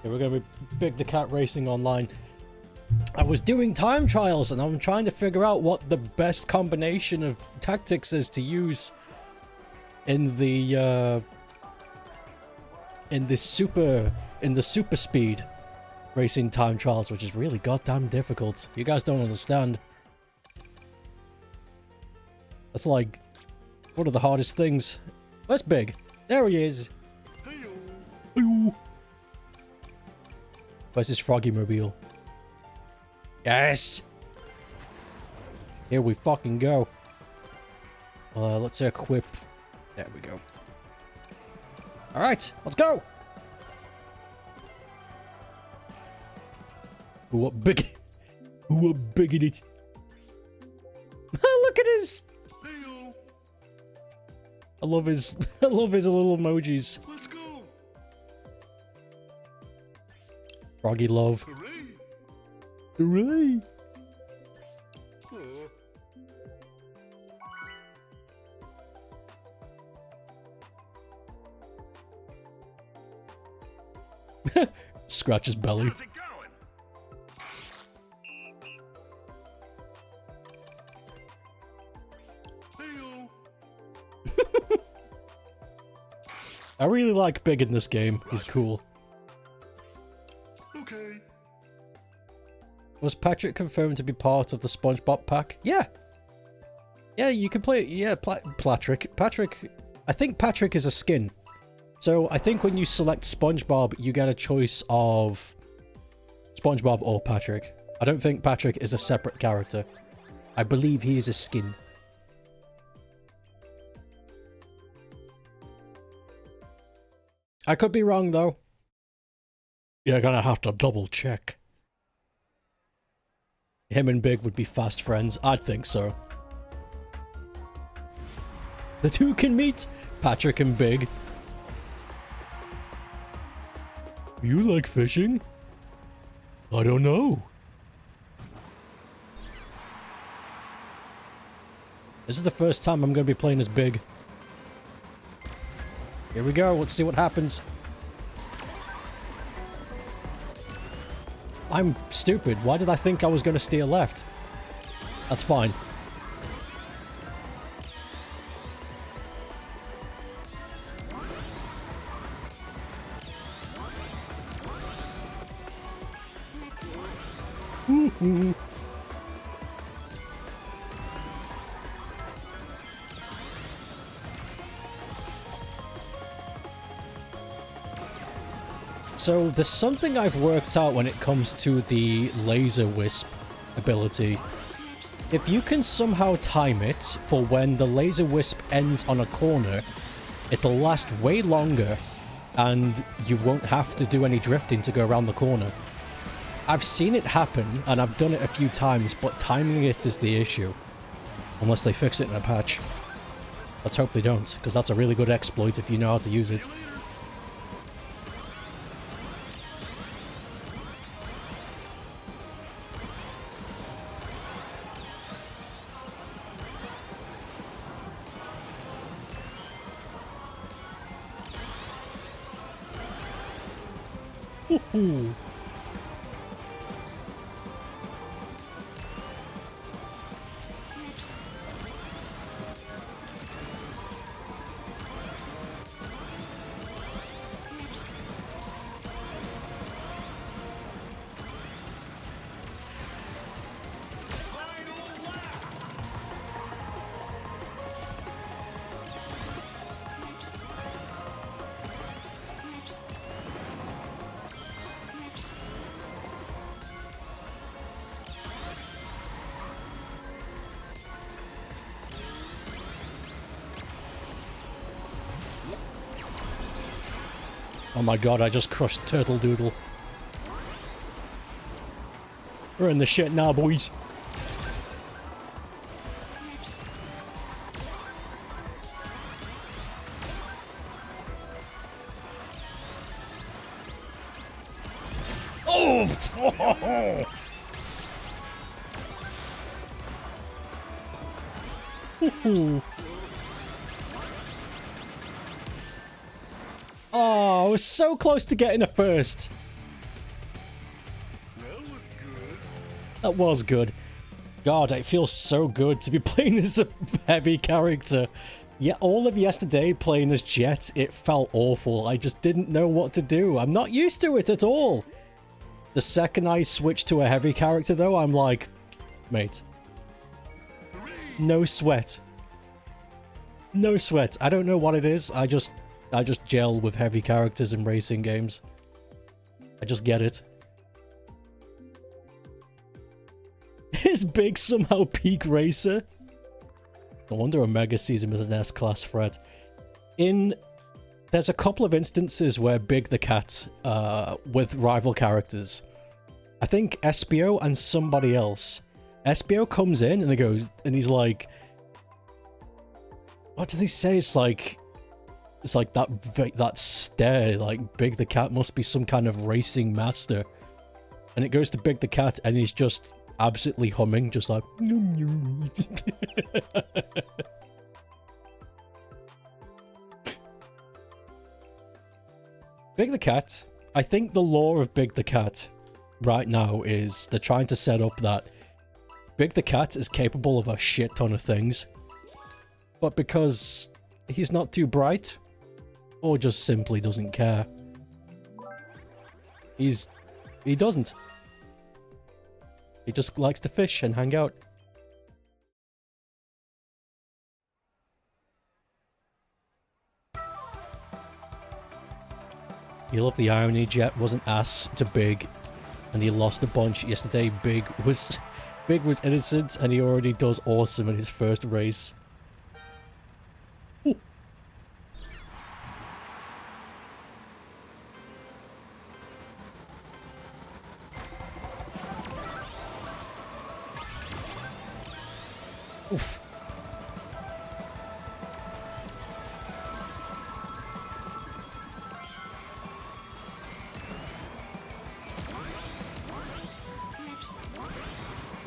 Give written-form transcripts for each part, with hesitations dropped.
Yeah, we're gonna be Big the Cat Racing online. I was doing time trials and I'm trying to figure out what the best combination of tactics is to use in the super speed racing time trials, which is really goddamn difficult. You guys don't understand. That's like one of the hardest things. Where's Big? There he is. Hey-o. Where's his froggy mobile? Yes! Here we fucking go. Let's equip. There we go. Alright, let's go! Ooh, what big... Ooh, what big in it. Look at his... I love his little emojis. Let's go. Froggy love. Hooray. Hooray! Scratch his belly. How's it going? Hey-o. I really like Big in this game. He's cool. Okay. Was Patrick confirmed to be part of the SpongeBob pack? Yeah. Yeah, you can play... Yeah, Patrick. I think Patrick is a skin. So I think when you select SpongeBob, you get a choice of SpongeBob or Patrick. I don't think Patrick is a separate character. I believe he is a skin. I could be wrong, though. You're gonna have to double check. Him and Big would be fast friends. I'd think so. The two can meet. Patrick and Big. You like fishing? I don't know. This is the first time I'm going to be playing as Big. Here we go. Let's see what happens. I'm stupid. Why did I think I was going to steer left? That's fine. So there's something I've worked out when it comes to the laser wisp ability. If you can somehow time it for when the laser wisp ends on a corner, it'll last way longer and you won't have to do any drifting to go around the corner. I've seen it happen and I've done it a few times, but timing it is the issue. Unless they fix it in a patch. Let's hope they don't, because that's a really good exploit if you know how to use it. Ooh. Oh my god, I just crushed Turtle Doodle. We're in the shit now, boys. Oh! Oh, I was so close to getting a first. That was good. God, it feels so good to be playing as a heavy character. Yeah, all of yesterday playing as Jet, it felt awful. I just didn't know what to do. I'm not used to it at all. The second I switch to a heavy character, though, I'm like, mate, no sweat. No sweat. I don't know what it is. I just gel with heavy characters in racing games. I just get it. Is Big somehow peak racer? No wonder Omega sees him as an S-class threat. There's a couple of instances where Big the Cat, with rival characters, I think Espio and somebody else. Espio comes in and he goes, and he's like, what did he say? It's like that stare, like Big the Cat must be some kind of racing master. And it goes to Big the Cat and he's just absolutely humming, just like Big the Cat. I think the lore of Big the Cat right now is they're trying to set up that Big the Cat is capable of a shit ton of things, but because he's not too bright or just simply doesn't care, he doesn't. He just likes to fish and hang out. You love the irony. Jet wasn't ass to Big, and he lost a bunch yesterday. Big was innocent, and he already does awesome in his first race. Ooh. Oof.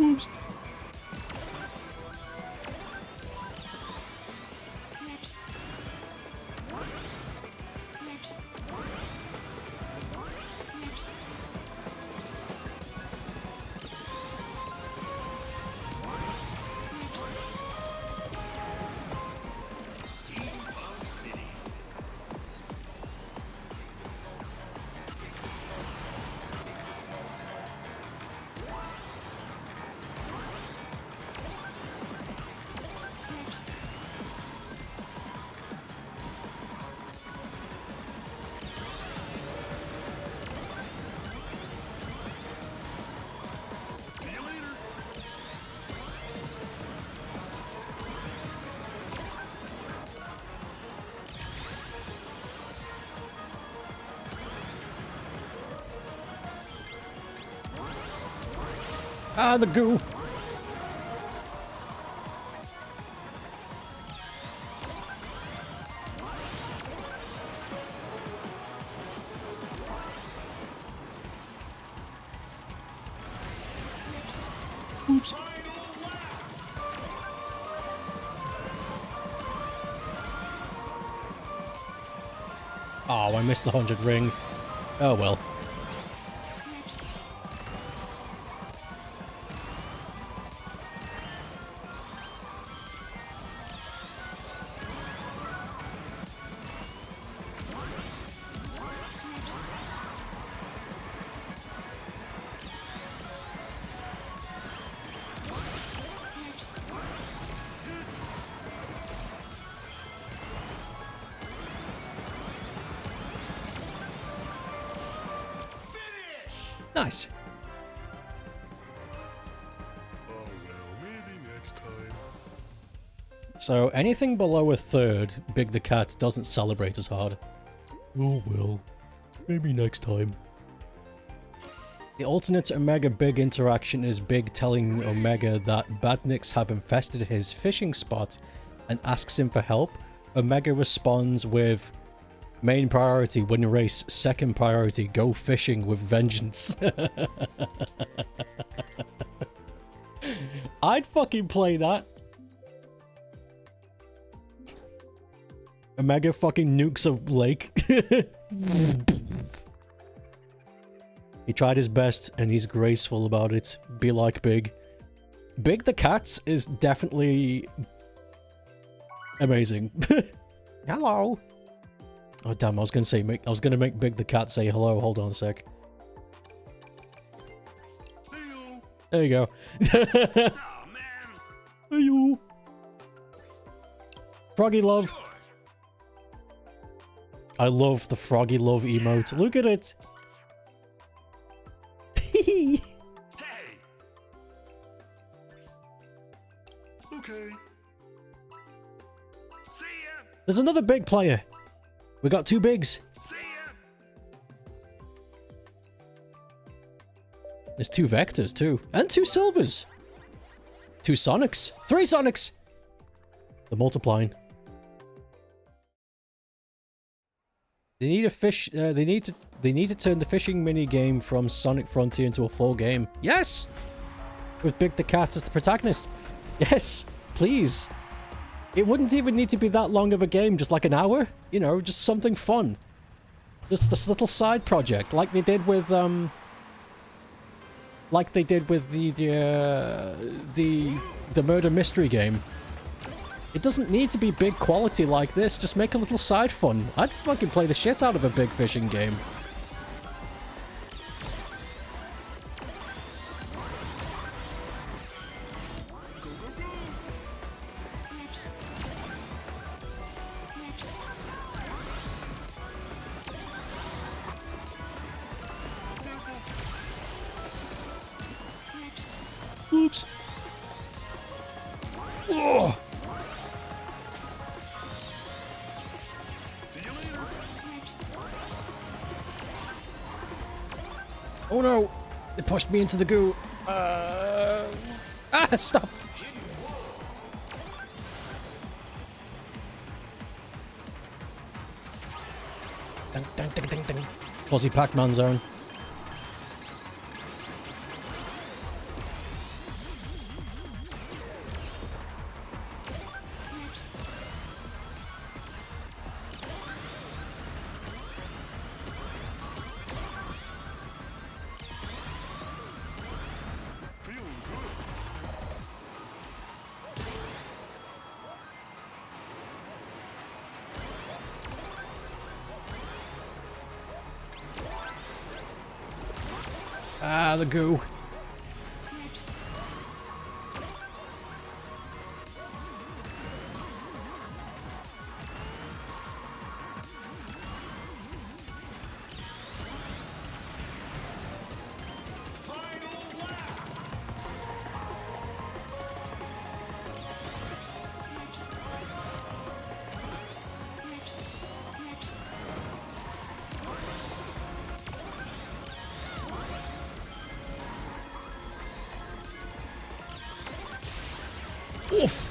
Oops. Ah, the goo! Oops. Oh, I missed the 100 ring. Oh well. Nice. Oh well, maybe next time. So anything below a third, Big the Cat doesn't celebrate as hard. Oh well, maybe next time. The alternate Omega Big interaction is Big telling Omega that badniks have infested his fishing spot and asks him for help. Omega responds with, main priority, win race. Second priority, go fishing with vengeance. I'd fucking play that. Omega fucking nukes a lake. He tried his best, and he's graceful about it. Be like Big. Big the cat is definitely amazing. Hello. Oh damn! I was gonna make Big the cat say hello. Hold on a sec. Heyo. There you go. Oh, man. Hey you. Froggy love. Sure. I love the froggy love emote. Look at it. Hey. Okay. See ya. There's another big player. We got two bigs. See ya. There's two vectors too. And two silvers. Two Sonics. Three Sonics. They're multiplying. They need a fish. They need to turn the fishing mini game from Sonic Frontier into a full game. Yes, with Big the Cat as the protagonist. Yes, please. It wouldn't even need to be that long of a game, just like an hour. You know, just something fun. Just this little side project, like they did with the murder mystery game. It doesn't need to be big quality like this. Just make a little side fun. I'd fucking play the shit out of a big fishing game. Oops. Oh. See you later. Oops. Oh no! It pushed me into the goo. Stop! Ding, ding, ding, ding, ding. Fuzzy Pac-Man zone. Feeling good. Ah, the goo. Oof!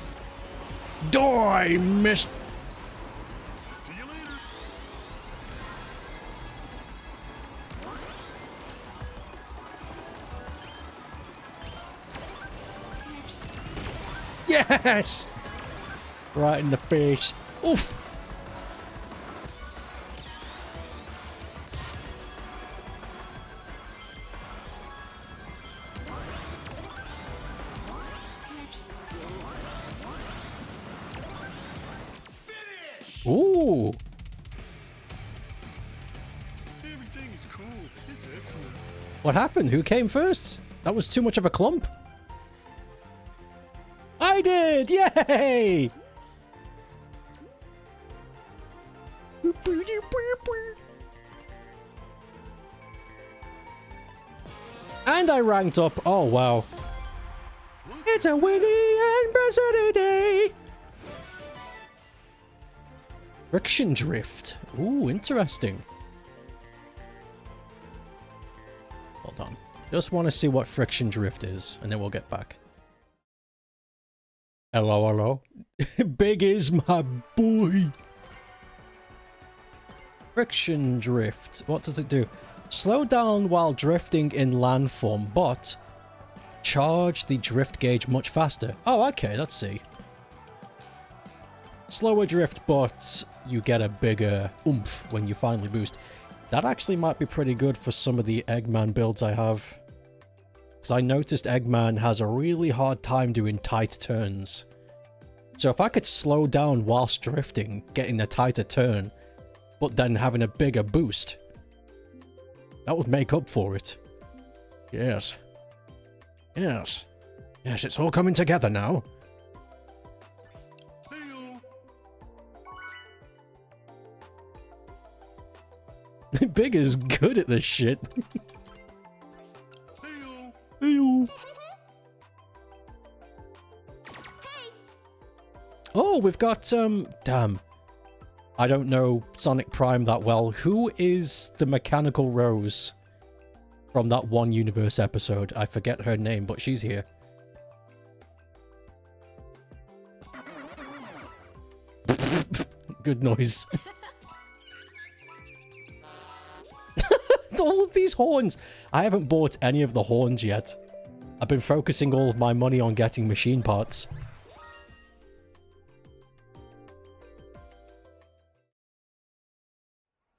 Die, missed. See you later. Yes! Right in the face. Oof! Ooh! Everything is cool. It's excellent. What happened? Who came first? That was too much of a clump. I did! Yay! And I ranked up. Oh, wow. It's a winning and Brazilian day. Friction drift. Ooh, interesting. Hold on. Just want to see what friction drift is, and then we'll get back. Hello, hello. Big is my boy. Friction drift. What does it do? Slow down while drifting in landform, but charge the drift gauge much faster. Oh, okay, let's see. Slower drift, but you get a bigger oomph when you finally boost. That actually might be pretty good for some of the Eggman builds I have. Because I noticed Eggman has a really hard time doing tight turns. So if I could slow down whilst drifting, getting a tighter turn, but then having a bigger boost, that would make up for it. Yes. Yes. Yes, it's all coming together now. Heyo. Big is good at this shit. Heyo. Heyo. Oh, we've got, damn. I don't know Sonic Prime that well. Who is the mechanical Rose from that one universe episode? I forget her name, but she's here. Good noise. All of these horns. I haven't bought any of the horns yet. I've been focusing all of my money on getting machine parts.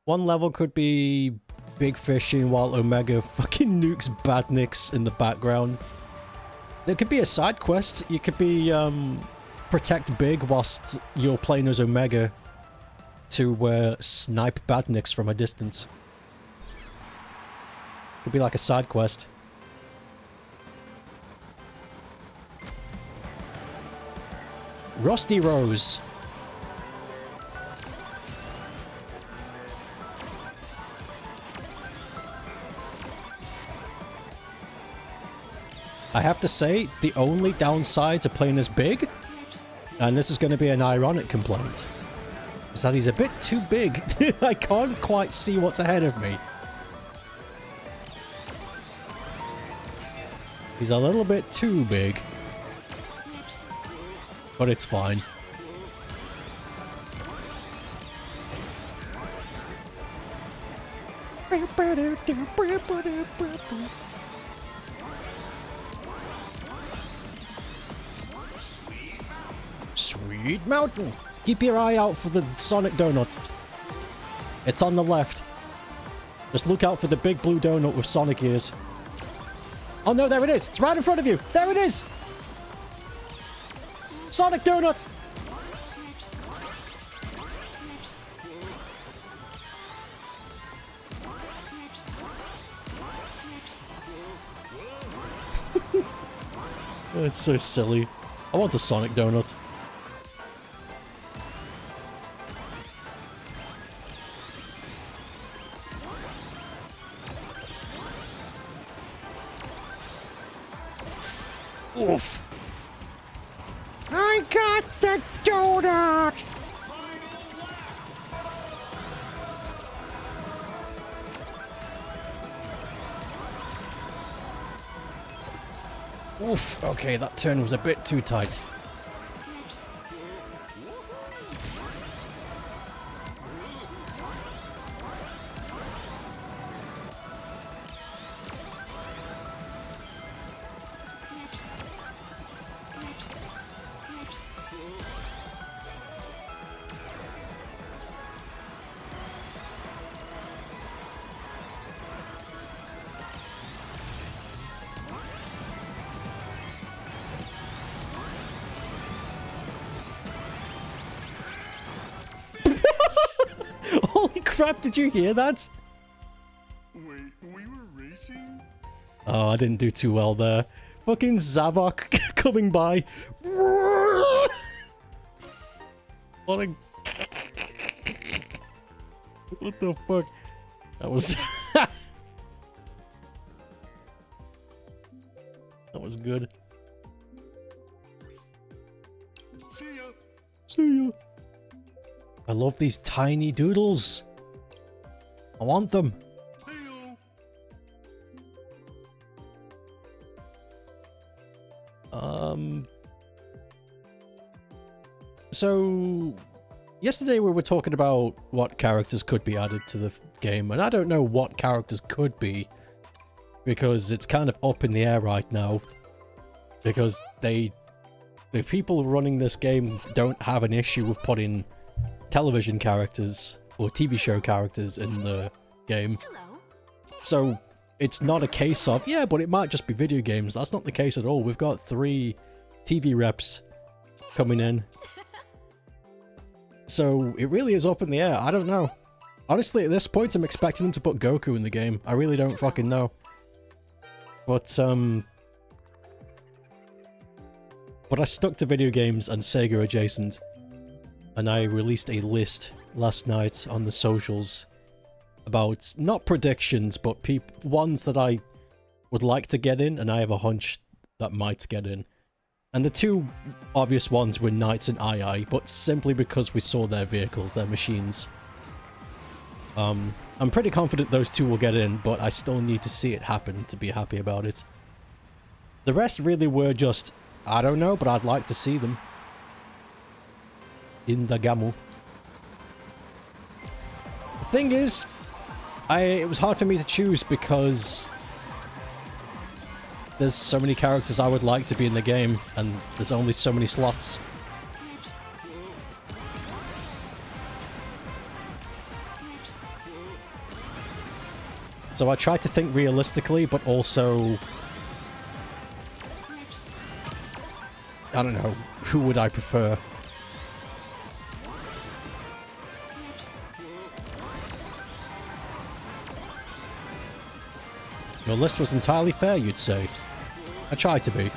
One level could be Big fishing while Omega fucking nukes Badniks in the background. There could be a side quest. You could be, protect Big whilst you're playing as Omega to, snipe Badniks from a distance. Could be like a side quest. Rusty Rose. I have to say, the only downside to playing as Big, and this is going to be an ironic complaint, is that he's a bit too big. I can't quite see what's ahead of me. He's a little bit too big. But it's fine. Sweet Mountain! Keep your eye out for the Sonic Donut. It's on the left. Just look out for the big blue donut with Sonic ears. Oh no, there it is! It's right in front of you! There it is! Sonic Donut! That's so silly. I want a Sonic Donut. Oof. I got the donut! Oof, okay, that turn was a bit too tight. Holy crap, did you hear that? Wait, we were racing? Oh, I didn't do too well there. Fucking Zavok coming by. What a... What the fuck? That was... That was good. See ya. See ya. I love these tiny doodles. I want them. Heyo. So yesterday we were talking about what characters could be added to the game, and I don't know what characters could be because it's kind of up in the air right now because the people running this game don't have an issue with putting television characters or TV show characters in the game. Hello. So it's not a case of, yeah, but it might just be video games. That's not the case at all. We've got 3 TV reps coming in. So it really is up in the air. I don't know. Honestly, at this point, I'm expecting them to put Goku in the game. I really don't fucking know. But I stuck to video games and Sega adjacent. And I released a list last night on the socials about, not predictions, but ones that I would like to get in, and I have a hunch that might get in. And the 2 obvious ones were Knights and II, but simply because we saw their vehicles, their machines. I'm pretty confident those 2 will get in, but I still need to see it happen to be happy about it. The rest really were just, I don't know, but I'd like to see them in the gamu. The thing is, it was hard for me to choose because there's so many characters I would like to be in the game, and there's only so many slots. So I tried to think realistically, but also, I don't know, who would I prefer? Your list was entirely fair, you'd say. I tried to be.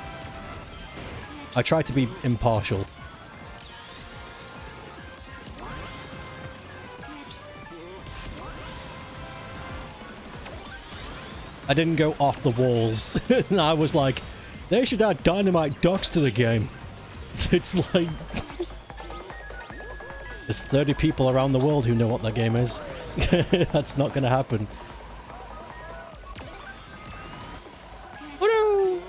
I tried to be impartial. I didn't go off the walls. I was like, they should add dynamite ducks to the game. It's like... There's 30 people around the world who know what that game is. That's not gonna happen. Oh no!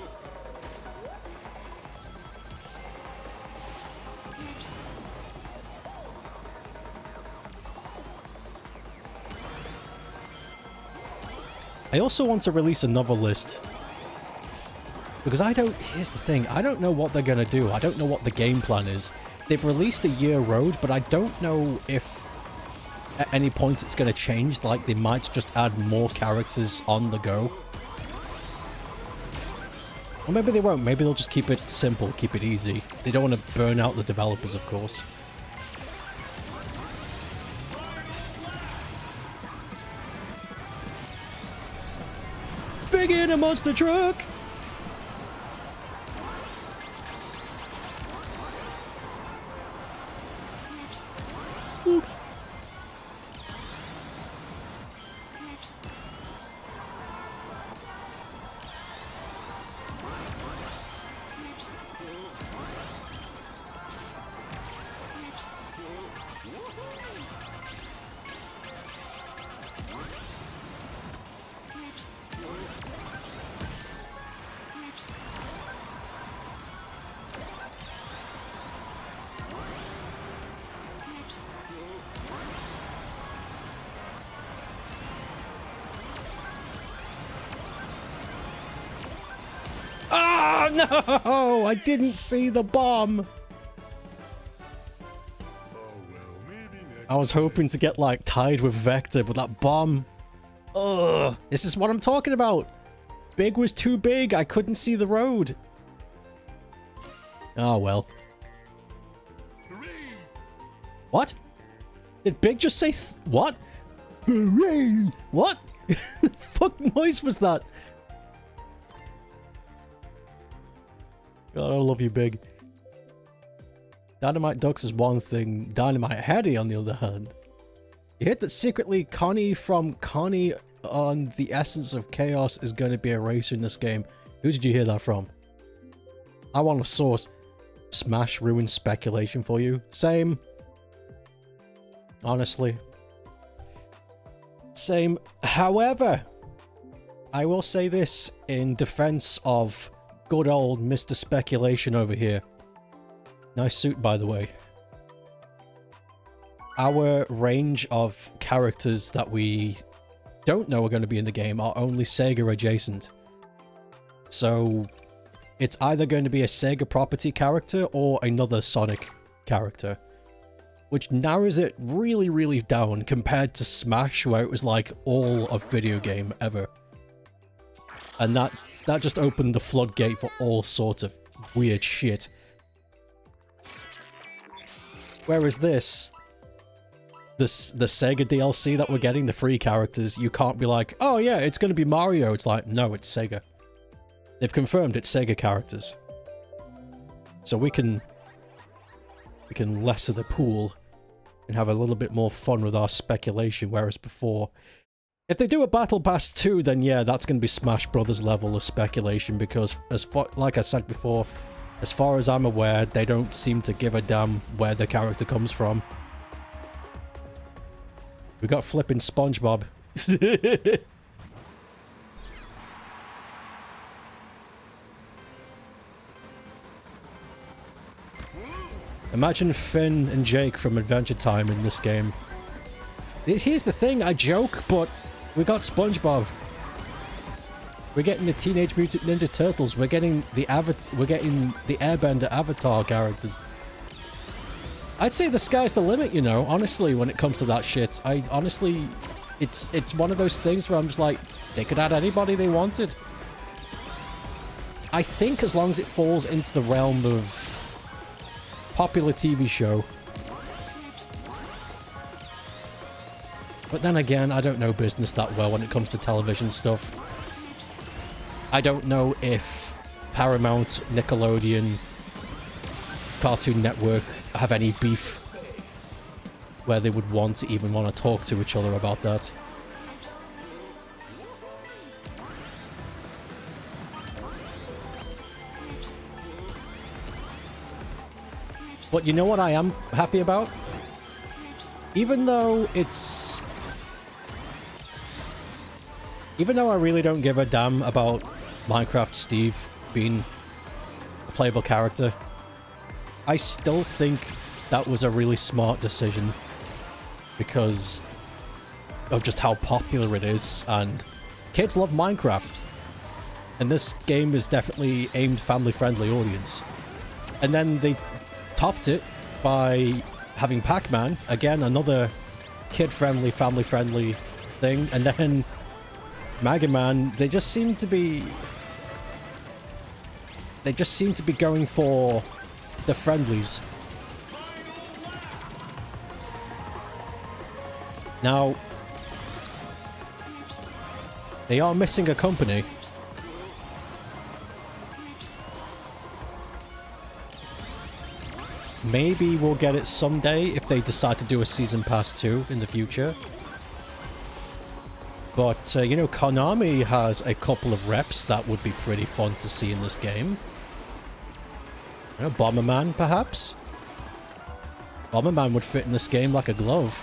I also want to release another list. Because here's the thing, I don't know what they're gonna do. I don't know what the game plan is. They've released a year road, but I don't know if at any point it's gonna change. Like, they might just add more characters on the go. Or maybe they won't. Maybe they'll just keep it simple, keep it easy. They don't want to burn out the developers, of course. Big in a monster truck! Oops. Oh no! I didn't see the bomb! Oh well, maybe next I was time. hoping to get, like, tied with Vector, but that bomb... Ugh! This is what I'm talking about! Big was too big, I couldn't see the road! Oh well. Hooray! What? Did Big just say what? Hooray! What? The fuck noise was that? God, I love you, Big. Dynamite Ducks is one thing, Dynamite Heady on the other hand. You hit that secretly Connie from Connie on the Essence of Chaos is going to be a racer in this game. Who did you hear that from? I want a source. Smash ruins speculation for you. Same. Honestly. Same. However, I will say this in defense of good old Mr. Speculation over here. Nice suit, by the way. Our range of characters that we don't know are going to be in the game are only Sega adjacent. So it's either going to be a Sega property character or another Sonic character. which narrows it really, really down compared to Smash, where it was like all of video game ever. And that just opened the floodgate for all sorts of weird shit. Whereas this, the Sega DLC that we're getting, the free characters, you can't be like, oh yeah, it's going to be Mario. It's like, no, it's Sega. They've confirmed it's Sega characters. So we can lesser the pool and have a little bit more fun with our speculation, whereas before, if they do a Battle Pass 2, then yeah, that's going to be Smash Brothers level of speculation, because like I said before, as far as I'm aware, they don't seem to give a damn where the character comes from. We got flipping SpongeBob. Imagine Finn and Jake from Adventure Time in this game. Here's the thing, I joke, but we got SpongeBob. We're getting the Teenage Mutant Ninja Turtles. We're getting the Airbender Avatar characters. I'd say the sky's the limit, you know, honestly, when it comes to that shit. Honestly, it's one of those things where I'm just like, they could add anybody they wanted. I think as long as it falls into the realm of popular TV show. But then again, I don't know business that well when it comes to television stuff. I don't know if Paramount, Nickelodeon, Cartoon Network have any beef where they would want to even want to talk to each other about that. But you know what I am happy about? Even though I really don't give a damn about Minecraft Steve being a playable character, I still think that was a really smart decision because of just how popular it is, and kids love Minecraft. And this game is definitely aimed family-friendly audience. And then they topped it by having Pac-Man, again, another kid-friendly, family-friendly thing, and then Mega Man, they just seem to be going for the friendlies. Now, they are missing a company. Maybe we'll get it someday if they decide to do a Season Pass 2 in the future. But, you know, Konami has a couple of reps that would be pretty fun to see in this game. You know, Bomberman, perhaps? Bomberman would fit in this game like a glove.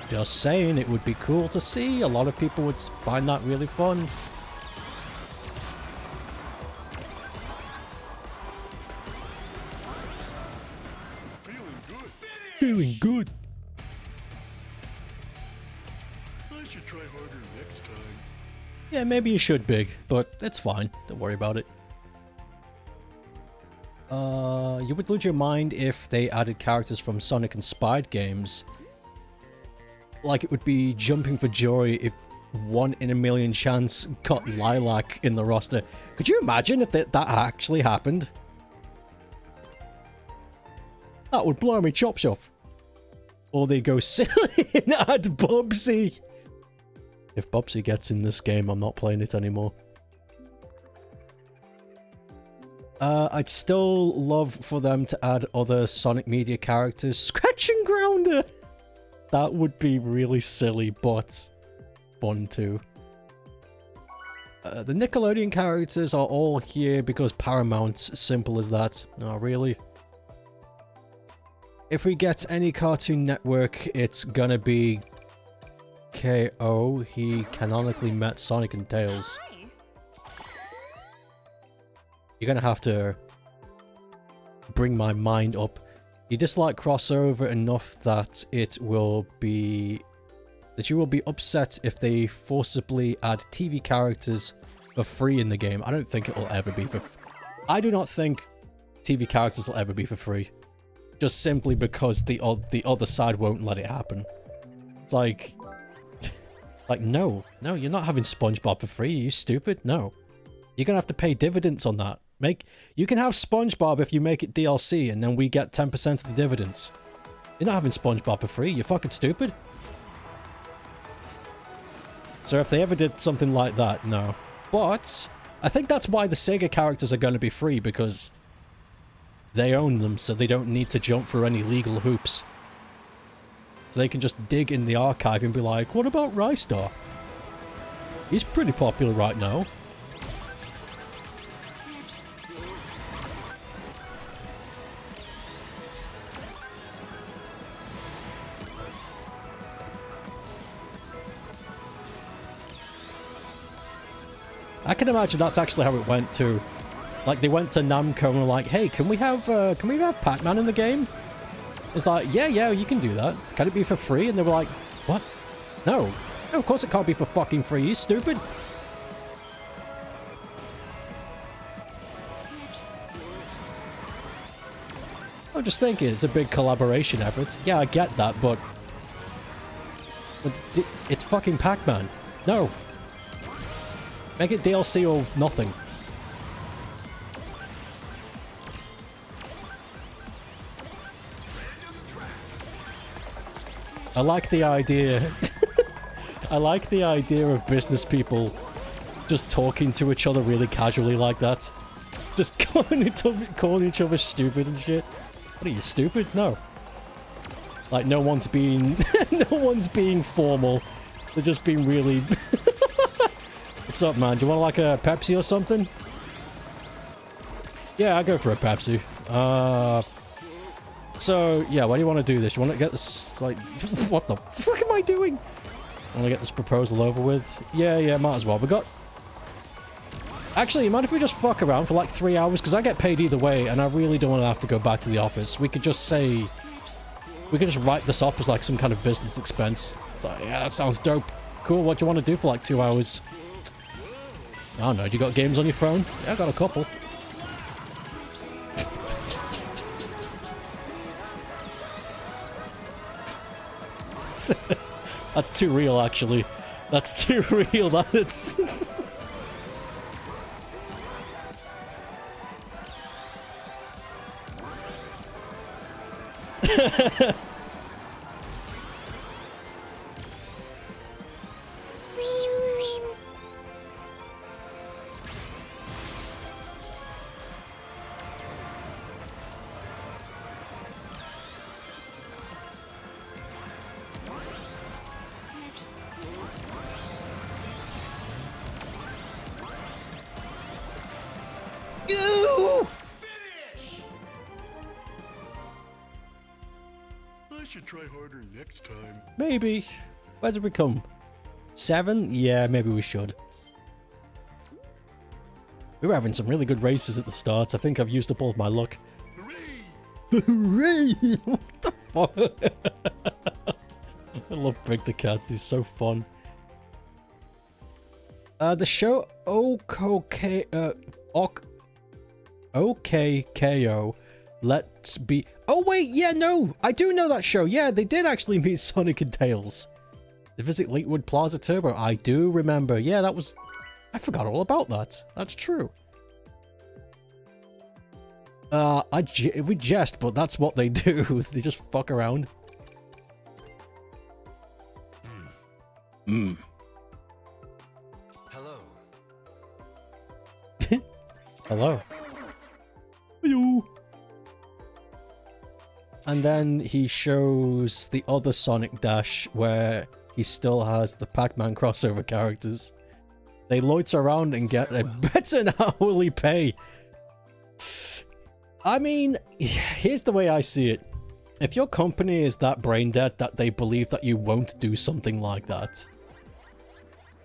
Just saying, it would be cool to see. A lot of people would find that really fun. Feeling good. I should try harder next time. Yeah, maybe you should, Big, but it's fine. Don't worry about it. You would lose your mind if they added characters from Sonic-inspired games. Like it would be jumping for joy if 1 in a million chance got Lilac in the roster. Could you imagine if that actually happened? That would blow me chops off. Or they go silly and add Bubsy. If Bubsy gets in this game, I'm not playing it anymore. I'd still love for them to add other Sonic Media characters. Scratch and Grounder! That would be really silly, but fun too. The Nickelodeon characters are all here because Paramount's simple as that. Oh, really? If we get any Cartoon Network, it's gonna be KO. He canonically met Sonic and Tails. You're gonna have to bring my mind up. You dislike crossover enough that you will be upset if they forcibly add TV characters for free in the game. I don't think it'll ever be I do not think TV characters will ever be for free. Just simply because the other side won't let it happen. It's like... like, no, you're not having SpongeBob for free, are you stupid? No. You're gonna have to pay dividends on that. You can have SpongeBob if you make it DLC and then we get 10% of the dividends. You're not having SpongeBob for free, you're fucking stupid. So if they ever did something like that, no. But I think that's why the Sega characters are going to be free, because they own them, so they don't need to jump through any legal hoops. So they can just dig in the archive and be like, what about Rystar? He's pretty popular right now. I can imagine that's actually how it went too. Like they went to Namco and were like, "Hey, can we have Pac-Man in the game?" It's like, "Yeah, you can do that. Can it be for free?" And they were like, "What? No, of course it can't be for fucking free. You stupid." I'm just thinking, it's a big collaboration effort. Yeah, I get that, but it's fucking Pac-Man. No. Make it DLC or nothing. I like the idea. I like the idea of business people just talking to each other really casually like that. Just calling each other stupid and shit. What are you, stupid? No. Like no one's being formal. They're just being really What's up, man? Do you want like a Pepsi or something? Yeah, I'll go for a Pepsi. So, yeah, why do you want to do this? You want to get this, like... what the fuck am I doing? I want to get this proposal over with? Yeah, might as well. We got... Actually, you mind if we just fuck around for like 3 hours? Because I get paid either way, and I really don't want to have to go back to the office. We could just say... we could just write this up as like some kind of business expense. So, yeah, that sounds dope. Cool, what do you want to do for like 2 hours? I don't know, do you got games on your phone? Yeah, I got a couple. That's too real, actually. That's too real, that's... I should try harder next time. Maybe. Where did we come? 7? Yeah, maybe we should. We were having some really good races at the start. I think I've used up all of my luck. Hooray! Hooray! What the fuck? I love Big the Cats. He's so fun. The show OKKO. Let's be... oh, wait, yeah, no. I do know that show. Yeah, they did actually meet Sonic and Tails. They visit Lakewood Plaza Turbo. I do remember. Yeah, that was... I forgot all about that. That's true. We jest, but that's what they do. They just fuck around. Hello. Hello. Hello. And then he shows the other Sonic Dash where he still has the Pac-Man crossover characters. They loiter around and get a better hourly pay. I mean, here's the way I see it. If your company is that brain dead that they believe that you won't do something like that,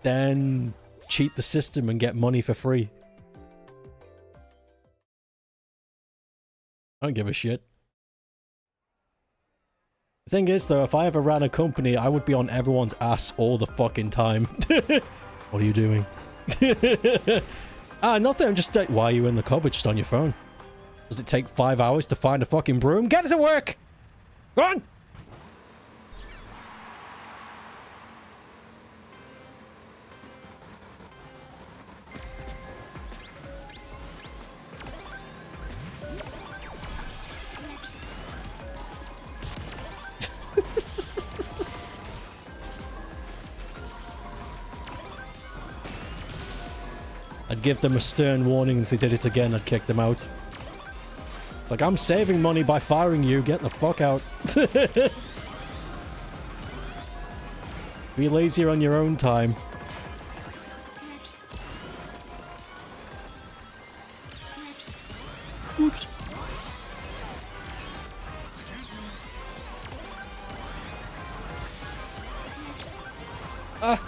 then cheat the system and get money for free. I don't give a shit. The thing is, though, if I ever ran a company, I would be on everyone's ass all the fucking time. What are you doing? Ah, nothing. I'm just... why are you in the cupboard just on your phone? Does it take 5 hours to find a fucking broom? Get it to work! Go on! I'd give them a stern warning if they did it again. I'd kick them out. It's like, I'm saving money by firing you. Get the fuck out. Be lazier on your own time. Oops. Ah.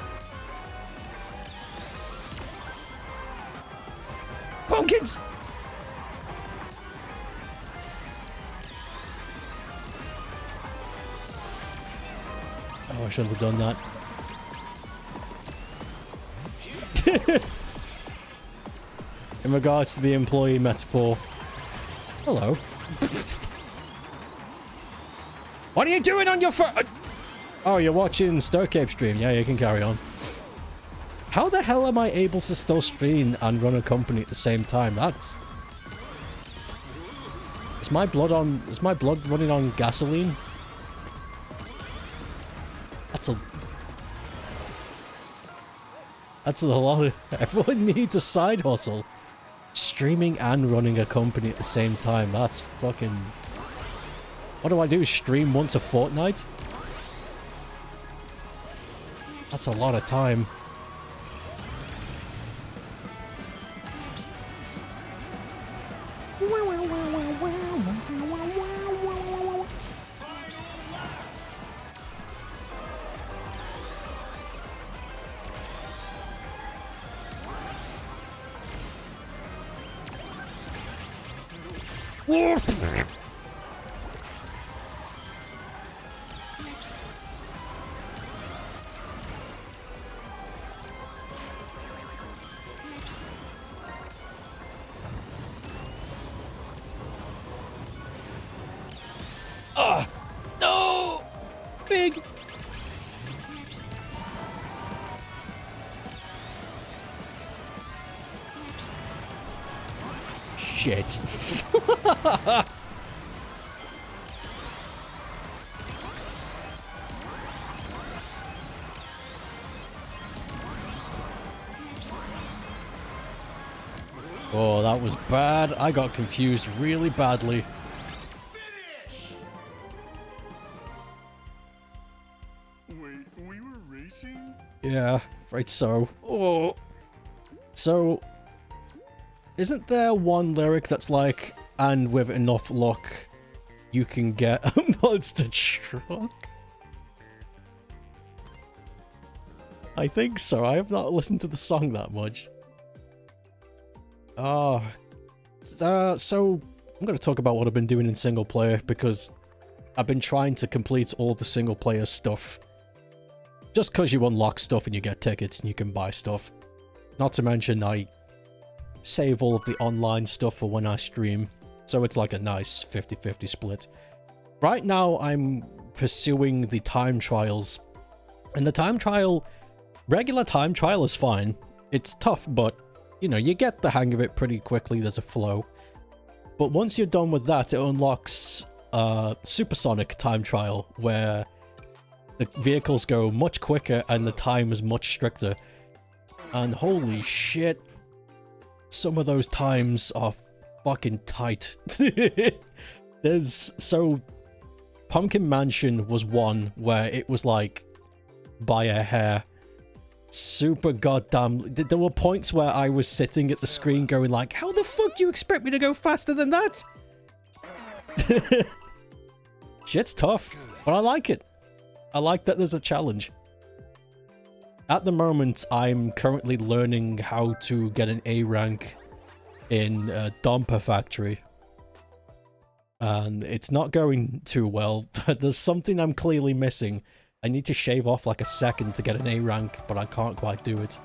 Pumpkins! Oh, I shouldn't have done that. In regards to the employee metaphor. Hello. What are you doing on your phone? Oh, you're watching Stokecape stream. Yeah, you can carry on. How the hell am I able to still stream and run a company at the same time? That's... Is my blood running on gasoline? That's a lot of... Everyone needs a side hustle. Streaming and running a company at the same time. That's fucking... What do I do? Stream once a fortnight? That's a lot of time. No! Big! Shit. Oh, that was bad. I got confused really badly. Wait, we were racing? Yeah, right so. Oh. So, isn't there one lyric that's like, and with enough luck, you can get a monster truck? I think so. I have not listened to the song that much. So I'm going to talk about what I've been doing in single player because I've been trying to complete all of the single player stuff. Just because you unlock stuff and you get tickets and you can buy stuff. Not to mention I save all of the online stuff for when I stream. So it's like a nice 50-50 split. Right now I'm pursuing the time trials. And the time trial, regular time trial is fine. It's tough, but you know, you get the hang of it pretty quickly. There's a flow. But once you're done with that, it unlocks supersonic time trial where the vehicles go much quicker and the time is much stricter. And holy shit, some of those times are fucking tight. So Pumpkin Mansion was one where it was like by a hair. Super goddamn... There were points where I was sitting at the screen going like, how the fuck do you expect me to go faster than that? Shit's tough, but I like it. I like that there's a challenge. At the moment, I'm currently learning how to get an A rank in Domper Factory. And it's not going too well. There's something I'm clearly missing. I need to shave off like a second to get an A rank, but I can't quite do it.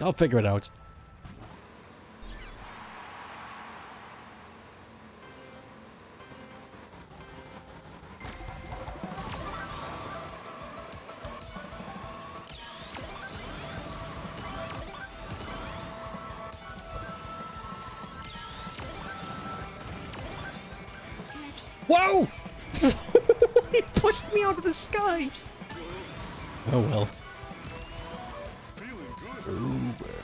I'll figure it out. Whoa! He pushed me out of the sky! Oh well. Feeling good. Oh well.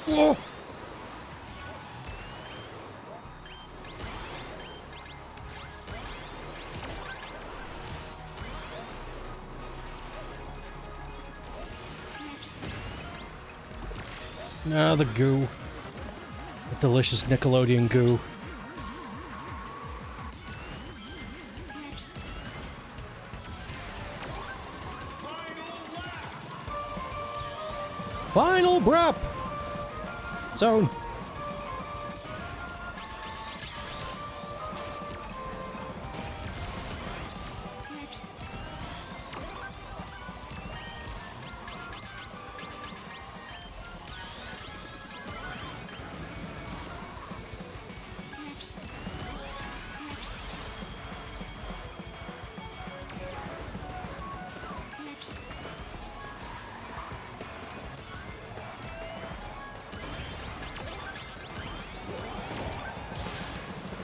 Whoa! Ah, the goo. The delicious Nickelodeon goo. Final brap! Zone.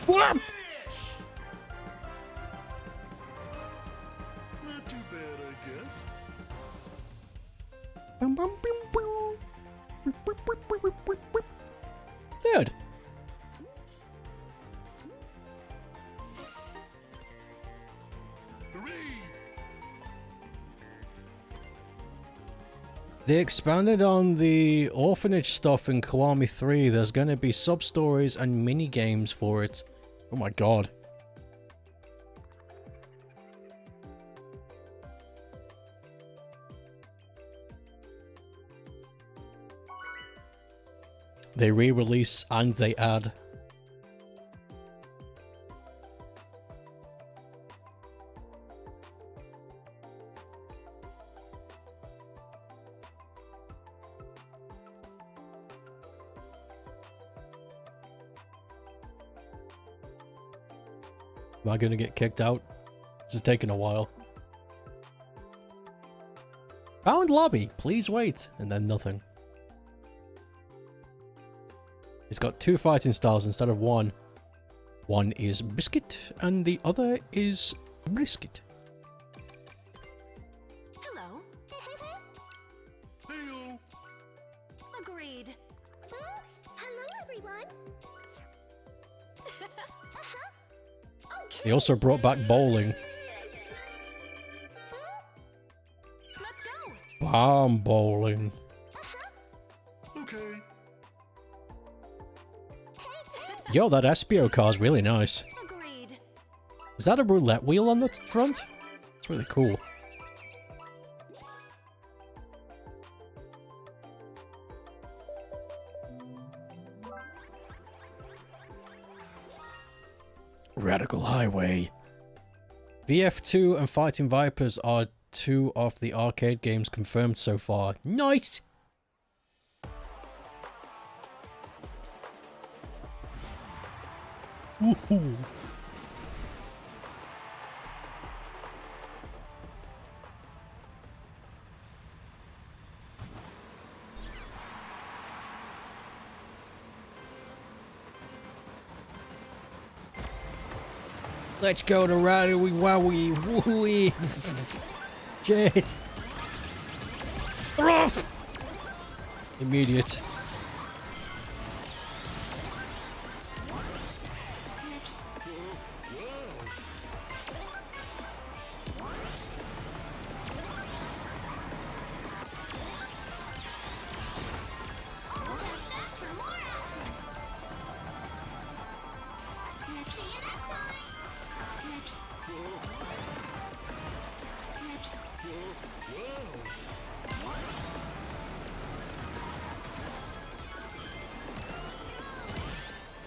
What? Not too bad, I guess. Third. Hooray! They expanded on the orphanage stuff in Kiwami 3. There's going to be sub-stories and mini-games for it. Oh my god. They re-release and they add. Am I gonna get kicked out? This is taking a while. Found lobby, please wait. And then nothing. It's got two fighting styles instead of one. One is biscuit and the other is brisket. Hello. Heyo! Agreed. Hello, everyone. Okay. They also brought back bowling. Let's go. Bomb bowling. Okay. Yo, that Espio car's really nice. Agreed. Is that a roulette wheel on the front? It's really cool. Radical Highway. VF2 and Fighting Vipers are two of the arcade games confirmed so far. Nice! Woohoo! Let's go to Radowy Wowie Wooey. Shit. Ruff. Immediate.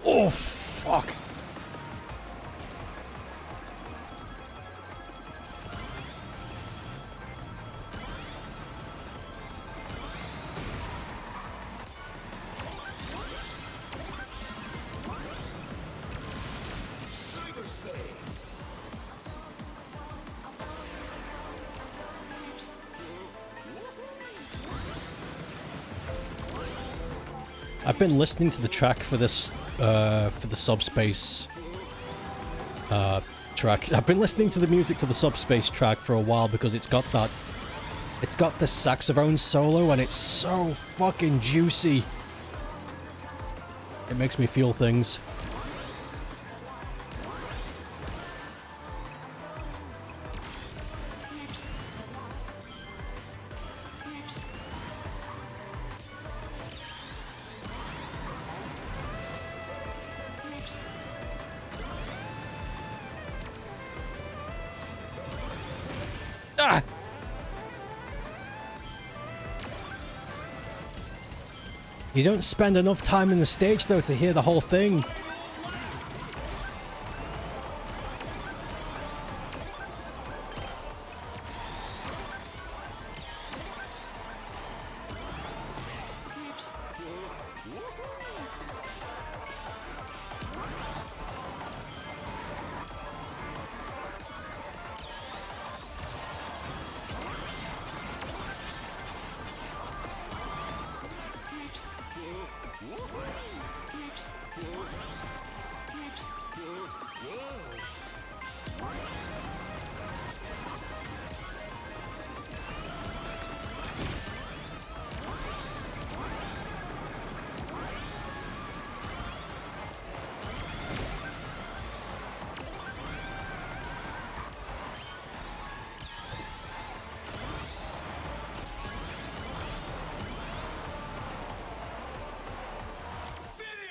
Oh, fuck. I've been listening to the track for this, for the subspace, track. I've been listening to the music for the subspace track for a while because it's got that, it's got the saxophone solo and it's so fucking juicy. It makes me feel things. Ah! You don't spend enough time in the stage though to hear the whole thing.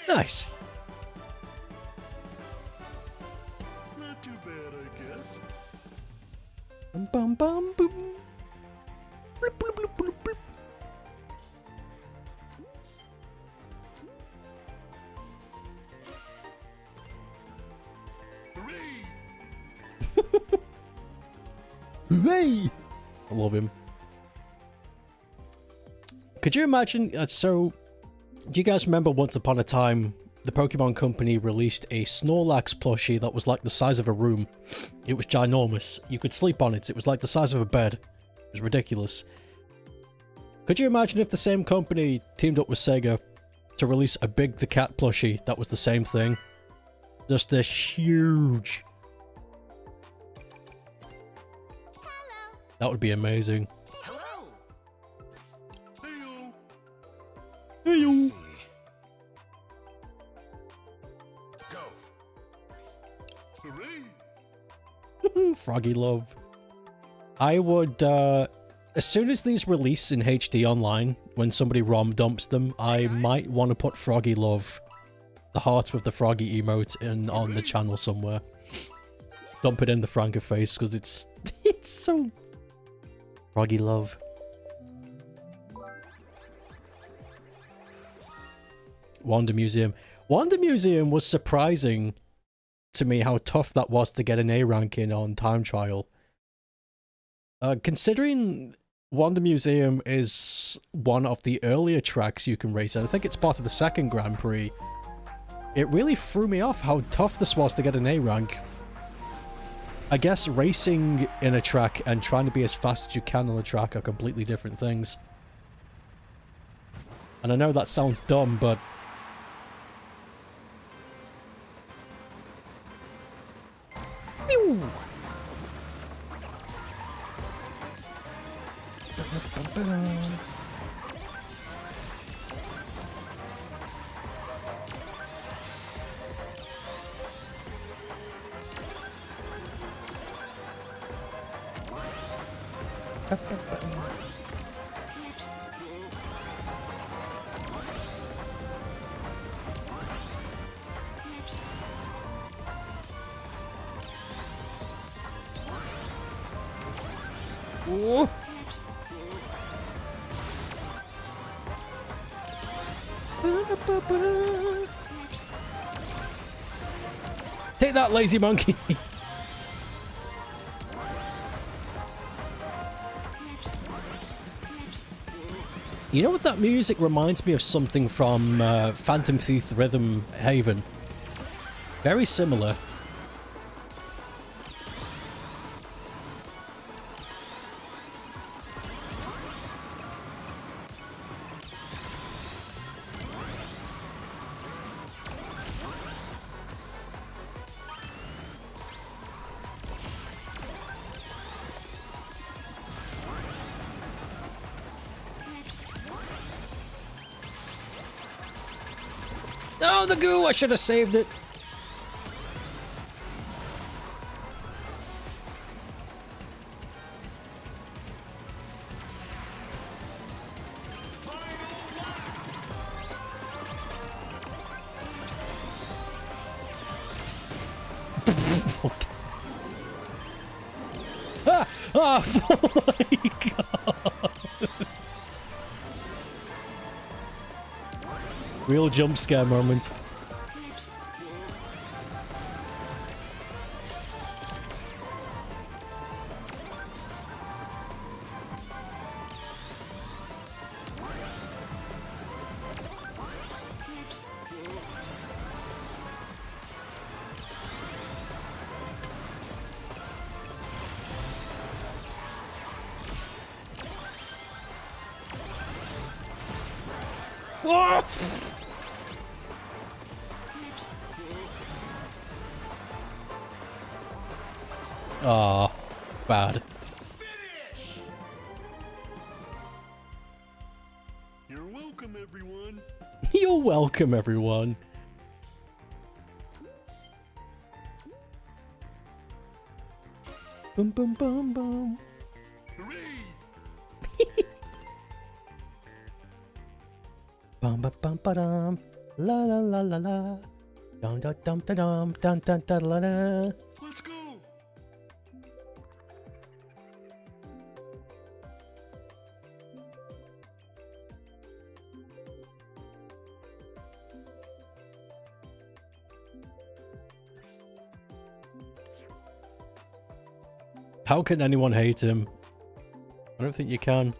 Nice. Not too bad, I guess. Bum bum bum boom. Bloop, bloop, bloop, bloop, bloop. Hooray! Hooray! I love him. Could you imagine? So, do you guys remember once upon a time, the Pokemon Company released a Snorlax plushie that was like the size of a room? It was ginormous. You could sleep on it. It was like the size of a bed. It was ridiculous. Could you imagine if the same company teamed up with Sega to release a Big the Cat plushie that was the same thing? Just this huge... That would be amazing. Hello! Heyo! Hey-yo. Go! Hooray! Froggy love. I would, as soon as these release in HD online, when somebody ROM dumps them, I might want to put Froggy love, the heart with the Froggy emote, on the channel somewhere. Dump it in the Franca face, because it's so... Froggy love. Wonder Museum. Wonder Museum was surprising to me how tough that was to get an A rank in on time trial. Considering Wonder Museum is one of the earlier tracks you can race, and I think it's part of the second Grand Prix, it really threw me off how tough this was to get an A rank. I guess racing in a track and trying to be as fast as you can on the track are completely different things. And I know that sounds dumb, but... Pew! Ooh. Take that, lazy monkey. You know what that music reminds me of? Something from Phantom Thief Rhythm Haven. Very similar. Oh, the goo! I should have saved it. Ah! Oh my god! Real jump scare moment. Whoa! Aw, bad. You're welcome, everyone. You're welcome, everyone. Boom, boom, boom, boom. Hooray! Bum, ba, bum, ba, dum. La, la, la, la, la. Dum, da, dum, da, dum, dun, dun, da, la, la. Let's go. How can anyone hate him? I don't think you can.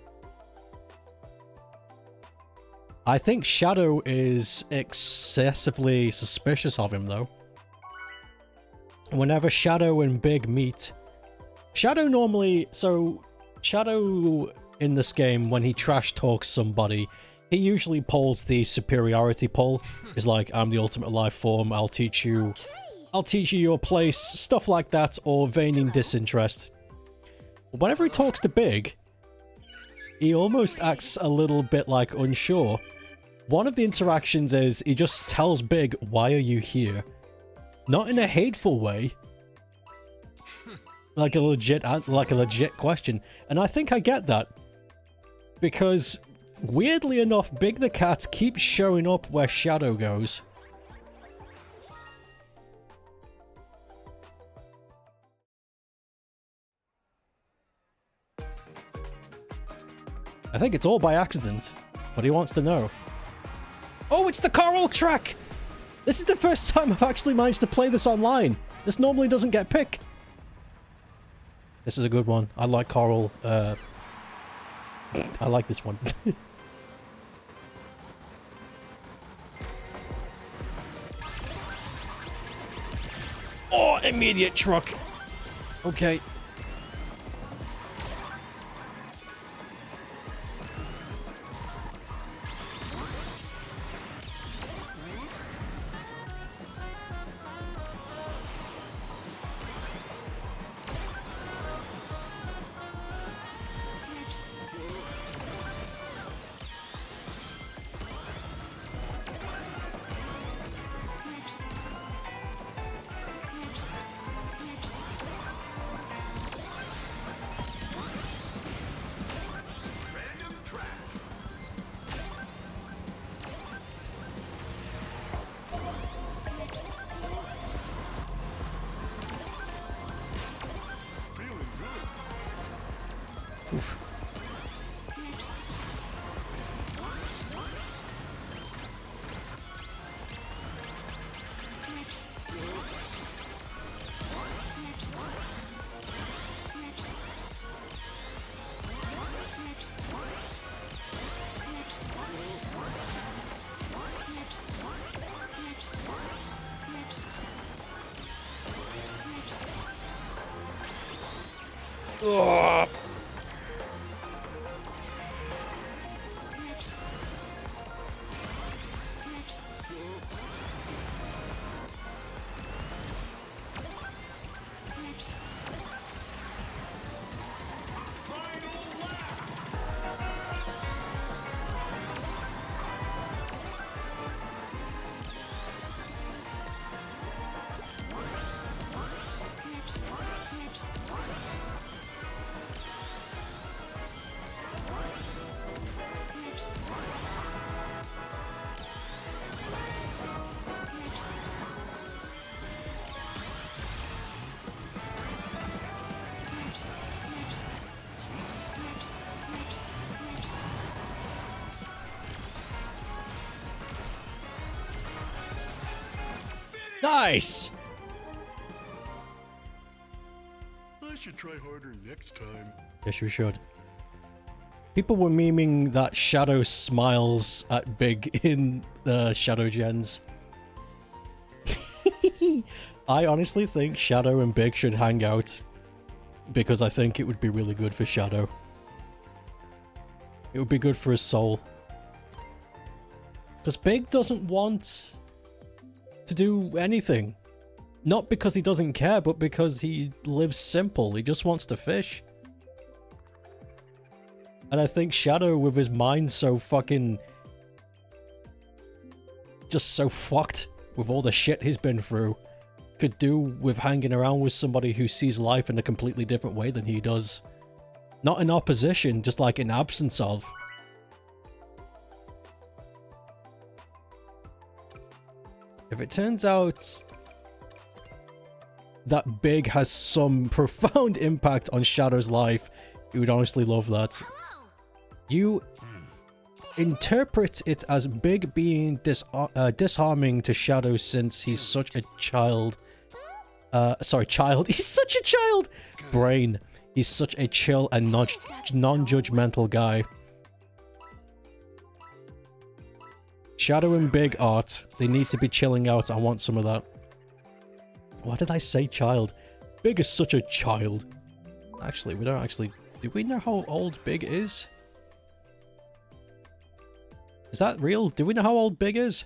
I think Shadow is excessively suspicious of him, though. Whenever Shadow and Big meet, Shadow normally... So, Shadow in this game, when he trash talks somebody, he usually pulls the superiority pull. He's like, I'm the ultimate life form, I'll teach you your place, stuff like that, or feigning disinterest. But whenever he talks to Big, he almost acts a little bit like unsure. One of the interactions is he just tells Big, why are you here? Not in a hateful way. Like a legit question. And I think I get that. Because, weirdly enough, Big the Cat keeps showing up where Shadow goes. I think it's all by accident, but he wants to know. Oh, it's the Coral track! This is the first time I've actually managed to play this online. This normally doesn't get picked. This is a good one. I like Coral. I like this one. Oh, immediate truck. Okay. Ugh. Nice! I should try harder next time. Yes, you should. People were memeing that Shadow smiles at Big in the Shadow Gens. I honestly think Shadow and Big should hang out because I think it would be really good for Shadow. It would be good for his soul. Because Big doesn't want to do anything. Not because he doesn't care, but because he lives simple. He just wants to fish. And I think Shadow, with his mind so fucking... just so fucked with all the shit he's been through, could do with hanging around with somebody who sees life in a completely different way than he does. Not in opposition, just like in absence of. If it turns out that Big has some profound impact on Shadow's life, you would honestly love that. Hello. You interpret it as Big being disarming to Shadow since he's such a child. Sorry, child. He's such a child! Brain. He's such a chill and non-judgmental guy. Shadow and Big art. They need to be chilling out. I want some of that. Why did I say child? Big is such a child. Actually, we don't actually... Do we know how old Big is? Is that real? Do we know how old Big is?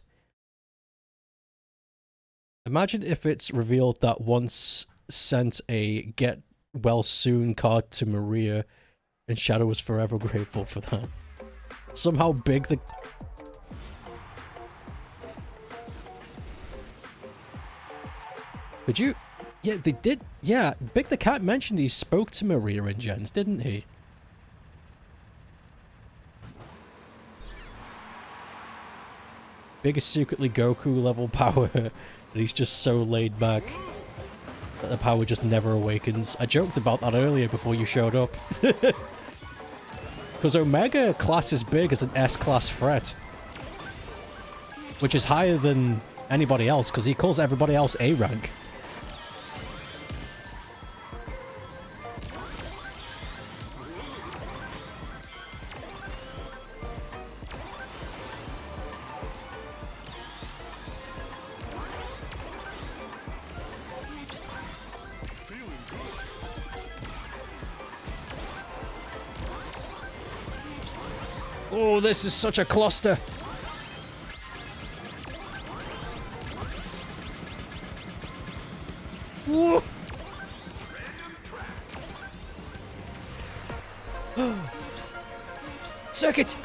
Imagine if it's revealed that once sent a get well soon card to Maria and Shadow was forever grateful for that. Somehow Big the... Did you... Yeah, they did... Yeah, Big the Cat mentioned he spoke to Maria and Jens, didn't he? Big is secretly Goku level power, and he's just so laid back that the power just never awakens. I joked about that earlier before you showed up. Because Omega classes Big as an S-class threat, which is higher than anybody else, because he calls everybody else A rank. Oh, this is such a cluster. Whoa. Circuit.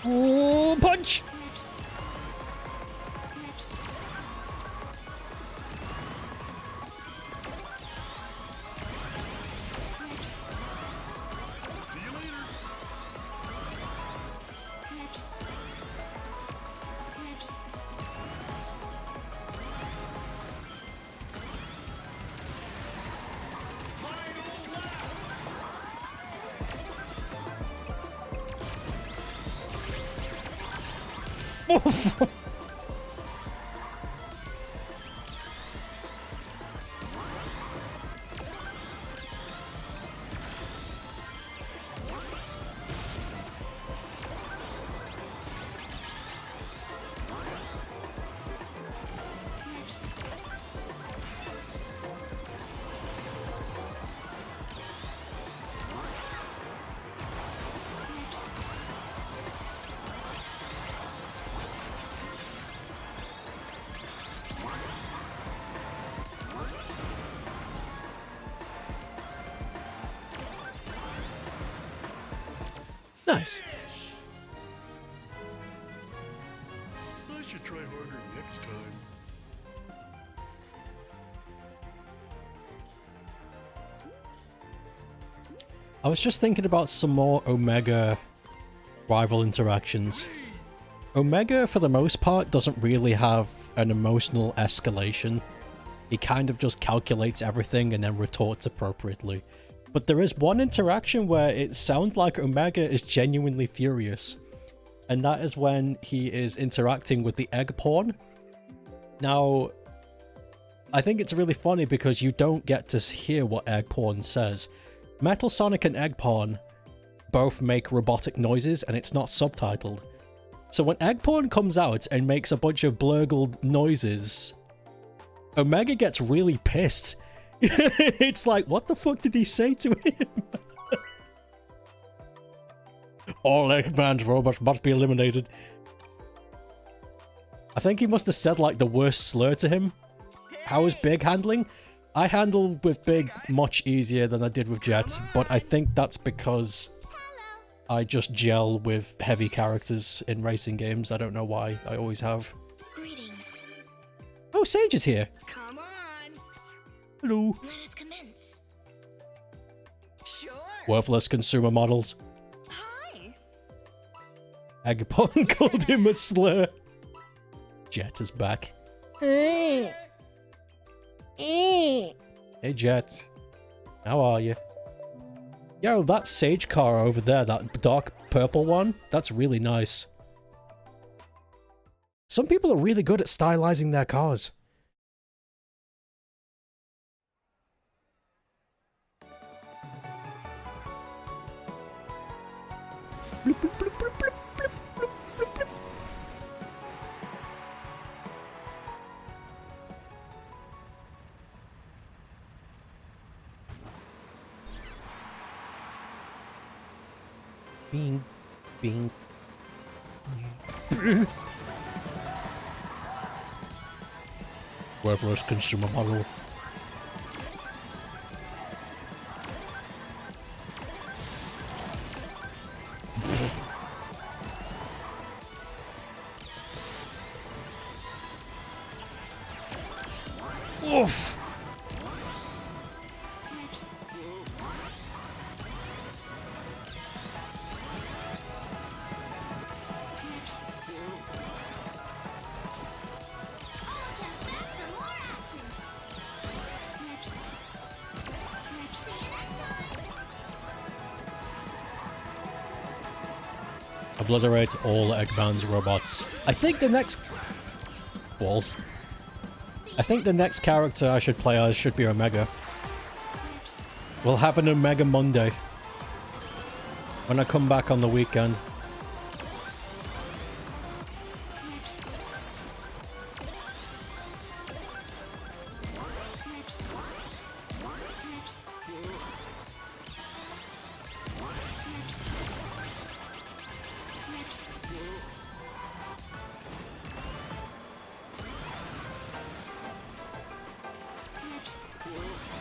Oh, punch! See you later. Nice. I should try harder next time. I was just thinking about some more Omega rival interactions. Omega, for the most part, doesn't really have an emotional escalation. He kind of just calculates everything and then retorts appropriately. But there is one interaction where it sounds like Omega is genuinely furious. And that is when he is interacting with the egg pawn. Now, I think it's really funny because you don't get to hear what egg pawn says. Metal Sonic and egg pawn both make robotic noises and it's not subtitled. So when egg pawn comes out and makes a bunch of blurgled noises, Omega gets really pissed. It's like, what the fuck did he say to him? All Eggman's robots must be eliminated. I think he must have said like the worst slur to him. How is Big handling? I handle with Big much easier than I did with Jet, but I think that's because I just gel with heavy characters in racing games. I don't know why. I always have. Greetings. Oh, Sage is here. Come on. Hello. Let us commence. Sure. Worthless consumer models. Hi. Eggpon called him a slur. Jet is back. Hey Jet, how are you? Yo, that Sage car over there, that dark purple one, that's really nice. Some people are really good at stylizing their cars. Bloop, bloop, bloop, bloop, bloop, bloop, bloop, bloop, bloop. Bing, bing. Worthless consumer model. Oof. Obliterate all Eggman's robots. I think the next... Balls. I think the next character I should play as should be Omega. We'll have an Omega Monday. When I come back on the weekend.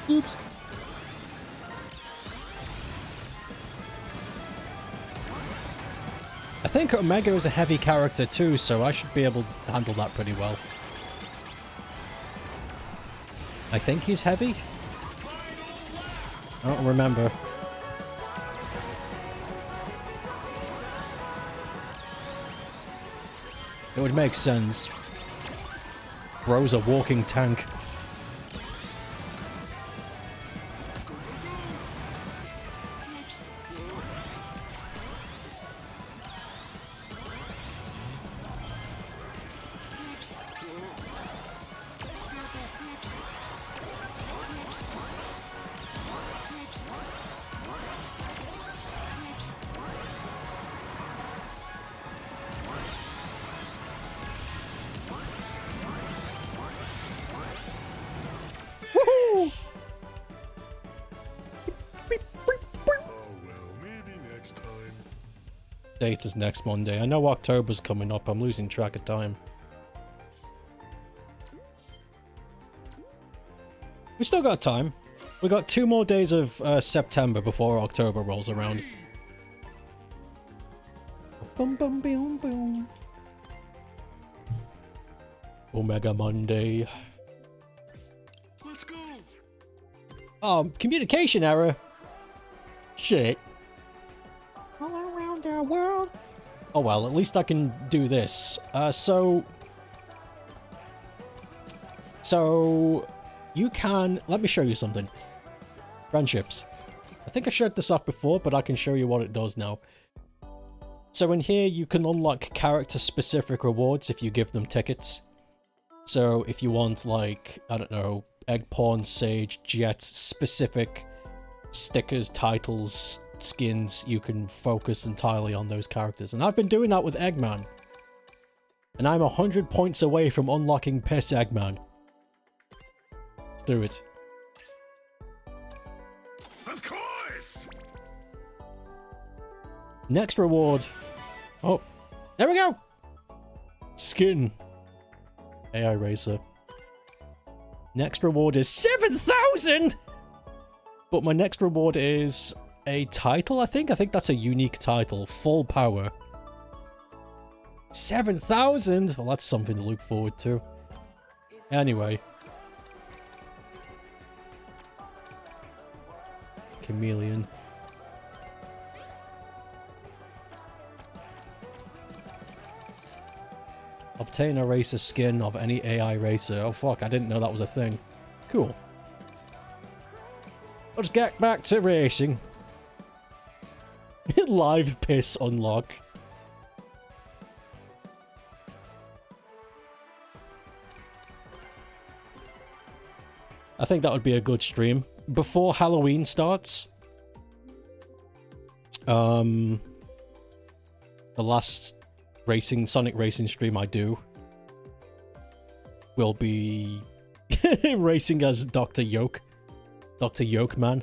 Oops. I think Omega is a heavy character too, so I should be able to handle that pretty well. I think he's heavy? I don't remember. It would make sense. Bro's a walking tank. Woohoo! Oh well, maybe next time. Date is next Monday. I know October's coming up. I'm losing track of time. We still got time. We got 2 more days of September before October rolls around. Boom, boom, boom, boom. Omega Monday. Let's go. Communication error. Shit. All around our world. Oh well, at least I can do this. So you can... Let me show you something. Friendships. I think I showed this off before, but I can show you what it does now. So in here, you can unlock character-specific rewards if you give them tickets. So if you want, like, I don't know, Egg Pawn, Sage, Jet, specific stickers, titles, skins, you can focus entirely on those characters. And I've been doing that with Eggman. And I'm 100 points away from unlocking Piss Eggman. Let's do it. Of course! Next reward. Oh, there we go. Skin. AI Racer. Next reward is 7,000! But my next reward is a title, I think. I think that's a unique title. Full power. 7,000! Well, that's something to look forward to. Anyway. Chameleon. Obtain a racer skin of any AI racer. Oh fuck, I didn't know that was a thing. Cool. Let's get back to racing. Live piss unlock. I think that would be a good stream. Before Halloween starts. The last Sonic Racing stream I do will be racing as Dr. Yoke. Dr. Yoke Man.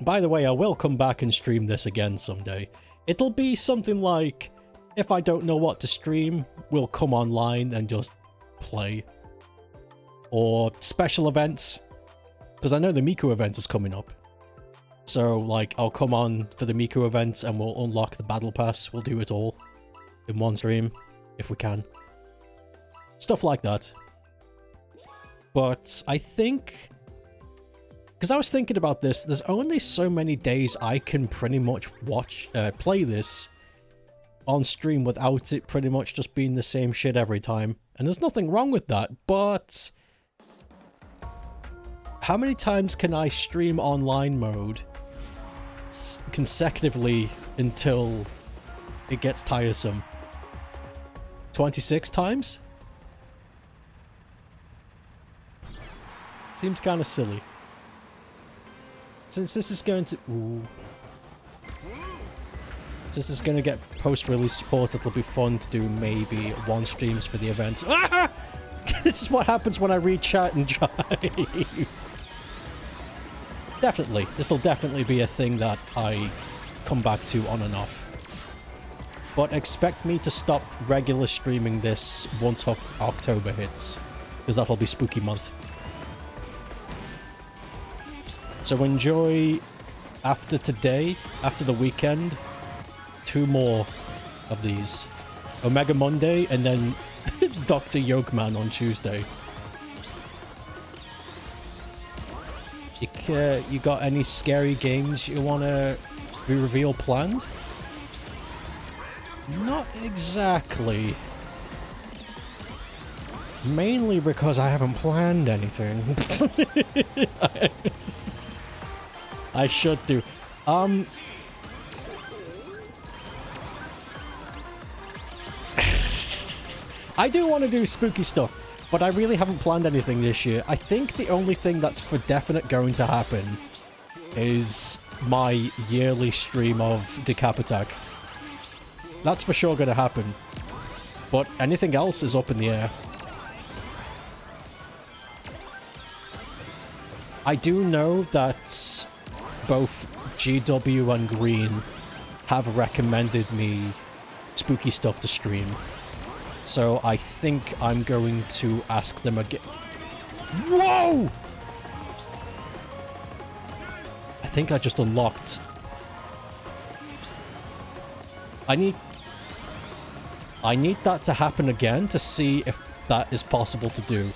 By the way, I will come back and stream this again someday. It'll be something like, if I don't know what to stream, we'll come online and just play. Or special events, because I know the Miku event is coming up. So, like, I'll come on for the Miku event and we'll unlock the Battle Pass. We'll do it all in one stream, if we can. Stuff like that. But I think... Because I was thinking about this, there's only so many days I can pretty much play this on stream without it pretty much just being the same shit every time. And there's nothing wrong with that, but... How many times can I stream online mode consecutively until it gets tiresome? 26 times? Seems kind of silly. Since this is going to... Ooh. Since this is going to get post-release support, it'll be fun to do maybe one streams for the event. Ah! This is what happens when I read chat and drive. Definitely. This will definitely be a thing that I come back to on and off. But expect me to stop regular streaming this once October hits, because that'll be spooky month. So enjoy, after today, after the weekend, 2 more of these. Omega Monday and then Dr. Yokeman on Tuesday. You got any scary games you want to be revealed planned? Not exactly. Mainly because I haven't planned anything. I should do. I do want to do spooky stuff, but I really haven't planned anything this year. I think the only thing that's for definite going to happen is my yearly stream of Decap Attack. That's for sure going to happen. But anything else is up in the air. I do know that both GW and Green have recommended me spooky stuff to stream. So I think I'm going to ask them again. Whoa! I think I just unlocked. I need that to happen again to see if that is possible to do.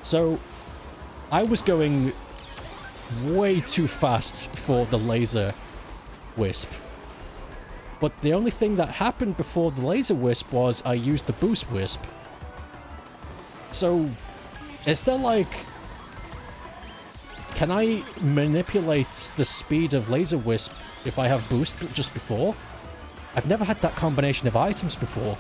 So, I was going way too fast for the laser wisp. But the only thing that happened before the laser wisp was I used the boost wisp. So, is there like... Can I manipulate the speed of laser wisp if I have boost just before? I've never had that combination of items before.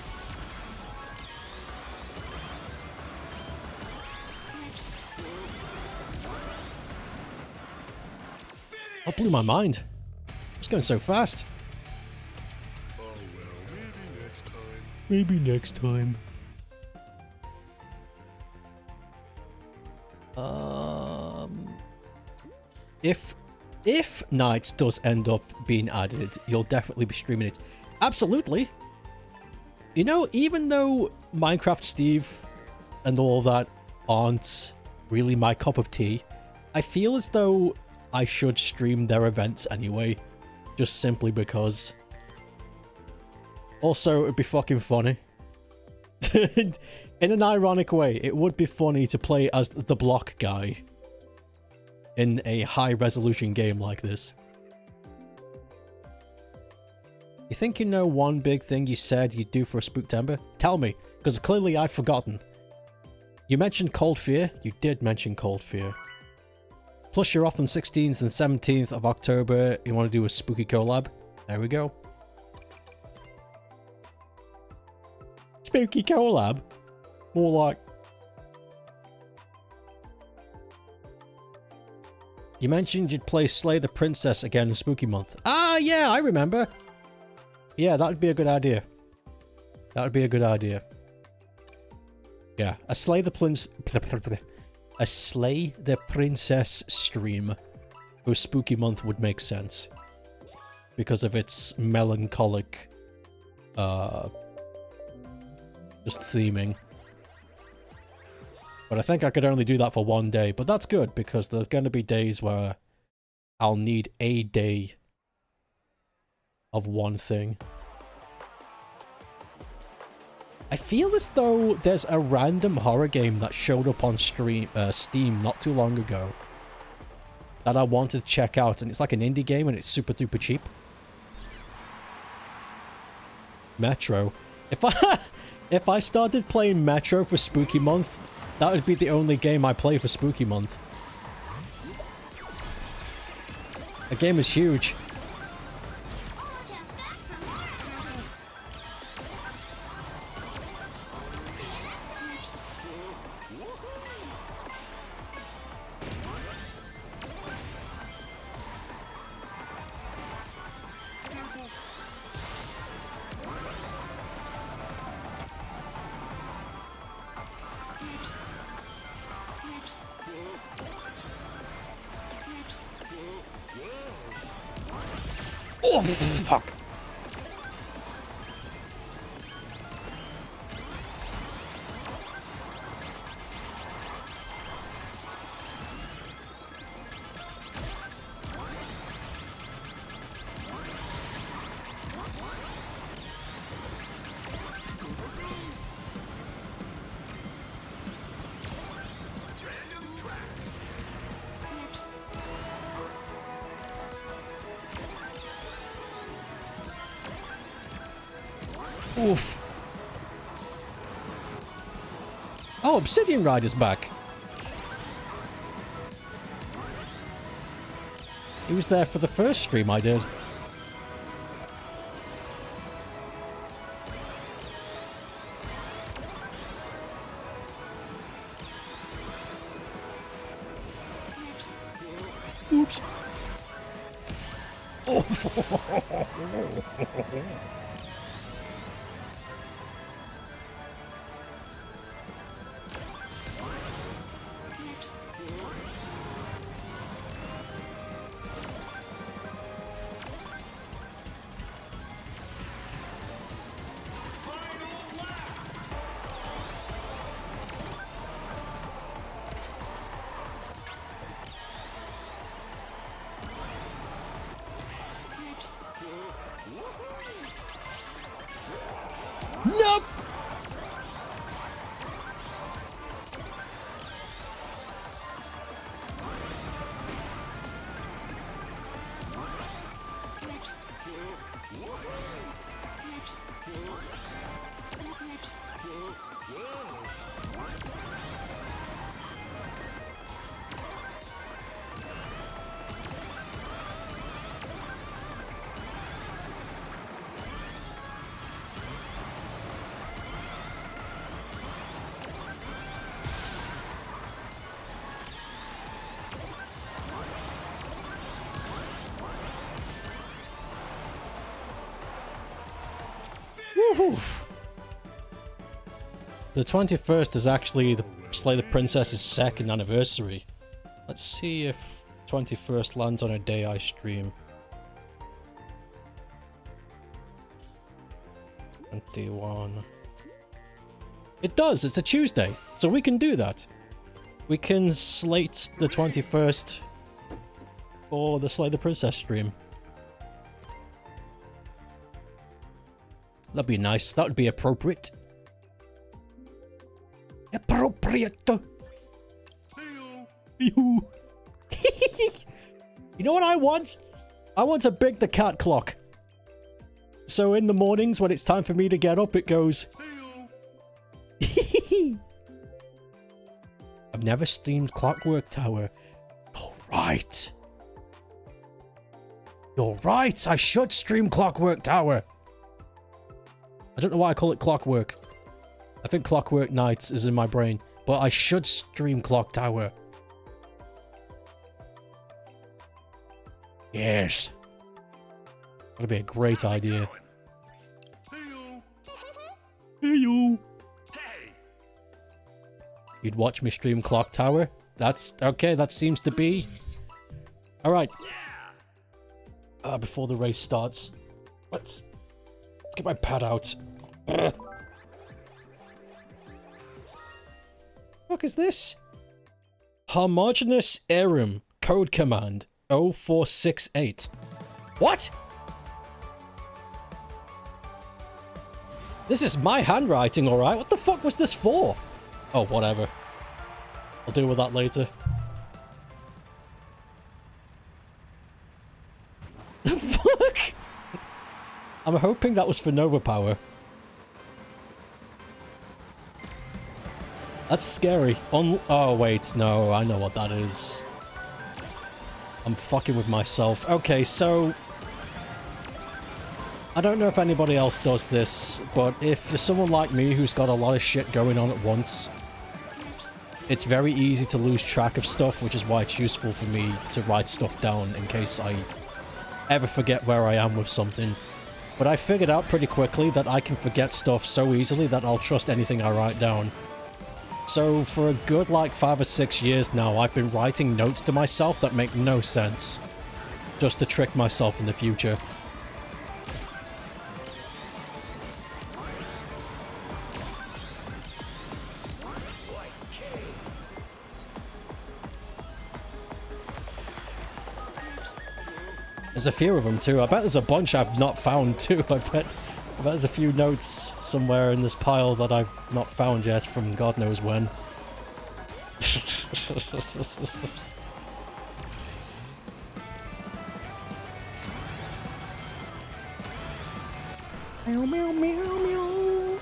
That blew my mind. It's going so fast. Oh well, maybe next time. Maybe next time. If Nights does end up being added, you'll definitely be streaming it. Absolutely. You know, even though Minecraft Steve and all that aren't really my cup of tea, I feel as though I should stream their events anyway, just simply because. Also, it'd be fucking funny. In an ironic way, it would be funny to play as the block guy in a high-resolution game like this. You think you know one big thing you said you'd do for a Spooktember? Tell me, because clearly I've forgotten. You mentioned Cold Fear? You did mention Cold Fear. Plus you're off on 16th and 17th of October. You want to do a spooky collab? There we go. Spooky collab? More like... You mentioned you'd play Slay the Princess again in Spooky Month. Ah, yeah, I remember. Yeah, that would be a good idea. That would be a good idea. Yeah, a Slay the Princess stream for Spooky Month would make sense. Because of its melancholic, just theming. But I think I could only do that for one day. But that's good, because there's going to be days where I'll need a day of one thing. I feel as though there's a random horror game that showed up on Steam not too long ago that I wanted to check out, and it's like an indie game and it's super duper cheap. Metro. If I started playing Metro for Spooky Month, that would be the only game I play for Spooky Month. The game is huge. Oh, fuck. Oof. Oh, Obsidian Rider's back. He was there for the first stream I did. Oops. Oh. Nope! Woohoo! The 21st is actually the Slay the Princess's second anniversary. Let's see if 21st lands on a day I stream. 21. It does, it's a Tuesday, so we can do that. We can slate the 21st for the Slay the Princess stream. That'd be nice. That would be appropriate. Appropriate. You know what I want? I want to big the cat clock. So in the mornings when it's time for me to get up, it goes. I've never streamed Clockwork Tower. All right. You're right. I should stream Clockwork Tower. I don't know why I call it Clockwork. I think Clockwork Nights is in my brain, but I should stream Clock Tower. Yes. That'd be a great idea. Hey you. Hey. You'd watch me stream Clock Tower? That's okay, that seems to be. Alright. Before the race starts. Let's get my pad out. What is this? Homogeneous Arum code command 0468. What? This is my handwriting, alright? What the fuck was this for? Oh, whatever. I'll deal with that later. The fuck? I'm hoping that was for Nova Power. That's scary. Oh, wait, no, I know what that is. I'm fucking with myself. Okay, so... I don't know if anybody else does this, but if you're someone like me who's got a lot of shit going on at once, it's very easy to lose track of stuff, which is why it's useful for me to write stuff down in case I ever forget where I am with something. But I figured out pretty quickly that I can forget stuff so easily that I'll trust anything I write down. So for a good like 5 or 6 years now, I've been writing notes to myself that make no sense, just to trick myself in the future. There's a few of them too. I bet there's a bunch I've not found too. I bet there's a few notes somewhere in this pile that I've not found yet from God knows when. Meow, meow, meow, meow.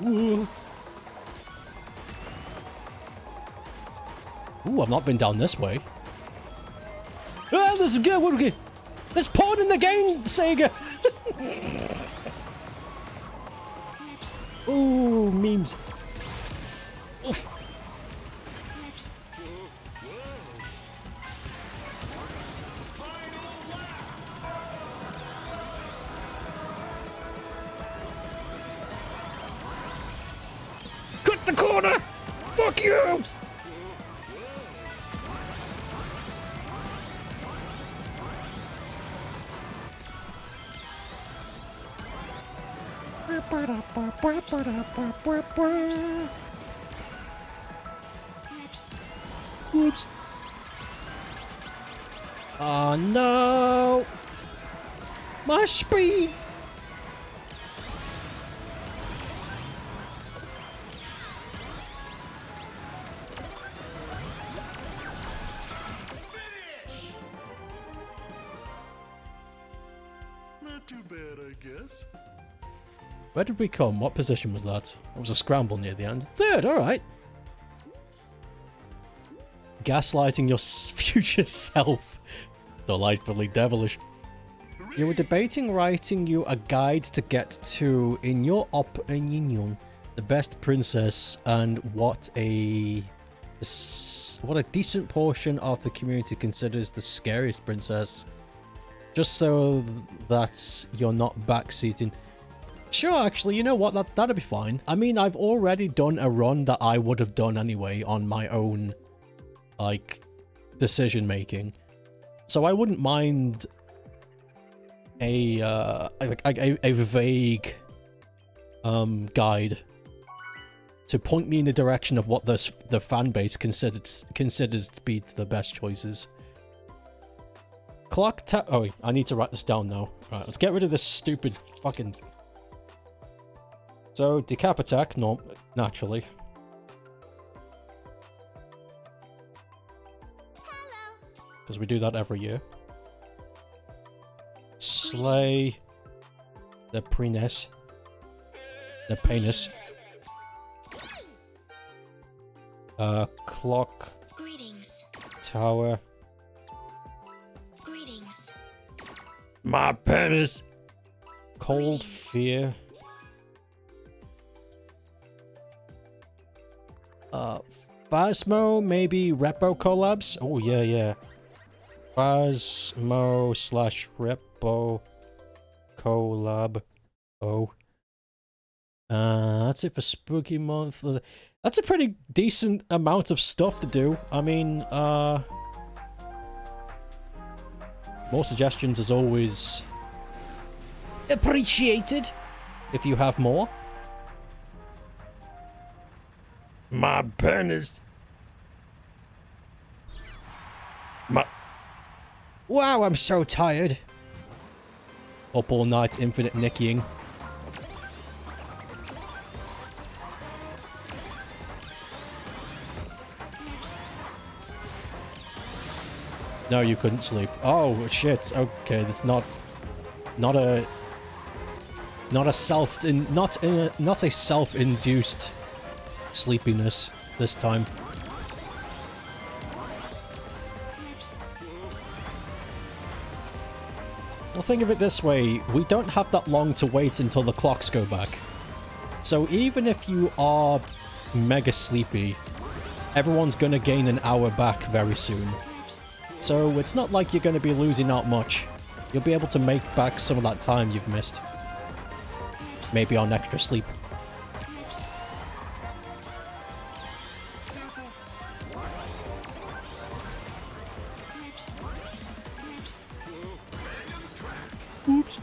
Ooh. Ooh, I've not been down this way. Ah, there's a good one. There's porn in the game, Sega. Ooh, memes. Oof. Cut the corner. Fuck you. Oops. Oh no! My speed! yes? Where did we come? What position was that? It was a scramble near the end. Third, alright. Gaslighting your future self. Delightfully devilish. You were debating writing you a guide to get to, in your opinion, the best princess and what a decent portion of the community considers the scariest princess. Just so that you're not backseating. Sure, actually, you know what? That'd be fine. I mean, I've already done a run that I would have done anyway on my own, like, decision making. So I wouldn't mind a vague guide to point me in the direction of what the fan base considers to be the best choices. Clock oh wait, I need to write this down now. Right, let's get rid of this stupid fucking... So, decap attack, no, naturally. Because we do that every year. Slay the penis. The penis. Clock. Greetings. Tower. Greetings. My penis. Cold Greetings. fear. Phasmo, maybe Repo collabs? Oh, yeah. Phasmo / Repo collab. Oh. That's it for Spooky Month. That's a pretty decent amount of stuff to do. I mean, more suggestions is always appreciated if you have more. My penis. Wow, I'm so tired. Up all night, infinite nickying. No, you couldn't sleep. Oh shit. Okay, that's not a self-induced sleepiness this time. Well, think of it this way, we don't have that long to wait until the clocks go back. So even if you are mega sleepy, everyone's gonna gain an hour back very soon. So it's not like you're gonna be losing out much. You'll be able to make back some of that time you've missed. Maybe on extra sleep. Oops.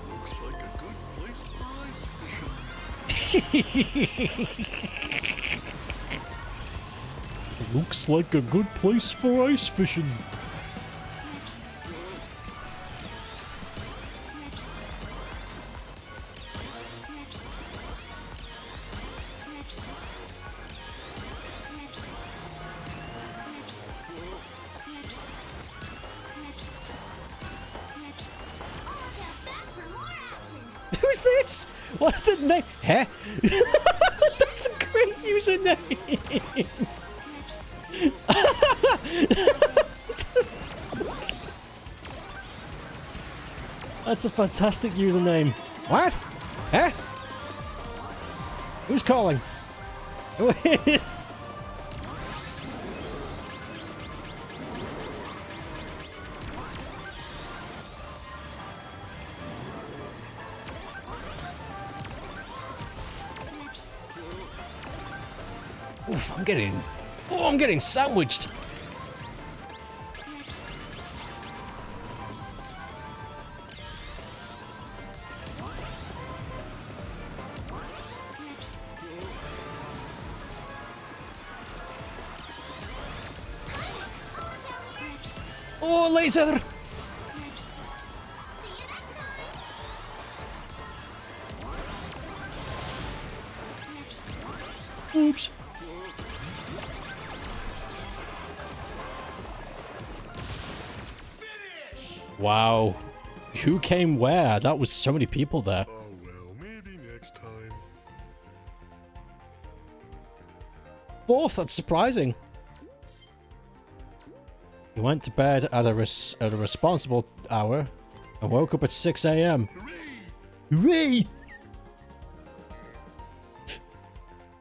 Looks like a good place for ice fishing. Looks like a good place for ice fishing. Who's this? What the name? Huh? That's a great username. That's a fantastic username. What? Huh? Who's calling? Oof, I'm getting sandwiched. Oh, laser! Oops. Wow. Who came where? That was so many people there. Oh well, maybe next time. Fourth, that's surprising. He went to bed at a responsible hour and woke up at 6 a.m. Hooray!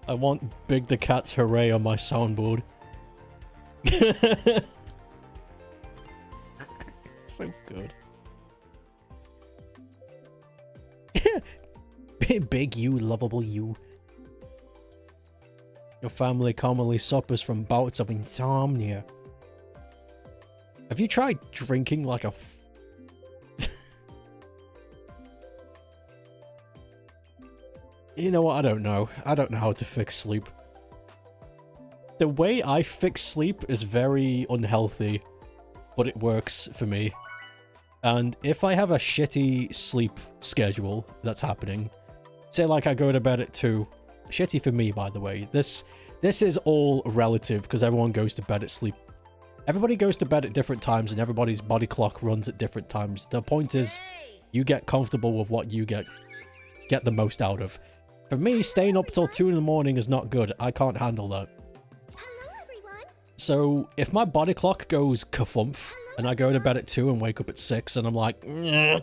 I want Big the Cat's hooray on my soundboard. So good. Big you, lovable you. Your family commonly suffers from bouts of insomnia. Have you tried drinking like a You know what? I don't know. I don't know how to fix sleep. The way I fix sleep is very unhealthy, but it works for me. And if I have a shitty sleep schedule that's happening, say like I go to bed at 2, shitty for me by the way, this is all relative because everyone goes to bed at sleep. Everybody goes to bed at different times and everybody's body clock runs at different times. The point is, you get comfortable with what you get the most out of. For me, staying up till 2 in the morning is not good. I can't handle that. Hello, everyone. So, if my body clock goes kafumph, and I go to bed at 2 and wake up at 6, and I'm like, "Nyeh,"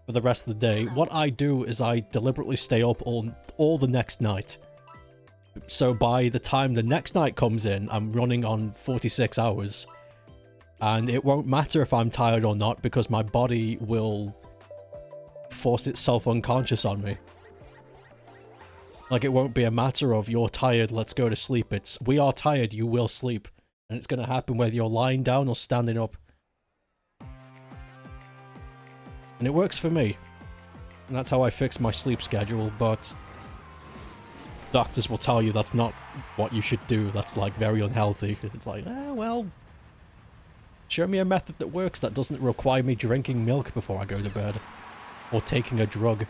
for the rest of the day, what I do is I deliberately stay up all the next night. So by the time the next night comes in, I'm running on 46 hours. And it won't matter if I'm tired or not, because my body will force itself unconscious on me. Like, it won't be a matter of, you're tired, let's go to sleep. It's, we are tired, you will sleep. And it's going to happen whether you're lying down or standing up. And it works for me. And that's how I fix my sleep schedule, but doctors will tell you that's not what you should do. That's, like, very unhealthy. It's like, well, show me a method that works that doesn't require me drinking milk before I go to bed. Or taking a drug.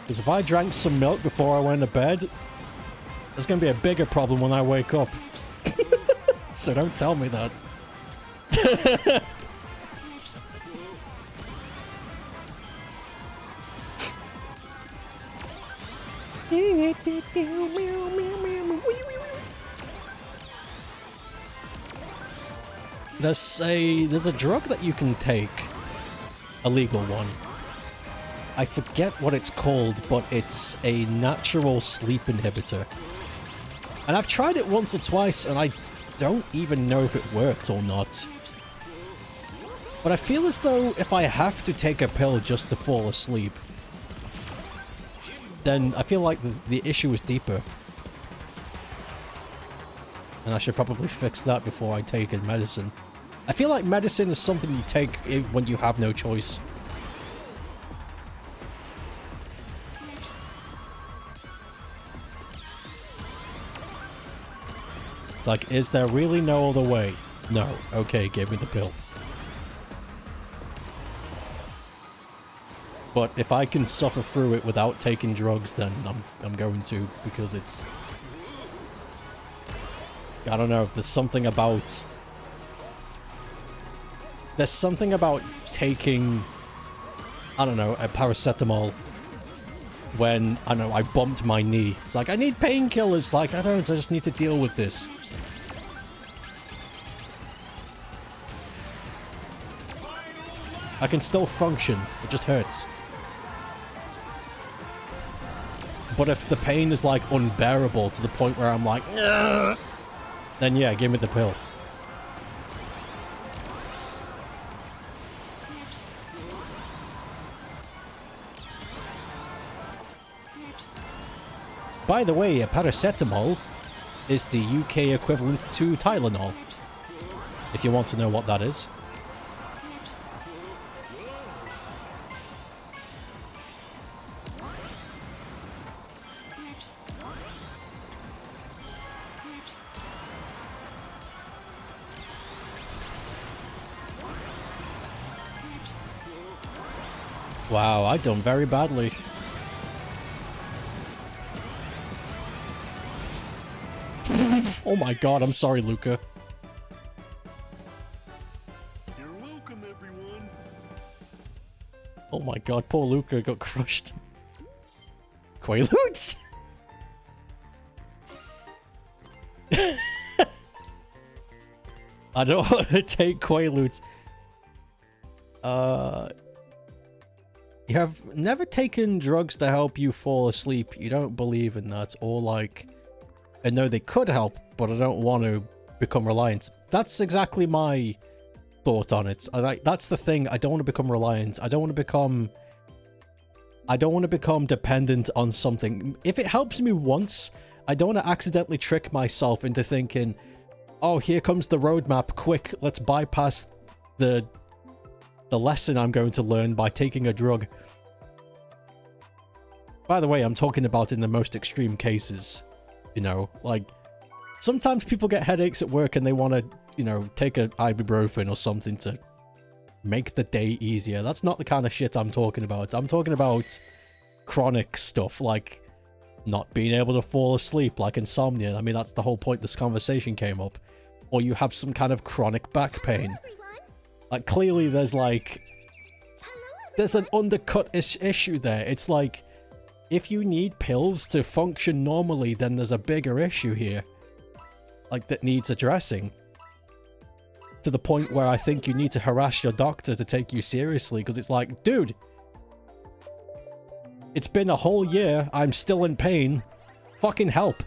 Because if I drank some milk before I went to bed, there's going to be a bigger problem when I wake up. So don't tell me that. There's a drug that you can take, a legal one. I forget what it's called, but it's a natural sleep inhibitor. And I've tried it once or twice, and I don't even know if it worked or not. But I feel as though if I have to take a pill just to fall asleep, then I feel like the issue is deeper. And I should probably fix that before I take a medicine. I feel like medicine is something you take when you have no choice. It's like, is there really no other way? No. Okay, give me the pill. But if I can suffer through it without taking drugs, then I'm going to, because it's... I don't know, there's something about taking, I don't know, a paracetamol when, I don't know, I bumped my knee. It's like, I need painkillers. Like, I just need to deal with this. I can still function. It just hurts. But if the pain is, like, unbearable to the point where I'm like, "Ugh," then yeah, give me the pill. By the way, a paracetamol is the UK equivalent to Tylenol, if you want to know what that is. Wow, I've done very badly. Oh my god, I'm sorry, Luca. You're welcome, everyone. Oh my god, poor Luca got crushed. Quaaludes? I don't want to take Quaaludes. You have never taken drugs to help you fall asleep. You don't believe in that. Or like, I know they could help, but I don't want to become reliant. That's exactly my thought on it. That's the thing. I don't want to become reliant. I don't want to become dependent on something. If it helps me once, I don't want to accidentally trick myself into thinking, oh, here comes the roadmap. Quick, let's bypass the lesson I'm going to learn by taking a drug. By the way, I'm talking about in the most extreme cases. You know, like, sometimes people get headaches at work and they want to, you know, take a ibuprofen or something to make the day easier. That's not the kind of shit I'm talking about. I'm talking about chronic stuff, like not being able to fall asleep, like insomnia. I mean, that's the whole point this conversation came up. Or you have some kind of chronic back pain. Like, clearly there's like... There's an undercut issue there. It's like, if you need pills to function normally, then there's a bigger issue here. Like, that needs addressing. To the point where I think you need to harass your doctor to take you seriously, because it's like, dude, it's been a whole year, I'm still in pain. Fucking help.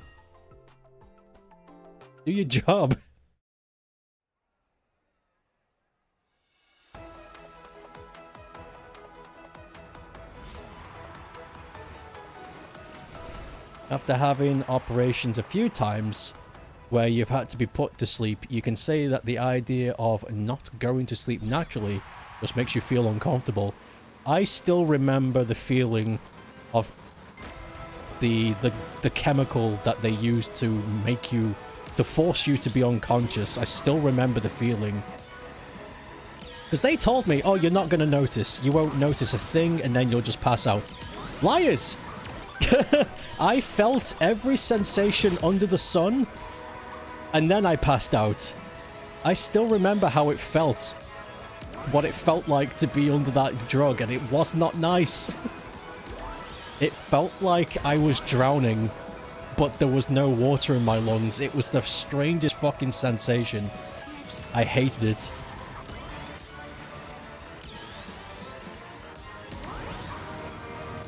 Do your job. After having operations a few times where you've had to be put to sleep, you can say that the idea of not going to sleep naturally just makes you feel uncomfortable. I still remember the feeling of the chemical that they used to make you, to force you to be unconscious. I still remember the feeling. Because they told me, oh, you're not going to notice. You won't notice a thing and then you'll just pass out. Liars! I felt every sensation under the sun, and then I passed out. I still remember how it felt. What it felt like to be under that drug, and it was not nice. It felt like I was drowning, but there was no water in my lungs. It was the strangest fucking sensation. I hated it.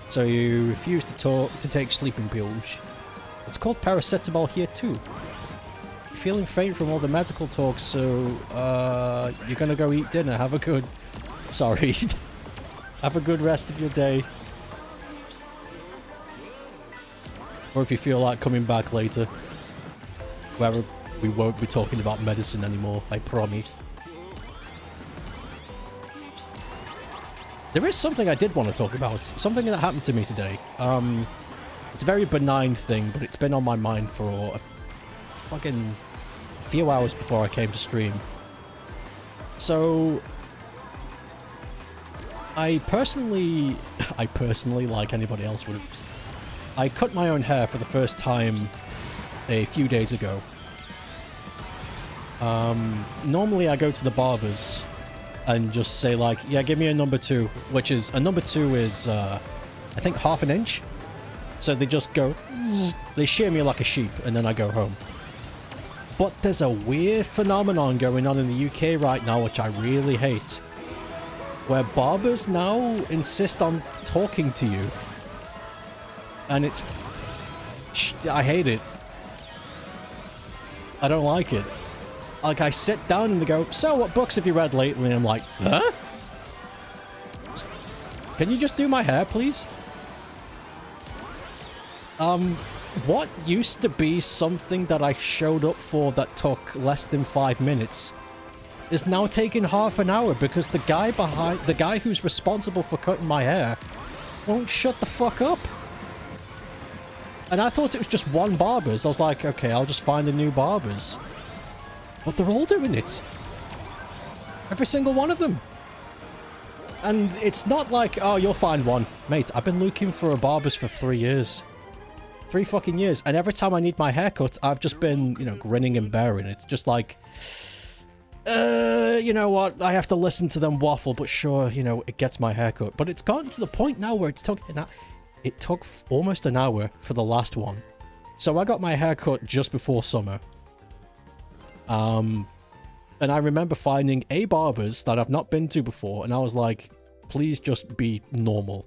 So you refuse to take sleeping pills. It's called paracetamol here too. You're feeling faint from all the medical talk, so you're gonna go eat dinner. Have a good... Sorry. Have a good rest of your day. Or if you feel like coming back later, where we won't be talking about medicine anymore, I promise. There is something I did want to talk about. Something that happened to me today. It's a very benign thing, but it's been on my mind for a fucking few hours before I came to stream. So, I personally, like anybody else would have, I cut my own hair for the first time a few days ago. Normally I go to the barbers and just say like, yeah, give me a number 2, which is, a number 2 is, I think half an inch. So they just go, zzz, they shear me like a sheep, and then I go home. But there's a weird phenomenon going on in the UK right now, which I really hate, where barbers now insist on talking to you. And it's, I hate it. I don't like it. Like, I sit down and they go, so what books have you read lately? And I'm like, huh? Can you just do my hair, please? What used to be something that I showed up for that took less than 5 minutes is now taking half an hour because the guy who's responsible for cutting my hair won't shut the fuck up. And I thought it was just one barber's. I was like, okay, I'll just find a new barber's. But they're all doing it. Every single one of them. And it's not like, oh, you'll find one. Mate, I've been looking for a barber's for 3 years. 3 fucking years. And every time I need my haircut, I've just been, you know, grinning and bearing. It's just like, you know what? I have to listen to them waffle, but sure, you know, it gets my haircut. But it's gotten to the point now where it took almost an hour for the last one. So I got my haircut just before summer. And I remember finding a barber's that I've not been to before, and I was like, please just be normal.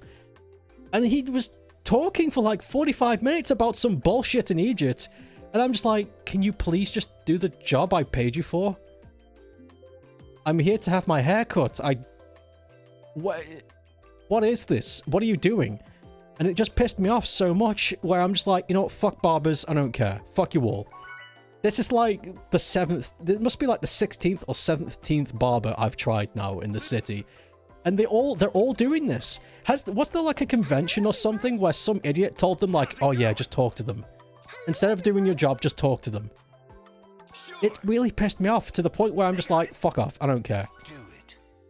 And he was talking for like 45 minutes about some bullshit in Egypt, and I'm just like, can you please just do the job I paid you for? I'm here to have my hair cut. What is this? What are you doing? And it just pissed me off so much, where I'm just like, you know what, fuck barbers, I don't care. Fuck you all. This is like the 7th, it must be like the 16th or 17th barber I've tried now in the city. And they're all doing this. Was there like a convention or something where some idiot told them like, oh yeah, just talk to them. Instead of doing your job, just talk to them. It really pissed me off to the point where I'm just like, fuck off, I don't care.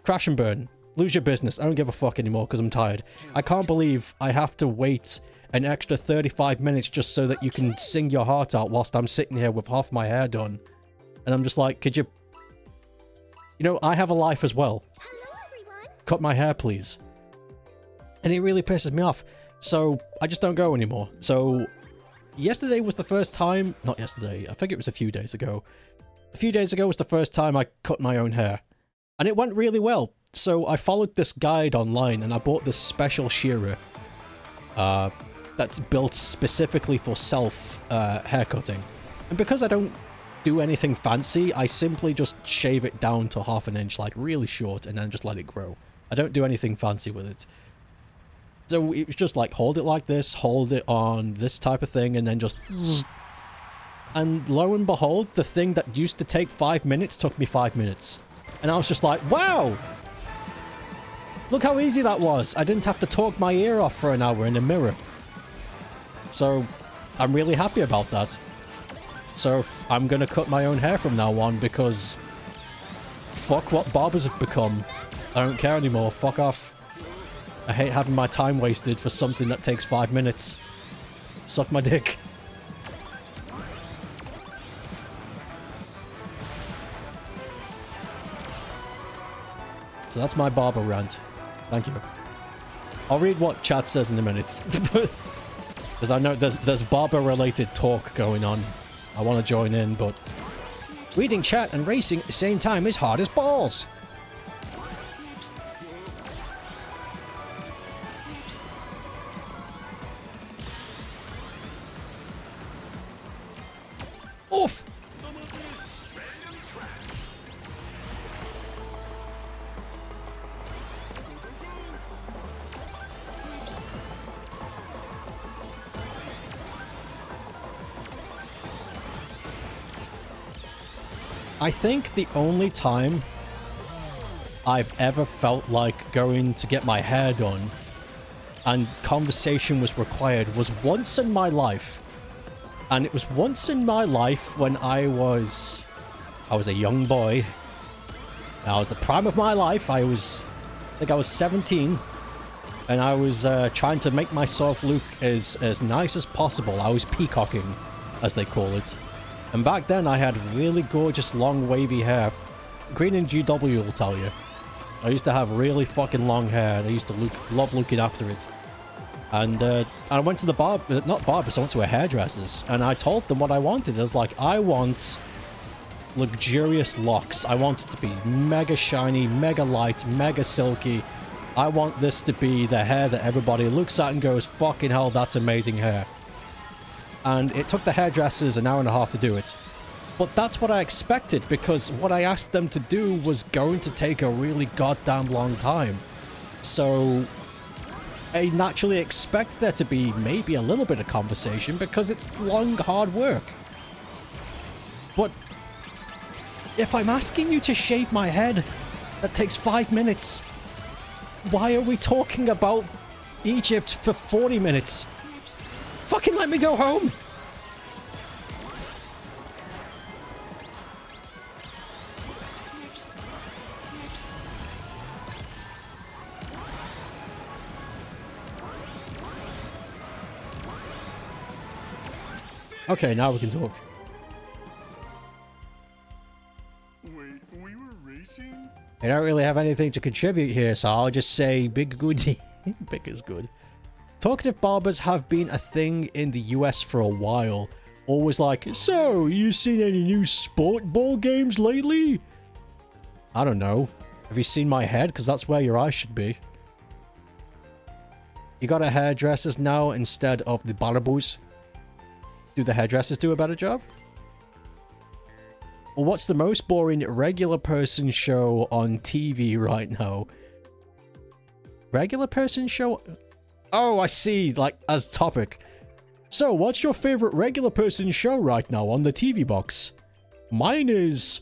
Crash and burn. Lose your business. I don't give a fuck anymore because I'm tired. I can't believe I have to wait an extra 35 minutes just so that you can sing your heart out whilst I'm sitting here with half my hair done. And I'm just like, could you... You know, I have a life as well. Hello, everyone. Cut my hair, please. And it really pisses me off. So, I just don't go anymore. So, yesterday was the first time... Not yesterday. I think it was a few days ago. A few days ago was the first time I cut my own hair. And it went really well. So I followed this guide online and I bought this special shearer that's built specifically for self haircutting. And because I don't do anything fancy, I simply just shave it down to ½ an inch, like really short, and then just let it grow. I don't do anything fancy with it. So it was just like, hold it like this, hold it on this type of thing, and then just... And lo and behold, the thing that used to take 5 minutes took me 5 minutes. And I was just like, wow! Look how easy that was. I didn't have to talk my ear off for an hour in a mirror. So, I'm really happy about that. So, I'm gonna cut my own hair from now on because... Fuck what barbers have become. I don't care anymore. Fuck off. I hate having my time wasted for something that takes 5 minutes. Suck my dick. So that's my barber rant. Thank you. I'll read what chat says in a minute. Because I know there's barber-related talk going on. I want to join in, but... Reading chat and racing at the same time is hard as balls! Oof! I think the only time I've ever felt like going to get my hair done and conversation was required was once in my life. And it was once in my life when I was a young boy. I was the prime of my life. I think I was 17. And I was trying to make myself look as nice as possible. I was peacocking, as they call it. And back then, I had really gorgeous, long, wavy hair. Green and GW will tell you. I used to have really fucking long hair, and I used to love looking after it. And I went to the not barbers, I went to a hairdresser's, and I told them what I wanted. I was like, I want luxurious locks. I want it to be mega shiny, mega light, mega silky. I want this to be the hair that everybody looks at and goes, fucking hell, that's amazing hair. And it took the hairdressers an hour and a half to do it. But that's what I expected, because what I asked them to do was going to take a really goddamn long time. So I naturally expect there to be maybe a little bit of conversation, because it's long, hard work. But if I'm asking you to shave my head, that takes 5 minutes. Why are we talking about Egypt for 40 minutes? Fucking let me go home! Okay, now we can talk. Wait, we were racing? I don't really have anything to contribute here, so I'll just say big good. Big is good. Talkative barbers have been a thing in the US for a while. Always like, so, you seen any new sport ball games lately? I don't know. Have you seen my head? Because that's where your eyes should be. You got a hairdressers now instead of the barbers. Do the hairdressers do a better job? Well, what's the most boring regular person show on TV right now? Regular person show? Oh, I see, like, as topic. So, what's your favorite regular person show right now on the TV box? Mine is...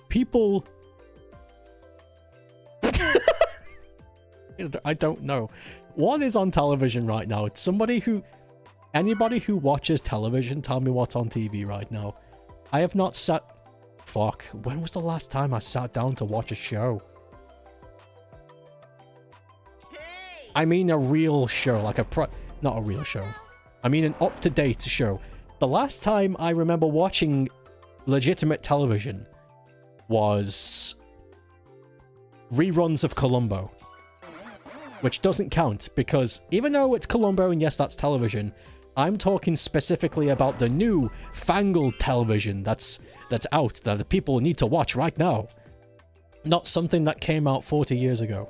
people... I don't know. What is on television right now? It's somebody who... Anybody who watches television, tell me what's on TV right now. I have not sat... Fuck. When was the last time I sat down to watch a show? Hey! I mean a real show, like a not a real show. I mean an up-to-date show. The last time I remember watching legitimate television was reruns of Columbo. Which doesn't count, because even though it's Columbo and yes, that's television, I'm talking specifically about the new fangled television that's out, that the people need to watch right now. Not something that came out 40 years ago.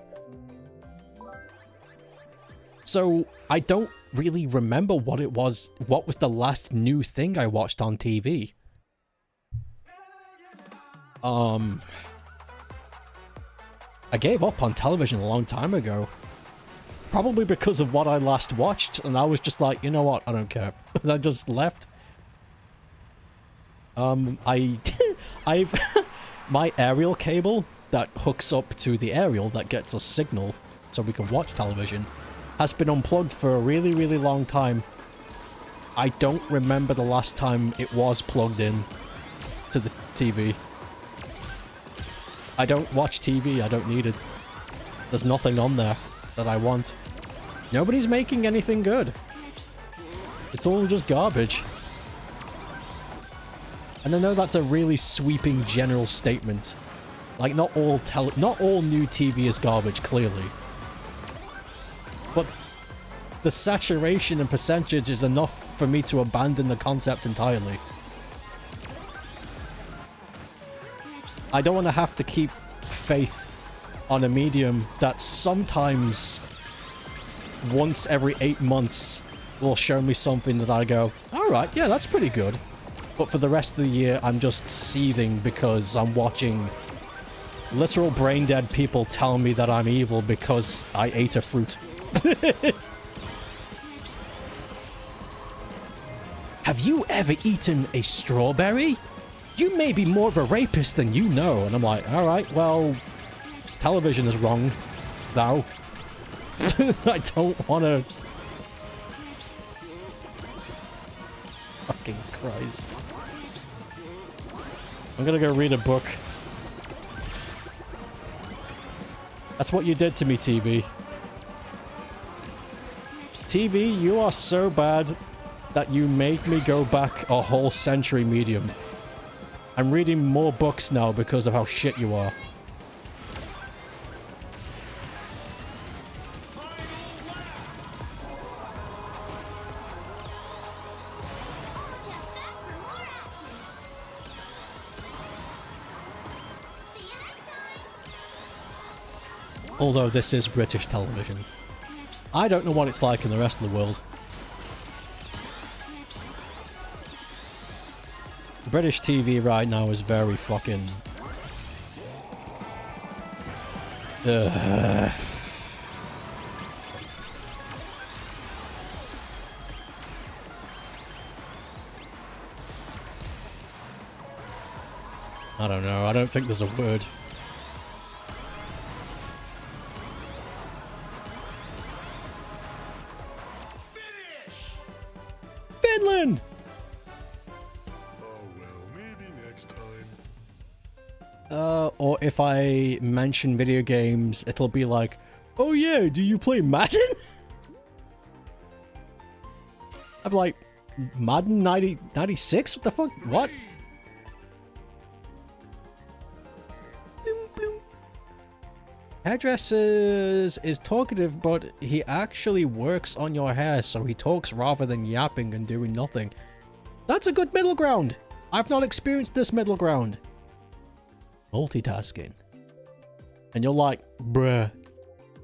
So, I don't really remember what was the last new thing I watched on TV. I gave up on television a long time ago. Probably because of what I last watched, and I was just like, you know what, I don't care. And I just left. I've my aerial cable that hooks up to the aerial that gets a signal so we can watch television has been unplugged for a really, really long time. I don't remember the last time it was plugged in to the TV. I don't watch TV, I don't need it. There's nothing on there that I want. Nobody's making anything good. It's all just garbage. And I know that's a really sweeping general statement. Like, not all new TV is garbage, clearly. But the saturation and percentage is enough for me to abandon the concept entirely. I don't want to have to keep faith on a medium that sometimes, once every 8 months, will show me something that I go, alright, yeah, that's pretty good. But for the rest of the year, I'm just seething because I'm watching literal brain-dead people tell me that I'm evil because I ate a fruit. Have you ever eaten a strawberry? You may be more of a rapist than you know. And I'm like, alright, well, television is wrong, thou. I don't want to... Fucking Christ. I'm gonna go read a book. That's what you did to me, TV. TV, you are so bad that you made me go back a whole century medium. I'm reading more books now because of how shit you are. Although this is British television. I don't know what it's like in the rest of the world. British TV right now is very fucking... Ugh. I don't know, I don't think there's a word. Finland! Oh well, maybe next time. Or if I mention video games, it'll be like, oh yeah, do you play Madden? I'm like, Madden 96? What the fuck? What? Bloom, bloom. Hairdressers is talkative, but he actually works on your hair, so he talks rather than yapping and doing nothing. That's a good middle ground. I've not experienced this middle ground. Multitasking. And you're like, bruh,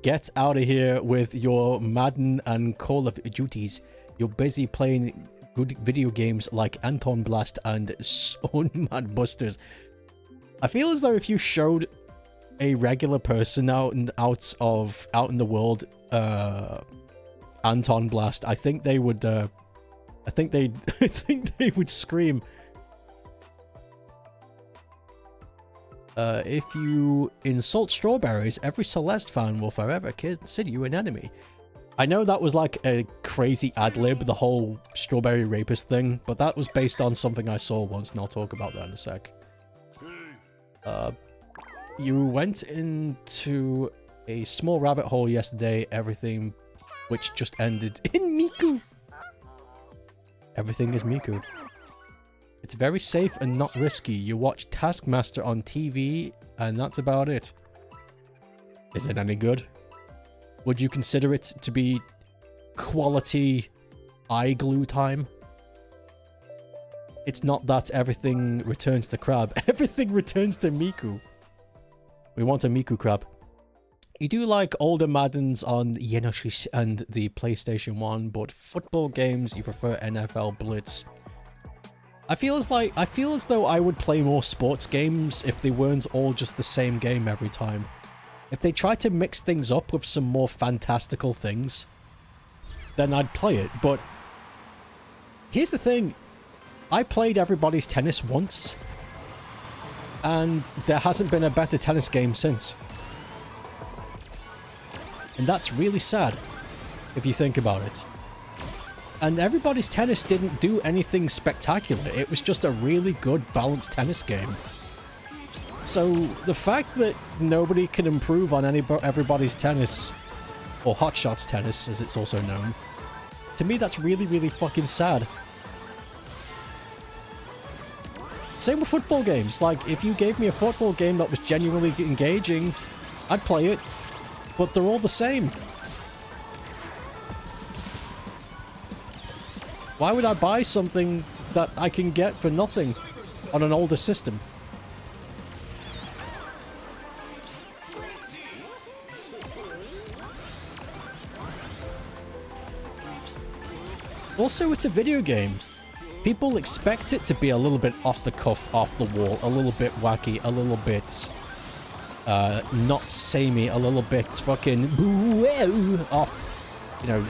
get out of here with your Madden and Call of Duties. You're busy playing good video games like Anton Blast and Sun Mad Busters. I feel as though if you showed a regular person out in the world Anton Blast, I think they would I think they would scream. If you insult strawberries, every Celeste fan will forever consider you an enemy. I know that was like a crazy ad-lib, the whole strawberry rapist thing, but that was based on something I saw once, and I'll talk about that in a sec. You went into a small rabbit hole yesterday, everything which just ended in Miku. Everything is Miku. It's very safe and not risky. You watch Taskmaster on TV, and that's about it. Is it any good? Would you consider it to be quality eye glue time? It's not that everything returns to Crab. Everything returns to Miku. We want a Miku Crab. You do like older Maddens on Genesis and the PlayStation 1, but football games, you prefer NFL Blitz. I feel as though I would play more sports games if they weren't all just the same game every time. If they tried to mix things up with some more fantastical things, then I'd play it. But here's the thing. I played Everybody's Tennis once, and there hasn't been a better tennis game since. And that's really sad, if you think about it. And Everybody's Tennis didn't do anything spectacular. It was just a really good, balanced tennis game. So the fact that nobody can improve on Everybody's Tennis, or Hot Shots Tennis, as it's also known, to me that's really, really fucking sad. Same with football games. Like, if you gave me a football game that was genuinely engaging, I'd play it. But they're all the same. Why would I buy something that I can get for nothing on an older system? Also, it's a video game. People expect it to be a little bit off the cuff, off the wall, a little bit wacky, a little bit not samey, a little bit fucking off, you know.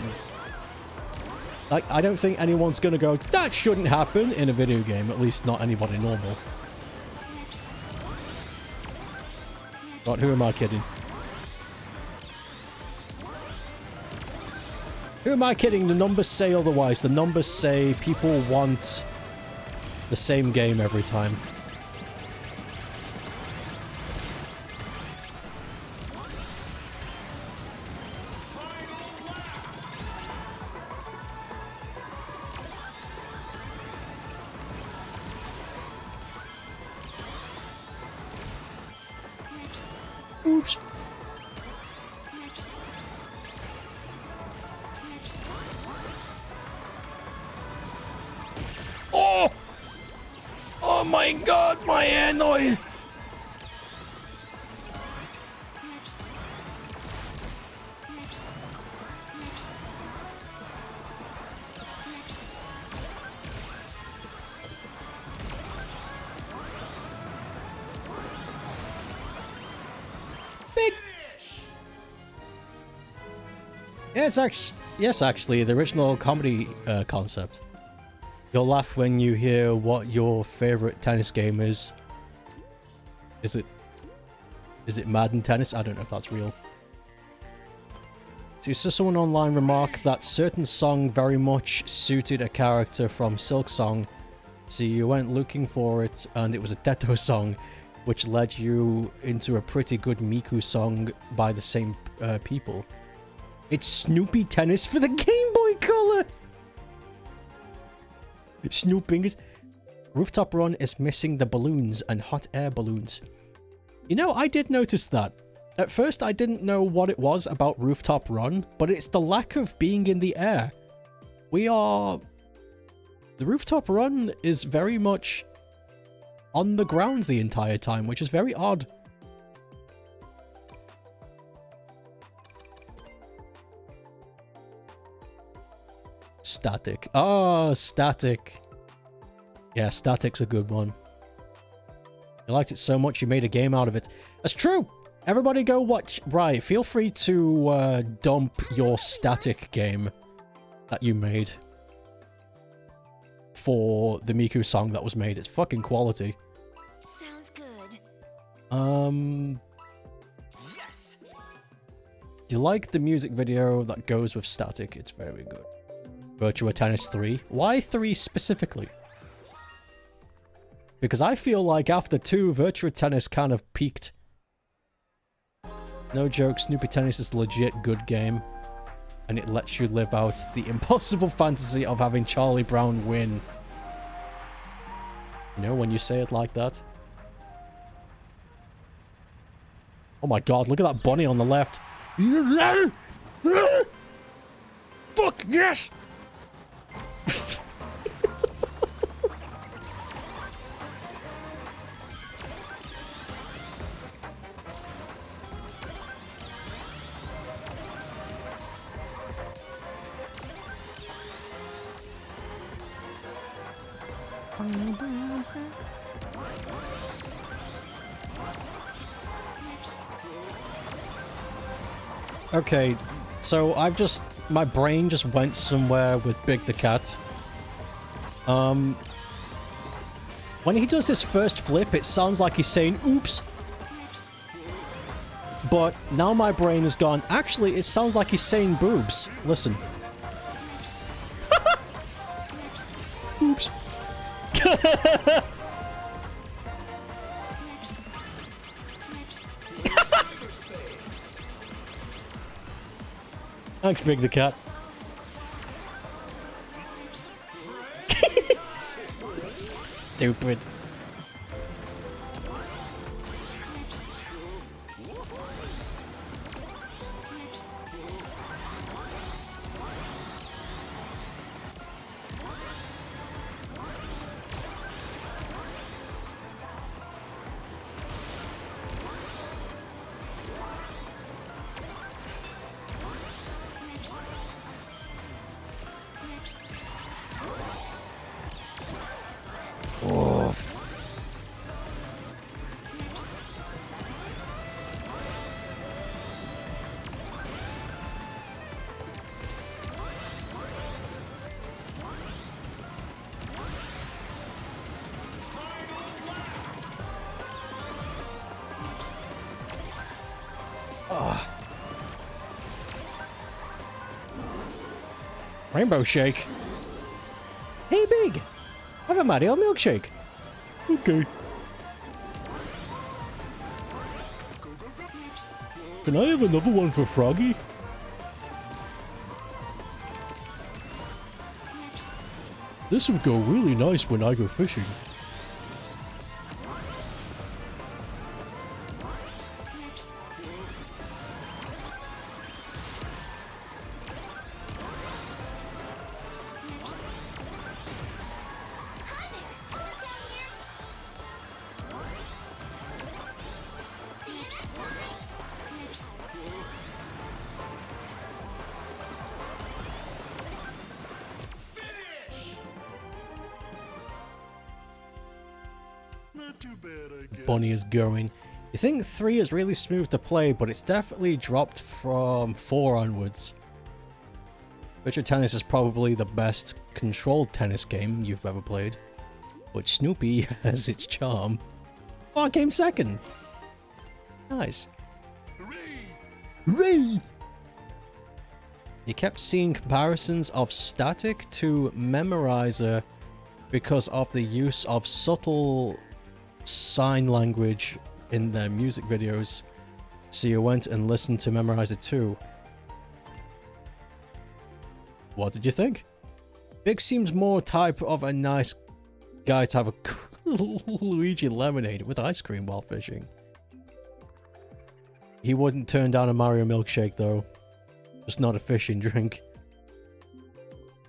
Like, I don't think anyone's gonna go, that shouldn't happen in a video game, at least not anybody normal. But who am I kidding? Who am I kidding? The numbers say otherwise. The numbers say people want the same game every time. Oops. Oh! Oh my god, my annoy! Big. Yes, actually, the original comedy concept. You'll laugh when you hear what your favorite tennis game is. Is it Madden Tennis? I don't know if that's real. So you saw someone online remark that certain song very much suited a character from Silk Song, so you went looking for it, and it was a Detto song, which led you into a pretty good Miku song by the same people. It's Snoopy Tennis for the Game Boy Color! Snooping it. Rooftop Run is missing the balloons and hot air balloons. You know, I did notice that. At first, I didn't know what it was about Rooftop Run, but it's the lack of being in the air. The Rooftop Run is very much on the ground the entire time, which is very odd. Static. Oh, Static. Yeah, Static's a good one. You liked it so much you made a game out of it. That's true! Everybody go watch... Right, feel free to dump your Static game that you made for the Miku song that was made. It's fucking quality. Sounds good. Yes. You like the music video that goes with Static? It's very good. Virtua Tennis 3. Why 3 specifically? Because I feel like after 2, Virtua Tennis kind of peaked. No joke, Snoopy Tennis is a legit good game. And it lets you live out the impossible fantasy of having Charlie Brown win. You know, when you say it like that. Oh my god, look at that bunny on the left. Fuck yes! Okay, so my brain just went somewhere with Big the Cat. When he does his first flip, it sounds like he's saying, oops. But now my brain has gone, actually, it sounds like he's saying boobs. Listen. Oops. Thanks, Big the Cat. Stupid. Rainbow Shake. Hey, Big! Have a Mario milkshake. Okay. Can I have another one for Froggy? This would go really nice when I go fishing. Not too bad, I guess. Bunny is going. You think 3 is really smooth to play, but it's definitely dropped from 4 onwards. Virtua Tennis is probably the best controlled tennis game you've ever played. But Snoopy has its charm. Oh, I came second! Nice. Hooray! You kept seeing comparisons of Static to Memorizer because of the use of subtle sign language in their music videos, so you went and listened to Memorizer 2. What did you think? Big seems more type of a nice guy to have a Luigi lemonade with ice cream while fishing. He wouldn't turn down a Mario milkshake though. Just not a fishing drink.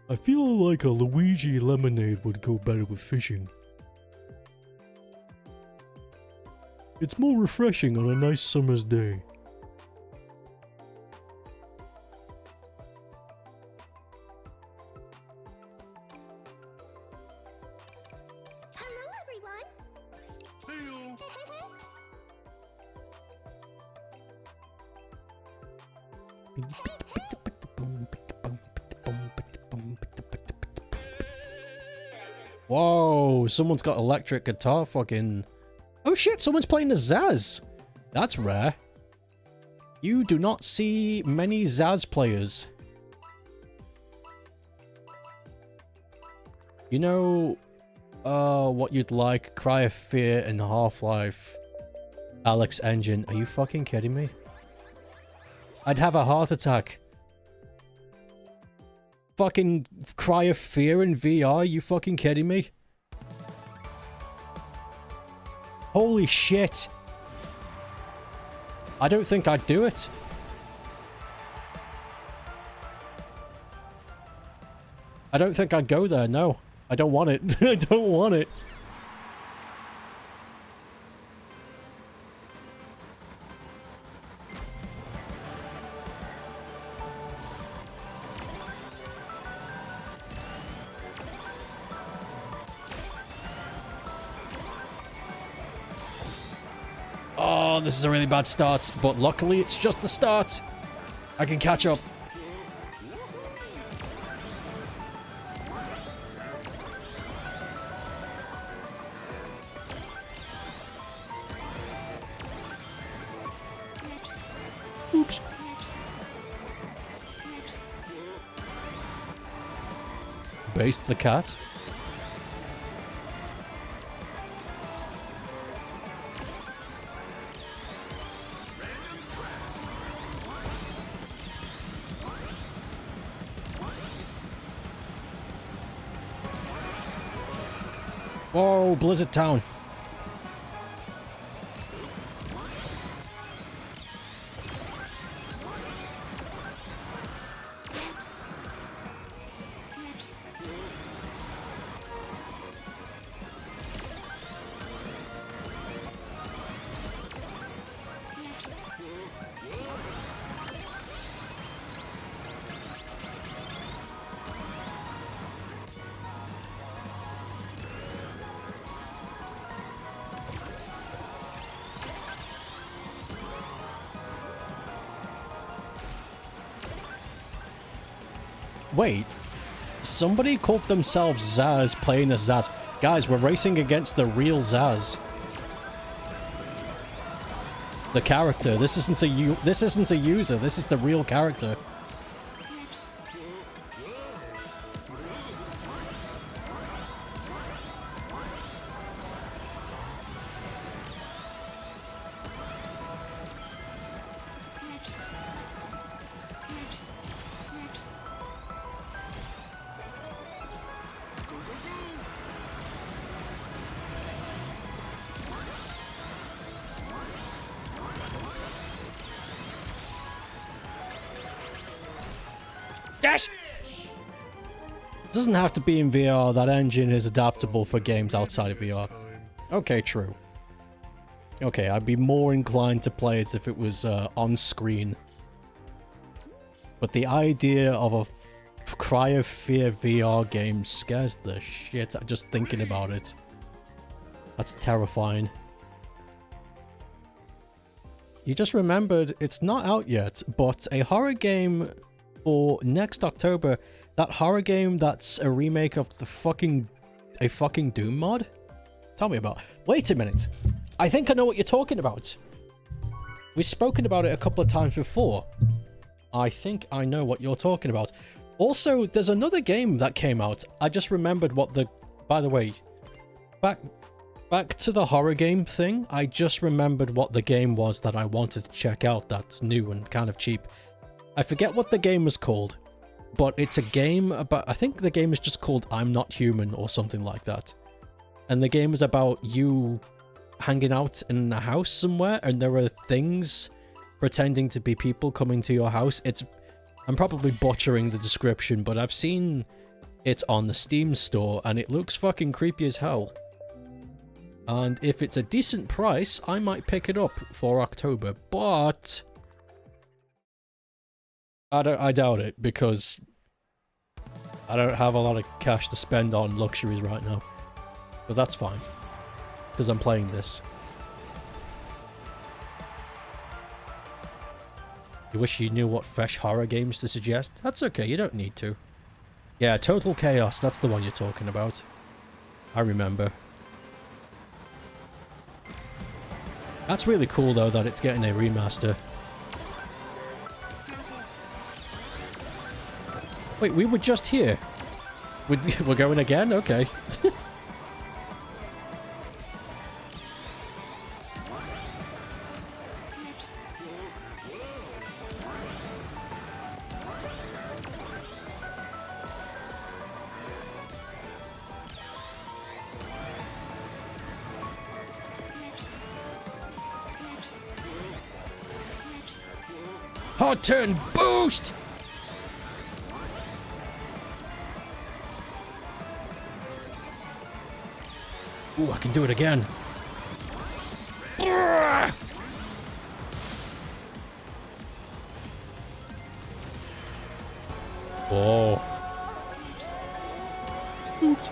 I feel like a Luigi lemonade would go better with fishing. It's more refreshing on a nice summer's day. Hello, everyone. Heyo. Whoa, someone's got electric guitar fucking... Oh shit, someone's playing the Zaz. That's rare. You do not see many Zaz players. You know, what you'd like? Cry of Fear and Half-Life. Alex Engine. Are you fucking kidding me? I'd have a heart attack. Fucking Cry of Fear in VR? You fucking kidding me? Holy shit. I don't think I'd do it. I don't think I'd go there, no. I don't want it. I don't want it. Oh, this is a really bad start, but luckily it's just the start. I can catch up. Oops. Based the cat. Whoa, Blizzard Town. Wait, somebody called themselves Zaz playing as Zaz. Guys, we're racing against the real Zaz. The character. This isn't a user. This is the real character. Yes! Doesn't have to be in VR. That engine is adaptable for games outside of VR. Okay, true. Okay, I'd be more inclined to play it if it was on screen. But the idea of a Cry of Fear VR game scares the shit out just thinking about it. That's terrifying. You just remembered it's not out yet, but a horror game for next October. That horror game that's a remake of a fucking Doom mod? Tell me about. Wait a minute. I think I know what you're talking about. We've spoken about it a couple of times before. I think I know what you're talking about. Also, there's another game that came out. I just remembered what the... By the way, back to the horror game thing. I just remembered what the game was that I wanted to check out that's new and kind of cheap. I forget what the game was called, but it's a game about, I think the game is just called I'm Not Human or something like that. And the game is about you hanging out in a house somewhere, and there are things pretending to be people coming to your house. I'm probably butchering the description, but I've seen it on the Steam store, and it looks fucking creepy as hell. And if it's a decent price, I might pick it up for October, but I doubt it, because I don't have a lot of cash to spend on luxuries right now. But that's fine, because I'm playing this. You wish you knew what fresh horror games to suggest? That's okay, you don't need to. Yeah, Total Chaos, that's the one you're talking about. I remember. That's really cool though that it's getting a remaster. Wait, we were just here. We're going again? Okay. Hard turn boost! Ooh, I can do it again. Oh. Oops.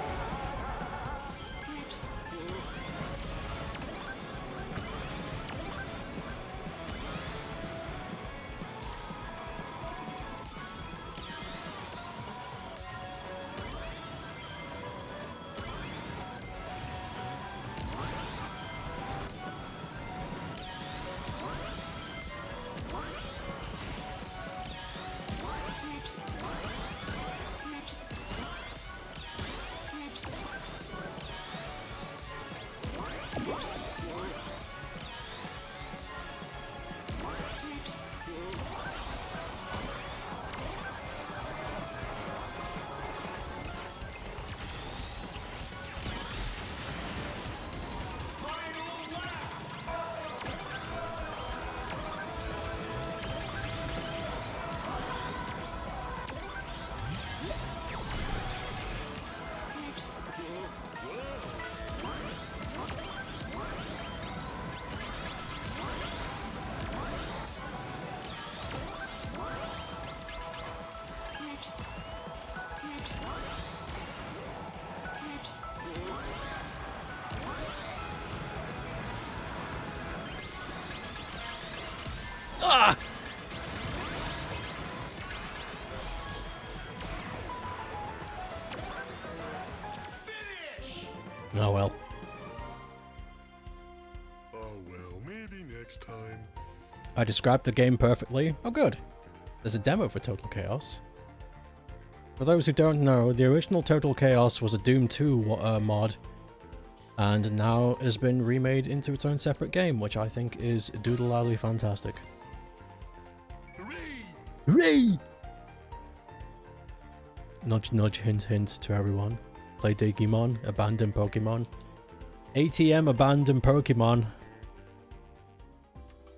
Ah! Oh well. Oh well, maybe next time. I described the game perfectly. Oh good. There's a demo for Total Chaos. For those who don't know, the original Total Chaos was a Doom 2 mod, and now has been remade into its own separate game, which I think is doodle-loudly fantastic. Hooray! Hooray! Nudge nudge, hint hint to everyone. Play Digimon, abandon Pokemon. ATM abandon Pokemon.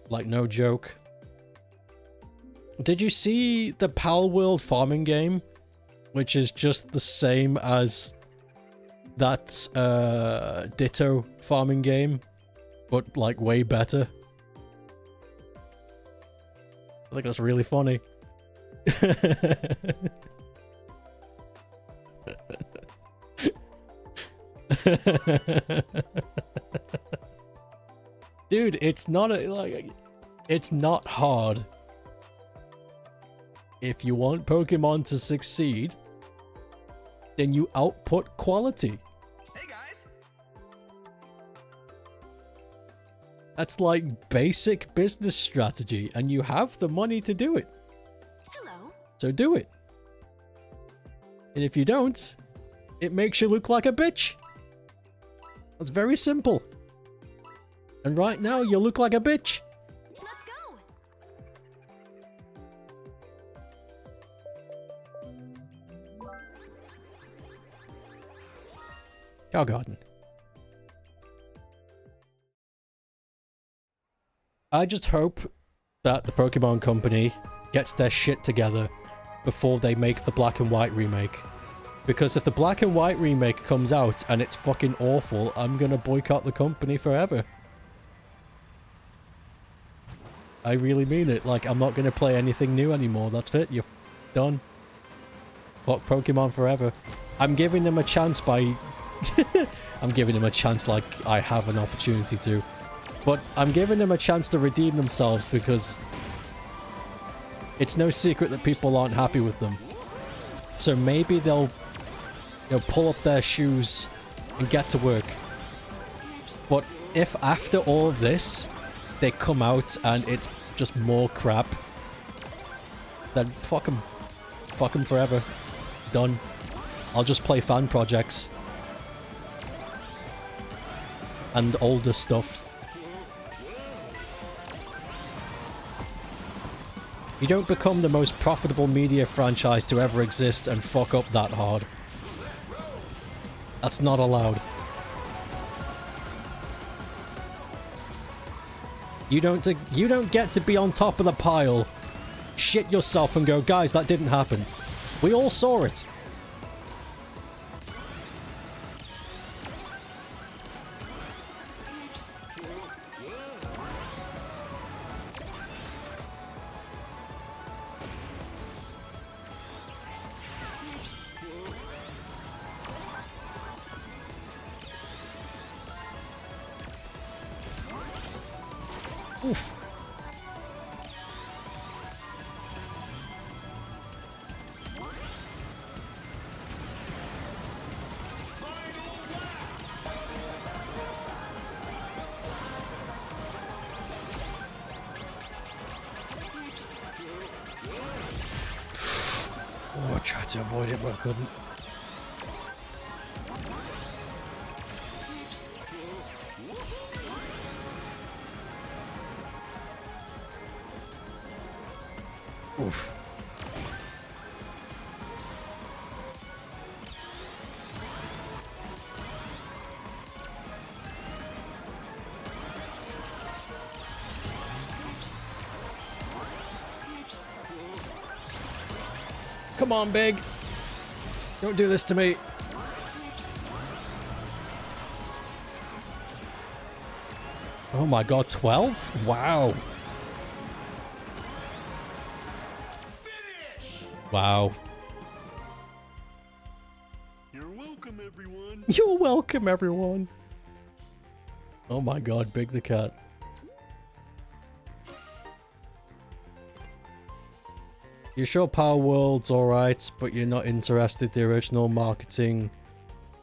Like no joke. Did you see the Pal World farming game? Which is just the same as that Ditto farming game, but like way better. I think that's really funny. Dude, it's not it's not hard. If you want Pokemon to succeed, then you output quality. Hey guys. That's like basic business strategy, and you have the money to do it. Hello. So do it. And if you don't, it makes you look like a bitch. That's very simple. And right now, you look like a bitch. Let's go. Cow Garden. I just hope that the Pokemon Company gets their shit together before they make the Black and White remake. Because if the Black and White remake comes out and it's fucking awful, I'm gonna boycott the company forever. I really mean it. Like, I'm not gonna play anything new anymore. That's it. You're done. Fuck Pokemon forever. I'm giving them a chance by... I'm giving them a chance like I have an opportunity to. But I'm giving them a chance to redeem themselves because it's no secret that people aren't happy with them. So maybe they'll, you know, pull up their shoes and get to work. But if after all of this, they come out and it's just more crap, then fuck them. Fuck them forever. Done. I'll just play fan projects. And older stuff. You don't become the most profitable media franchise to ever exist and fuck up that hard. That's not allowed. You don't get to be on top of the pile, shit yourself and go, guys, that didn't happen. We all saw it. Oof. Oh, I tried to avoid it, but I couldn't. Oof. Come on, Big. Don't do this to me. Oh my god, 12? Wow. Wow. You're welcome, everyone. You're welcome, everyone. Oh my god, Big the cat. You're sure Power World's alright, but you're not interested. The original marketing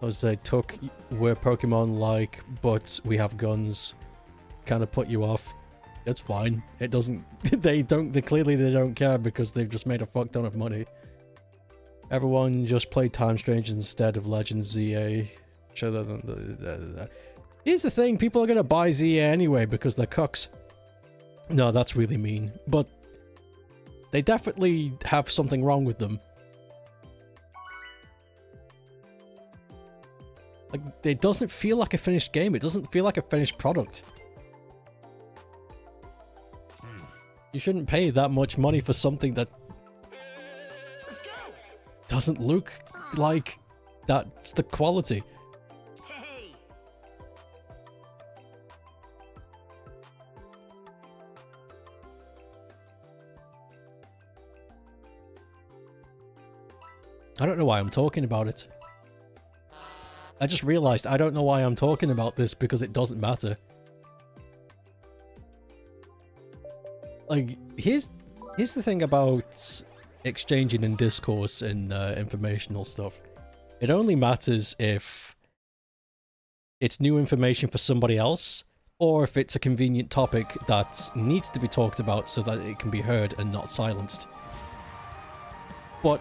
as they took we're Pokemon like, but we have guns. Kind of put you off. It's fine. It doesn't... They clearly they don't care because they've just made a fuck ton of money. Everyone just play Time Strange instead of Legends ZA. Here's the thing, people are gonna buy ZA anyway because they're cucks. No, that's really mean. But they definitely have something wrong with them. Like, it doesn't feel like a finished game. It doesn't feel like a finished product. You shouldn't pay that much money for something that doesn't look like that's the quality. Hey. I don't know why I'm talking about it. I just realized I don't know why I'm talking about this because it doesn't matter. Like, here's the thing about exchanging in discourse and informational stuff. It only matters if it's new information for somebody else, or if it's a convenient topic that needs to be talked about so that it can be heard and not silenced. But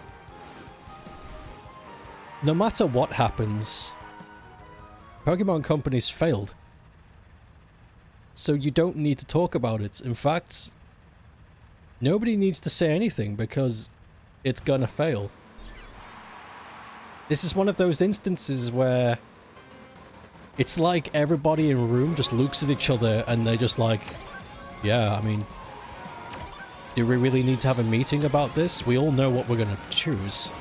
no matter what happens, Pokemon Company's failed. So you don't need to talk about it. In fact, nobody needs to say anything because it's gonna fail. This is one of those instances where It's like everybody in a room just looks at each other and they're just like, yeah, I mean, do we really need to have a meeting about this? We all know what we're going to choose.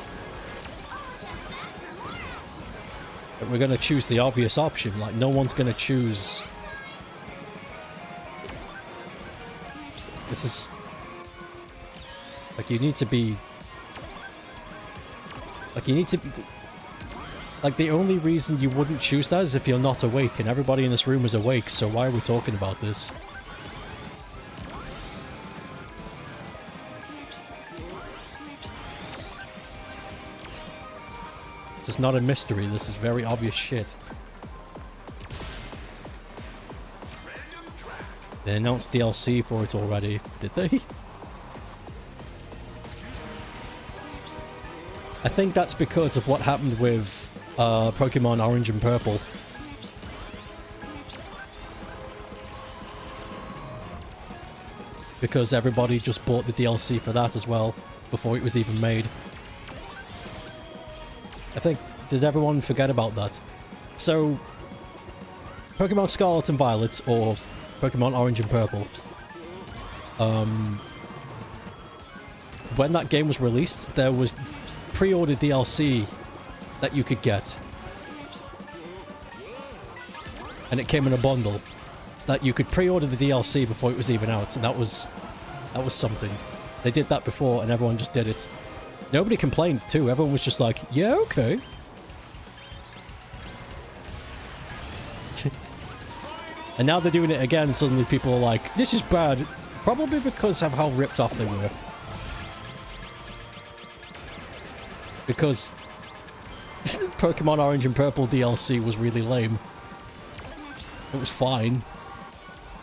But we're going to choose the obvious option. Like, no one's going to choose... This is... Like, you need to be... Like, you need to be... Like, the only reason you wouldn't choose that is if you're not awake, and everybody in this room is awake, so why are we talking about this? This is not a mystery, this is very obvious shit. They announced DLC for it already, did they? I think that's because of what happened with Pokemon Orange and Purple. Because everybody just bought the DLC for that as well, before it was even made. I think, did everyone forget about that? So, Pokemon Scarlet and Violet, or Pokemon Orange and Purple, when that game was released, there was pre-order DLC that you could get. And it came in a bundle. So that you could pre-order the DLC before it was even out, and that was something. They did that before and everyone just did it. Nobody complained too, everyone was just like, yeah, okay. And now they're doing it again, suddenly people are like, this is bad. Probably because of how ripped off they were. Because Pokemon Orange and Purple DLC was really lame. It was fine,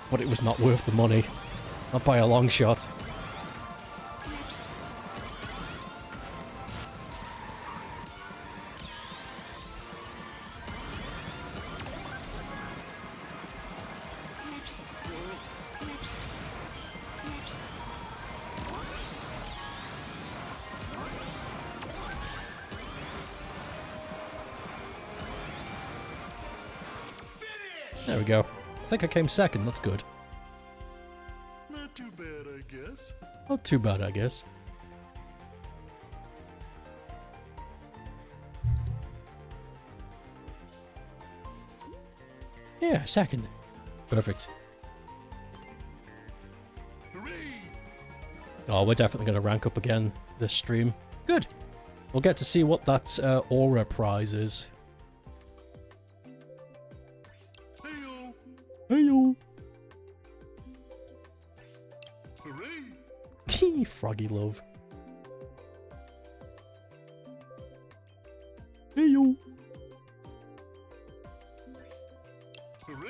but it was not worth the money. Not by a long shot. There we go. I think I came second, that's good. Not too bad, I guess. Not too bad, I guess. Yeah, second. Perfect. Hooray! Oh, we're definitely going to rank up again this stream. Good. We'll get to see what that Aura prize is. Heyo! Heyo! Hooray! Froggy love. Heyo! Hooray!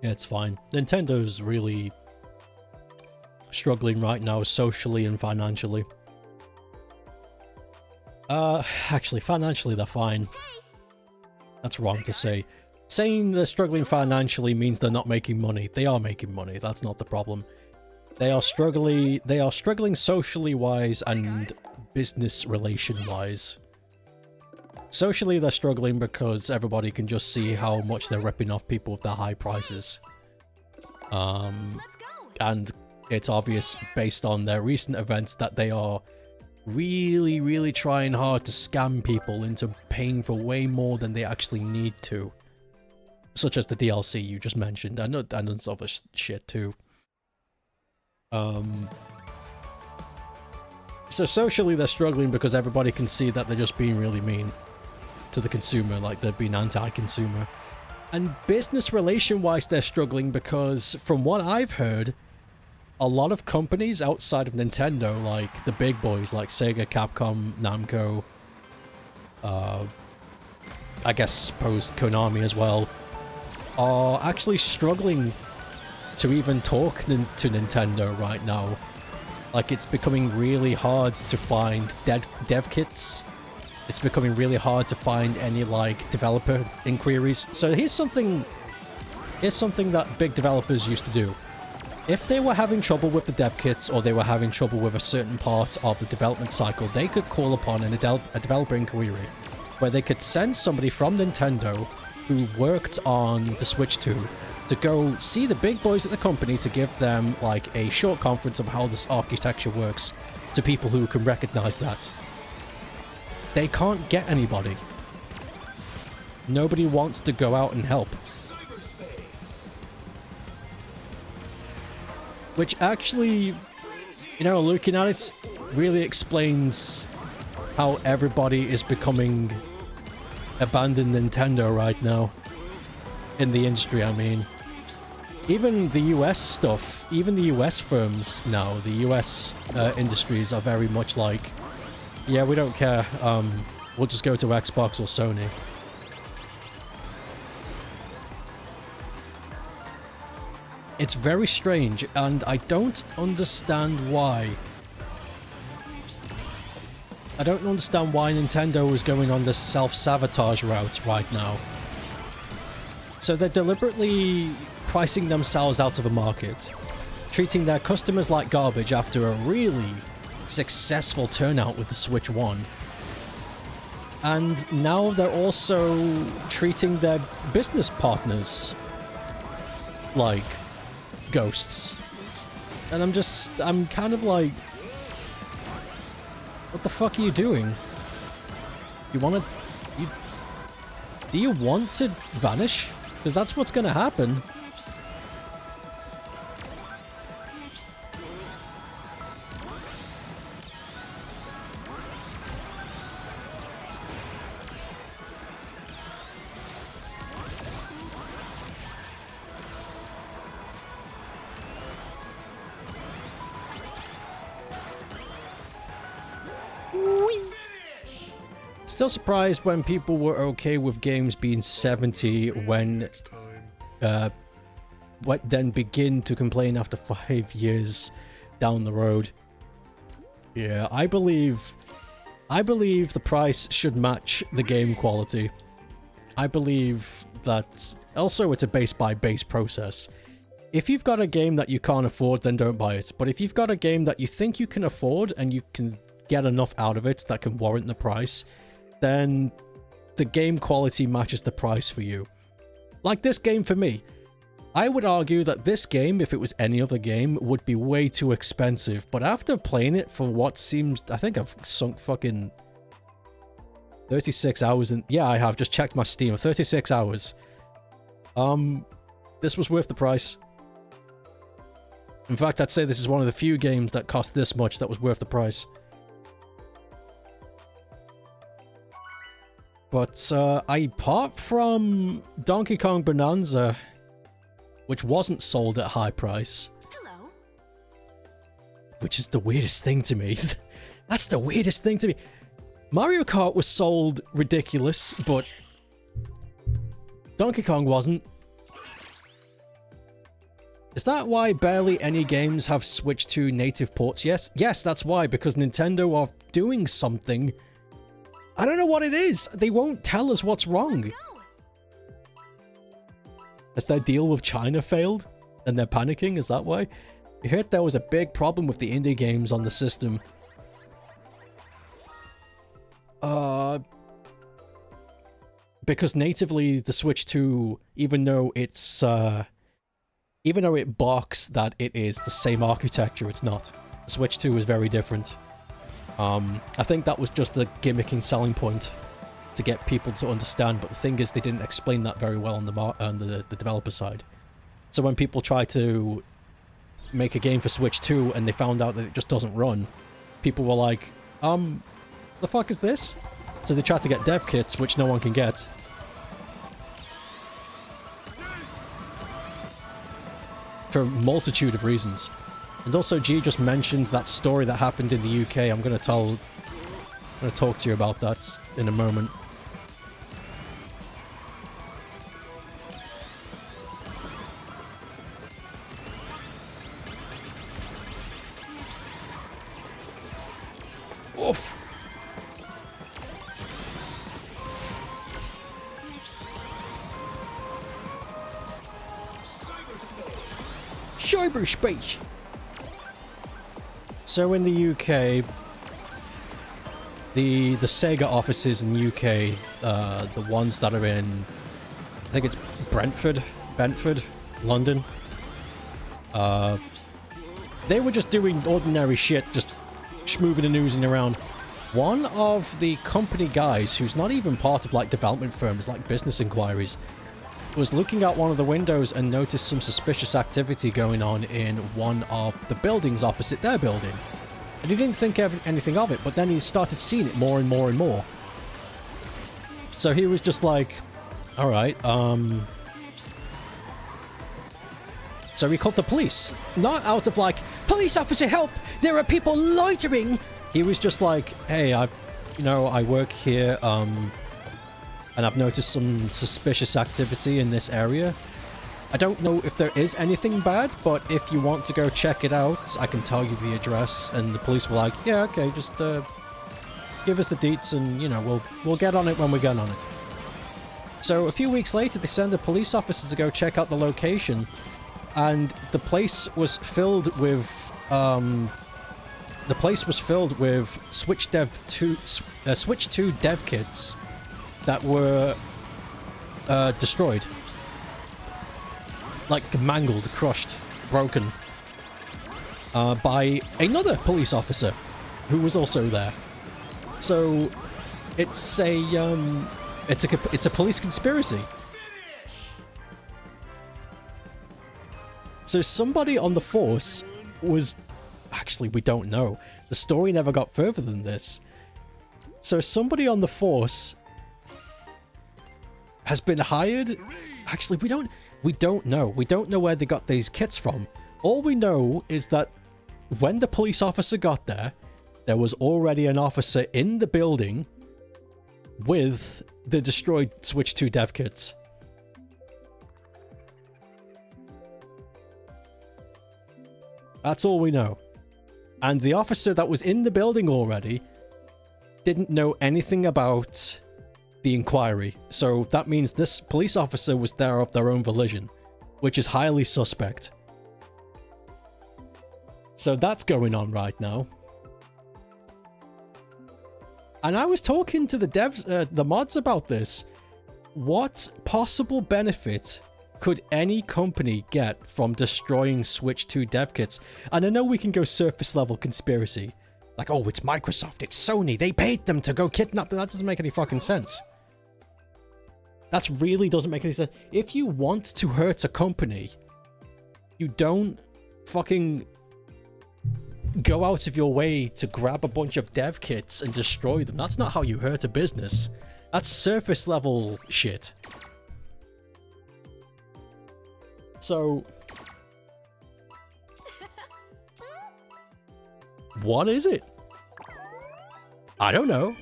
Yeah, it's fine. Nintendo's really struggling right now, socially and financially. Actually, financially they're fine. That's wrong to say. Saying they're struggling financially means they're not making money. They are making money, that's not the problem. They are struggling socially wise and business relation wise. Socially they're struggling because everybody can just see how much they're ripping off people with their high prices. And it's obvious based on their recent events that they are really, really trying hard to scam people into paying for way more than they actually need to. Such as the DLC you just mentioned, and other shit too. So socially they're struggling because everybody can see that they're just being really mean to the consumer, like they're being anti-consumer. And business relation-wise they're struggling because, from what I've heard, a lot of companies outside of Nintendo, like the big boys like Sega, Capcom, Namco, I guess suppose Konami as well, are actually struggling to even talk to Nintendo right now. Like, it's becoming really hard to find dev kits. It's becoming really hard to find any, like, developer inquiries. So here's something that big developers used to do. If they were having trouble with the dev kits or they were having trouble with a certain part of the development cycle, they could call upon a developer inquiry where they could send somebody from Nintendo who worked on the Switch 2 to go see the big boys at the company to give them like a short conference of how this architecture works to people who can recognize that. They can't get anybody. Nobody wants to go out and help. Which actually, you know, looking at it, really explains how everybody is becoming abandoned Nintendo right now. In the industry, I mean. Even the US stuff, even the US firms now, the US industries are very much like, yeah, we don't care, we'll just go to Xbox or Sony. It's very strange, and I don't understand why. I don't understand why Nintendo is going on this self-sabotage route right now. So they're deliberately pricing themselves out of a market, treating their customers like garbage after a really successful turnout with the Switch 1. And now they're also treating their business partners like ghosts. And I'm kind of like, what the fuck are you doing? Do you want to vanish? Because that's what's gonna happen. Still surprised when people were okay with games being 70 when then begin to complain after 5 years down the road. Yeah, I believe the price should match the game quality. I believe that also it's a base by base process. If you've got a game that you can't afford, then don't buy it. But if you've got a game that you think you can afford and you can get enough out of it that can warrant the price, then the game quality matches the price for you. Like this game for me. I would argue that this game, if it was any other game, would be way too expensive. But after playing it for what seems... I think I've sunk fucking 36 hours in... Yeah, I have. Just checked my Steam. 36 hours. This was worth the price. In fact, I'd say this is one of the few games that cost this much that was worth the price. But apart from Donkey Kong Bonanza, which wasn't sold at high price. Hello. Which is the weirdest thing to me. That's the weirdest thing to me. Mario Kart was sold ridiculous, but Donkey Kong wasn't. Is that why barely any games have switched to native ports? Yes, that's why, because Nintendo are doing something. I don't know what it is. They won't tell us what's wrong. Has their deal with China failed? And they're panicking? Is that why? I heard there was a big problem with the indie games on the system. Because natively the Switch 2, even though it's even though it barks that it is the same architecture, it's not. The Switch 2 is very different. I think that was just a gimmicking selling point to get people to understand, but the thing is they didn't explain that very well on the developer side. So when people try to make a game for Switch 2 and they found out that it just doesn't run, people were like, the fuck is this? So they tried to get dev kits, which no one can get. For a multitude of reasons. And also, G just mentioned that story that happened in the UK. I'm gonna talk to you about that in a moment. Oof. cyberspace. So in the UK, the Sega offices in the UK, the ones that are in, I think it's Brentford, London. They were just doing ordinary shit, just schmooving and oozing around. One of the company guys, who's not even part of like development firms, like business inquiries, was looking out one of the windows and noticed some suspicious activity going on in one of the buildings opposite their building. And he didn't think anything of it, but then he started seeing it more and more and more. So he was just like, alright, so he called the police. Not out of like, police officer help, there are people loitering. He was just like, hey, I work here, and I've noticed some suspicious activity in this area. I don't know if there is anything bad, but if you want to go check it out, I can tell you the address. And the police were like, yeah, okay, just give us the deets and, you know, we'll get on it when we get on it. So a few weeks later, they send a police officer to go check out the location, and the place was filled with Switch 2 dev kits that were destroyed. Like mangled, crushed, broken by another police officer who was also there. So it's a police conspiracy. So somebody on the force was... Actually, we don't know. The story never got further than this. So somebody on the force has been hired... Actually, we don't know. We don't know where they got these kits from. All we know is that when the police officer got there, there was already an officer in the building with the destroyed Switch 2 dev kits. That's all we know. And the officer that was in the building already didn't know anything about the inquiry. So that means this police officer was there of their own volition, which is highly suspect. So that's going on right now. And I was talking to the devs, the mods about this. What possible benefit could any company get from destroying Switch 2 dev kits? And I know we can go surface level conspiracy. Like, oh, it's Microsoft, it's Sony, they paid them to go kidnap them. That doesn't make any fucking sense. That really doesn't make any sense. If you want to hurt a company, you don't fucking go out of your way to grab a bunch of dev kits and destroy them. That's not how you hurt a business. That's surface level shit. So, what is it? I don't know.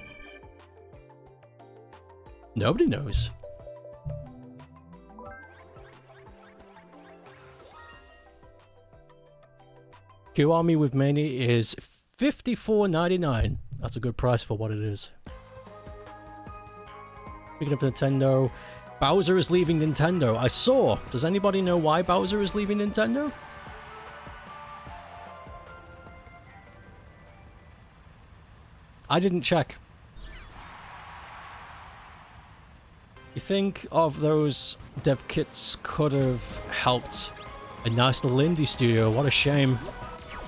Nobody knows. Q Army with Mania is $54.99. That's a good price for what it is. Speaking of Nintendo, Bowser is leaving Nintendo. I saw. Does anybody know why Bowser is leaving Nintendo? I didn't check. You think of those dev kits could have helped a nice little indie studio. What a shame.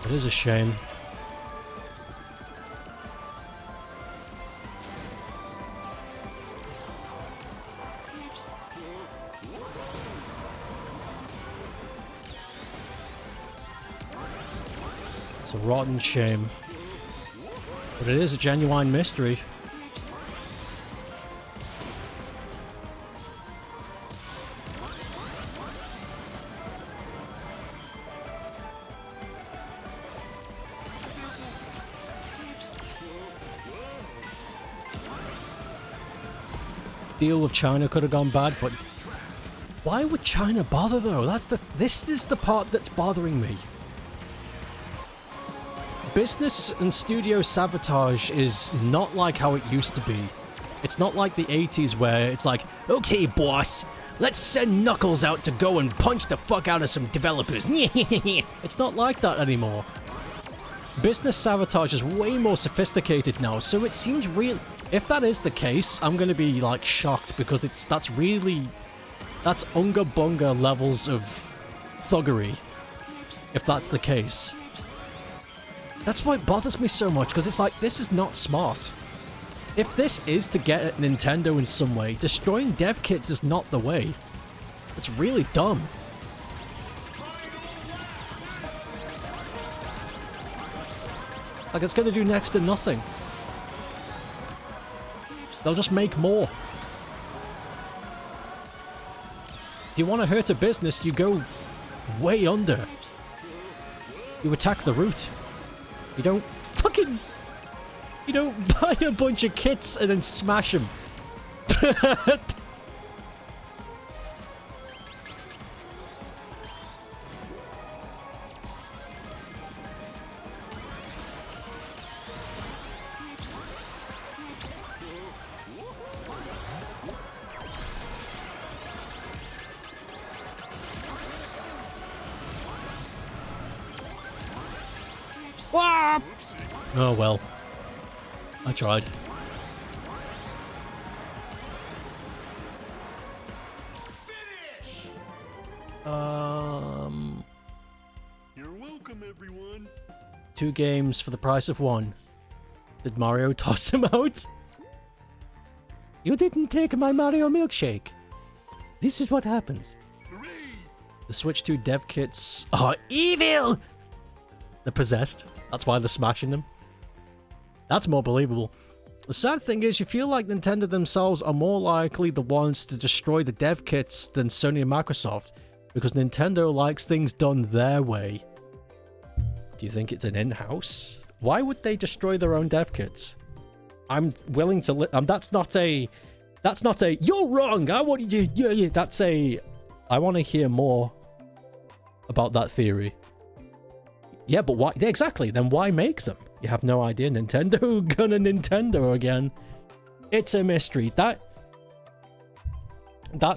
It is a shame. It's a rotten shame. But it is a genuine mystery. Deal with China could have gone bad, but why would China bother though? This is the part that's bothering me. Business and studio sabotage is not like how it used to be. It's not like the 80s where it's like, okay boss, let's send Knuckles out to go and punch the fuck out of some developers. It's not like that anymore. Business sabotage is way more sophisticated now, so it seems real. If that is the case, I'm gonna be like shocked because that's unga bunga levels of thuggery. If that's the case. That's why it bothers me so much, because it's like, this is not smart. If this is to get at Nintendo in some way, destroying dev kits is not the way. It's really dumb. Like, it's gonna do next to nothing. They'll just make more. If you want to hurt a business, you go way under. You attack the root. You don't fucking... You don't buy a bunch of kits and then smash them. Oh well. I tried. You're welcome, everyone. 2 games for the price of 1. Did Mario toss him out? You didn't take my Mario milkshake. This is what happens. Hooray! The Switch 2 dev kits are evil! They're possessed. That's why they're smashing them. That's more believable. The sad thing is, you feel like Nintendo themselves are more likely the ones to destroy the dev kits than Sony and Microsoft, because Nintendo likes things done their way. Do you think it's an in-house? Why would they destroy their own dev kits? I'm willing to that's not a you're wrong, I want you, yeah, that's a, I want to hear more about that theory. Yeah, but why? Exactly, then why make them? You have no idea. Nintendo gonna Nintendo again. It's a mystery. That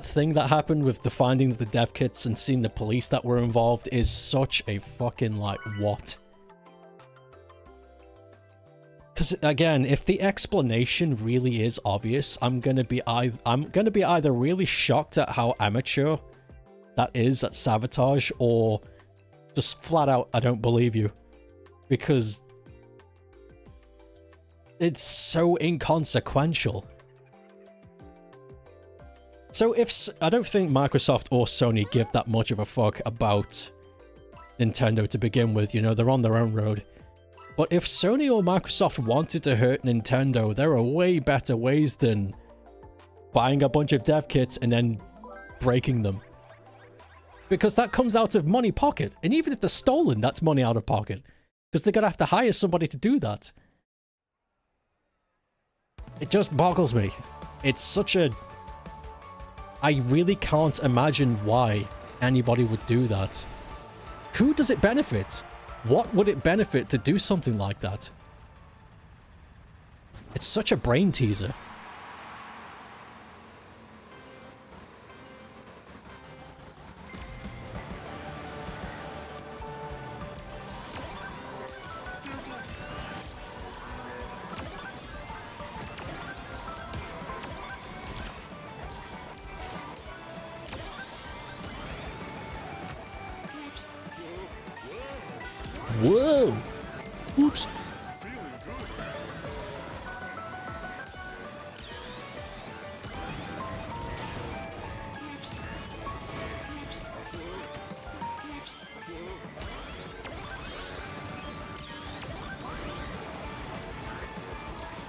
thing that happened with the finding of the dev kits and seeing the police that were involved is such a fucking, like, what? Because again, if the explanation really is obvious, I'm gonna be either really shocked at how amateur that is at sabotage, or just flat out, I don't believe you. Because it's so inconsequential. So I don't think Microsoft or Sony give that much of a fuck about Nintendo to begin with, you know, they're on their own road. But if Sony or Microsoft wanted to hurt Nintendo, there are way better ways than buying a bunch of dev kits and then breaking them. Because that comes out of money pocket. And even if they're stolen, that's money out of pocket. Because they're going to have to hire somebody to do that. It just boggles me. It's such a... I really can't imagine why anybody would do that. Who does it benefit? What would it benefit to do something like that? It's such a brain teaser. Whoa! Oops. Feeling good.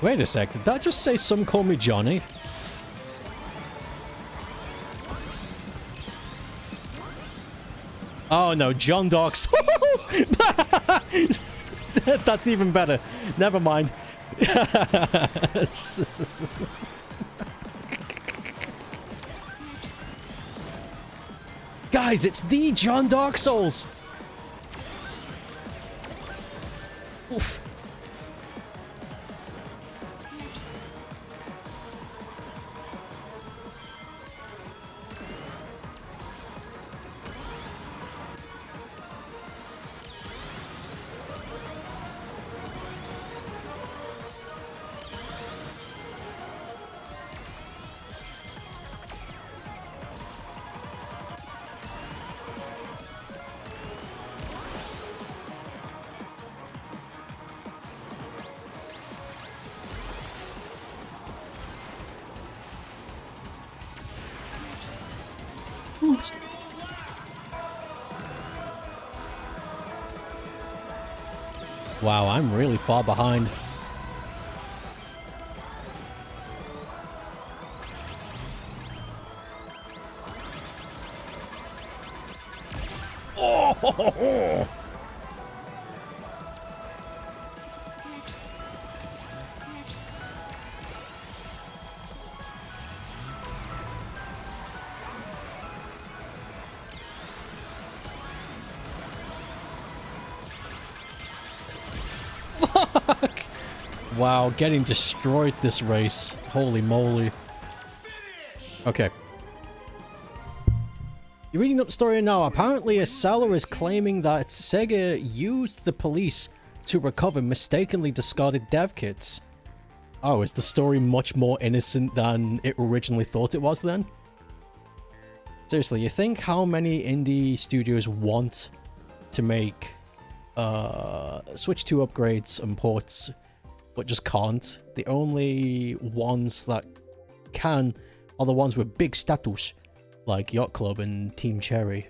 Wait a sec, did that just say some call me Johnny? Oh no, John Dark Souls! That's even better. Never mind. Guys, it's the John Dark Souls! Oof. Oops. Wow, I'm really far behind. Oh! Fuck! Wow, getting destroyed this race. Holy moly. Okay. You're reading up the story now. Apparently, a seller is claiming that Sega used the police to recover mistakenly discarded dev kits. Oh, is the story much more innocent than it originally thought it was then? Seriously, you think how many indie studios want to make Switch 2 upgrades and ports, but just can't? The only ones that can are the ones with big status, like Yacht Club and Team Cherry.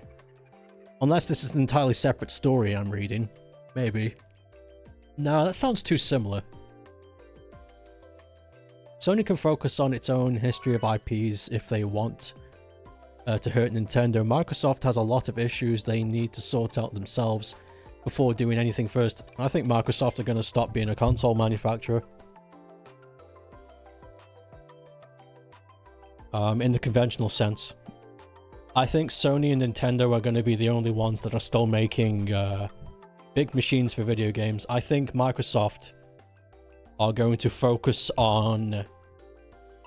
Unless this is an entirely separate story I'm reading. Maybe. No, that sounds too similar. Sony can focus on its own history of IPs if they want to hurt Nintendo. Microsoft has a lot of issues they need to sort out themselves before doing anything first. I think Microsoft are going to stop being a console manufacturer. In the conventional sense. I think Sony and Nintendo are going to be the only ones that are still making big machines for video games. I think Microsoft are going to focus on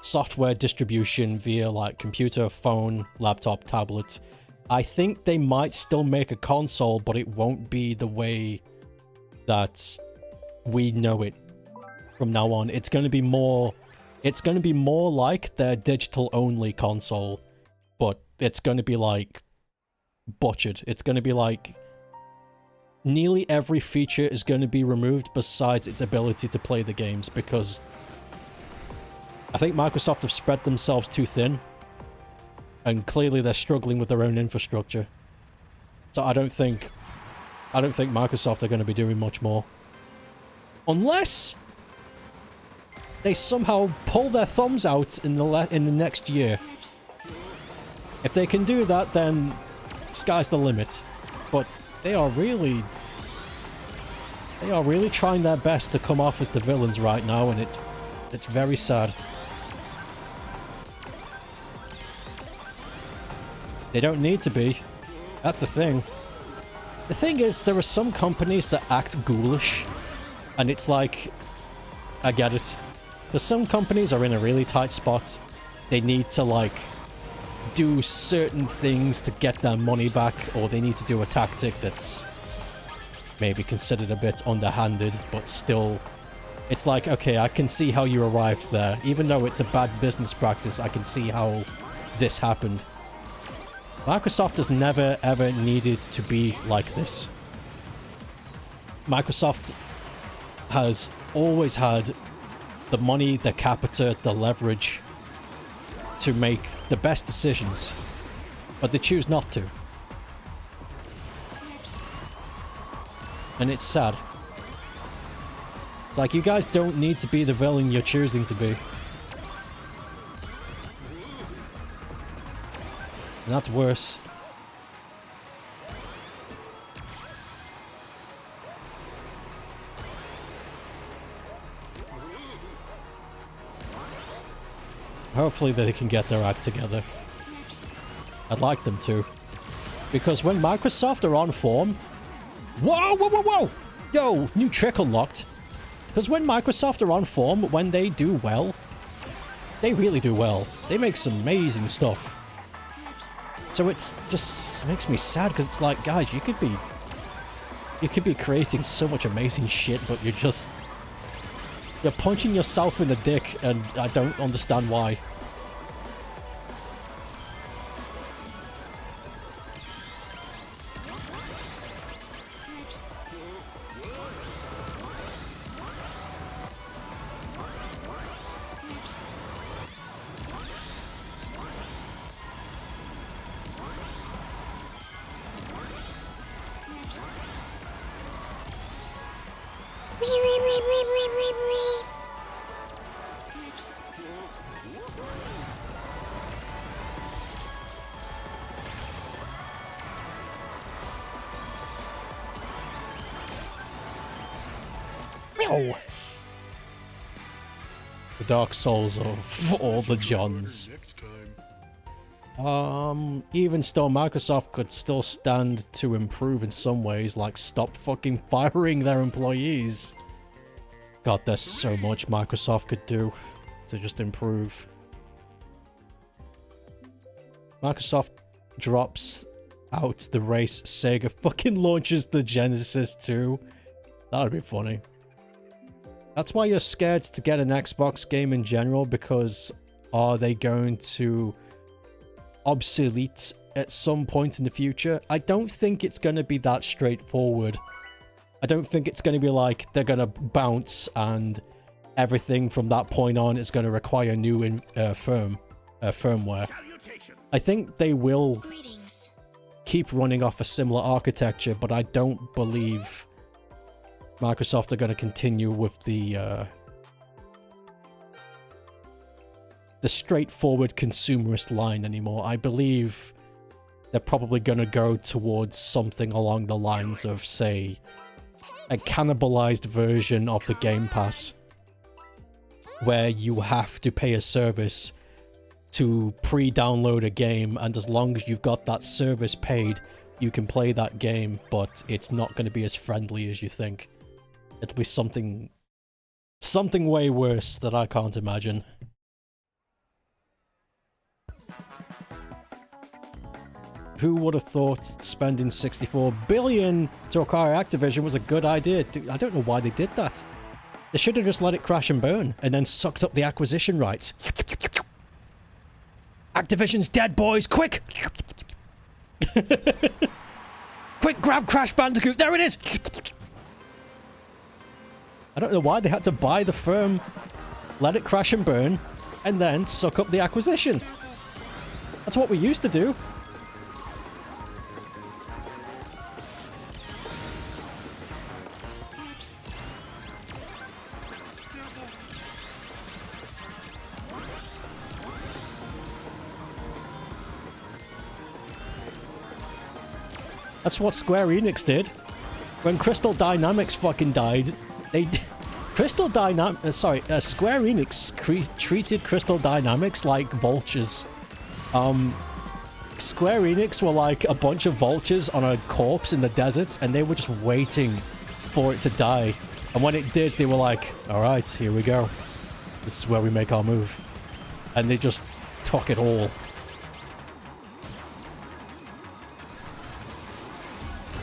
software distribution via like computer, phone, laptop, tablet. I think they might still make a console, but it won't be the way that we know it from now on. It's going to be more like their digital only console, but it's going to be like butchered. It's going to be like nearly every feature is going to be removed besides its ability to play the games, because I think Microsoft have spread themselves too thin, and clearly they're struggling with their own infrastructure. So I don't think Microsoft are going to be doing much more, unless they somehow pull their thumbs out in the next year. If they can do that, then sky's the limit. But they are really trying their best to come off as the villains right now, and it's very sad. They don't need to be. That's the thing. The thing is, there are some companies that act ghoulish, and it's like, I get it. Because some companies are in a really tight spot. They need to, like, do certain things to get their money back, or they need to do a tactic that's maybe considered a bit underhanded, but still, it's like, okay, I can see how you arrived there. Even though it's a bad business practice, I can see how this happened. Microsoft has never, ever needed to be like this. Microsoft has always had the money, the capita, the leverage to make the best decisions, but they choose not to. And it's sad. It's like, you guys don't need to be the villain you're choosing to be. And that's worse. Hopefully they can get their act together. I'd like them to. Because when Microsoft are on form... Whoa, whoa, whoa, whoa! Yo, new trick unlocked. Because when Microsoft are on form, when they do well, they really do well. They make some amazing stuff. So it's just makes me sad, because it's like, guys, you could be creating so much amazing shit, but you're punching yourself in the dick, and I don't understand why. Meow. The Dark Souls of all the Johns. Next time. Even still, Microsoft could still stand to improve in some ways, like stop fucking firing their employees. God, there's so much Microsoft could do to just improve. Microsoft drops out the race, Sega fucking launches the Genesis 2. That'd be funny. That's why you're scared to get an Xbox game in general, because are they going to obsolete at some point in the future? I don't think it's going to be that straightforward. I don't think it's going to be like they're going to bounce and everything from that point on is going to require new firmware. I think they will keep running off a similar architecture, but I don't believe Microsoft are going to continue with the straightforward consumerist line anymore. I believe they're probably going to go towards something along the lines of, say, a cannibalized version of the Game Pass, where you have to pay a service to pre-download a game, and as long as you've got that service paid, you can play that game, but it's not going to be as friendly as you think. It'll be something way worse that I can't imagine. Who would have thought spending 64 billion to acquire Activision was a good idea? I don't know why they did that. They should have just let it crash and burn, and then sucked up the acquisition rights. Activision's dead, boys! Quick! Quick, grab Crash Bandicoot! There it is! I don't know why they had to buy the firm, let it crash and burn, and then suck up the acquisition. That's what we used to do. That's what Square Enix did. When Crystal Dynamics fucking died, Square Enix treated Crystal Dynamics like vultures. Square Enix were like a bunch of vultures on a corpse in the desert, and they were just waiting for it to die. And when it did, they were like, alright, here we go. This is where we make our move. And they just took it all.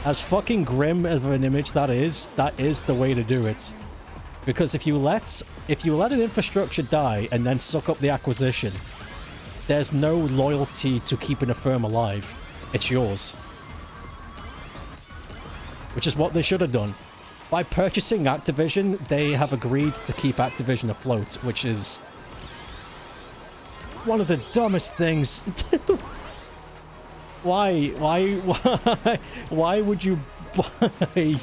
As fucking grim of an image that is the way to do it. Because if you let an infrastructure die and then suck up the acquisition, there's no loyalty to keeping a firm alive. It's yours. Which is what they should have done. By purchasing Activision, they have agreed to keep Activision afloat, which is one of the dumbest things. Why would you buy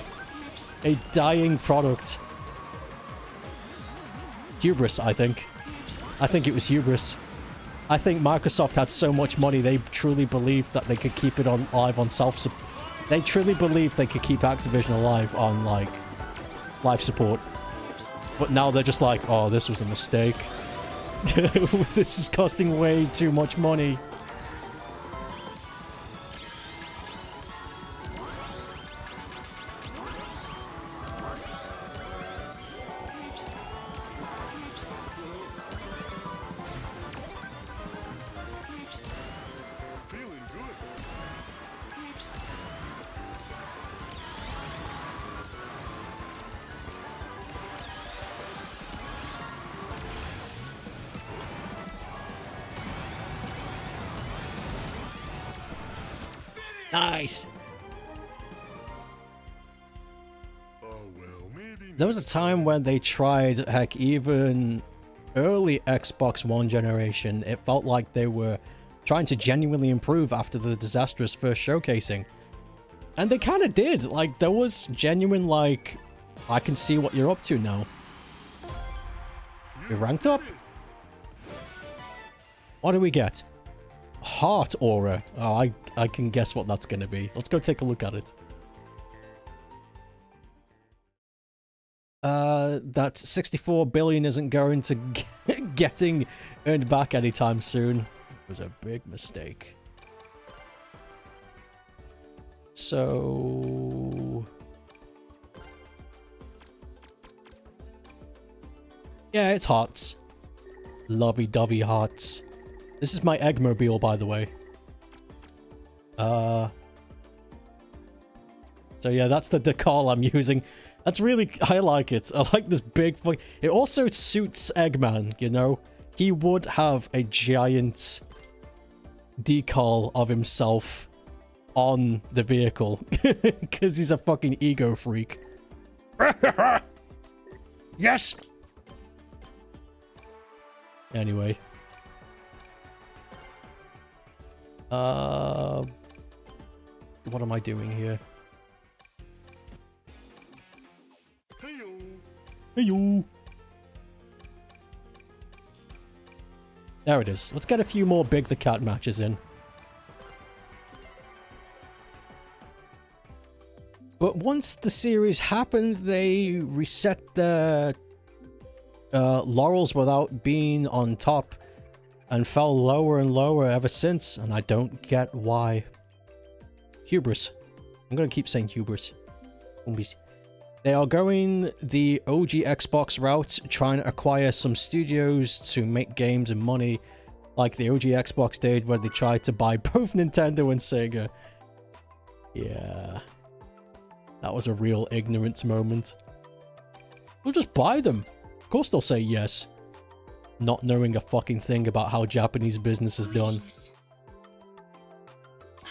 a dying product? Hubris, I think. I think it was hubris. I think Microsoft had so much money, they truly believed that they could keep it alive on self-support. They truly believed they could keep Activision alive on, like, life support. But now they're just like, oh, this was a mistake. This is costing way too much money. Nice. Oh well, maybe. There was a time when they tried, heck, even early Xbox One generation, it felt like they were trying to genuinely improve after the disastrous first showcasing. And they kind of did. Like, there was genuine, like, I can see what you're up to now. You're ranked up. What do we get? Heart aura. Oh, I can guess what that's going to be. Let's go take a look at it. That 64 billion isn't going to getting earned back anytime soon. It was a big mistake. So... yeah, it's hearts. Lovey-dovey hearts. This is my Eggmobile, by the way. So yeah, that's the decal I'm using. That's really... I like it. I like this big... It also suits Eggman, you know? He would have a giant decal of himself on the vehicle. Because he's a fucking ego freak. Yes! Anyway. What am I doing here? Heyo. There it is. Let's get a few more Big the Cat matches in. But once the series happened, they reset their laurels without being on top and fell lower and lower ever since, and I don't get why. Hubris. I'm gonna keep saying hubris. They are going the OG Xbox route, trying to acquire some studios to make games and money, like the OG Xbox did when they tried to buy both Nintendo and Sega. Yeah. That was a real ignorance moment. We'll just buy them. Of course they'll say yes. Not knowing a fucking thing about how Japanese business is done.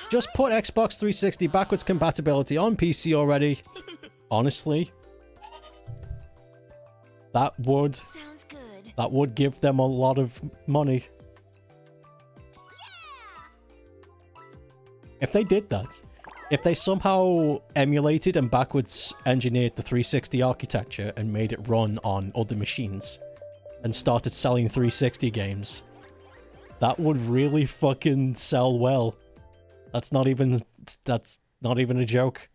Just put Xbox 360 backwards compatibility on PC already. Honestly. That would... Sounds good. that would give them a lot of money. Yeah! If they did that. If they somehow emulated and backwards engineered the 360 architecture and made it run on other machines and started selling 360 games, that would really fucking sell well. That's not even a joke.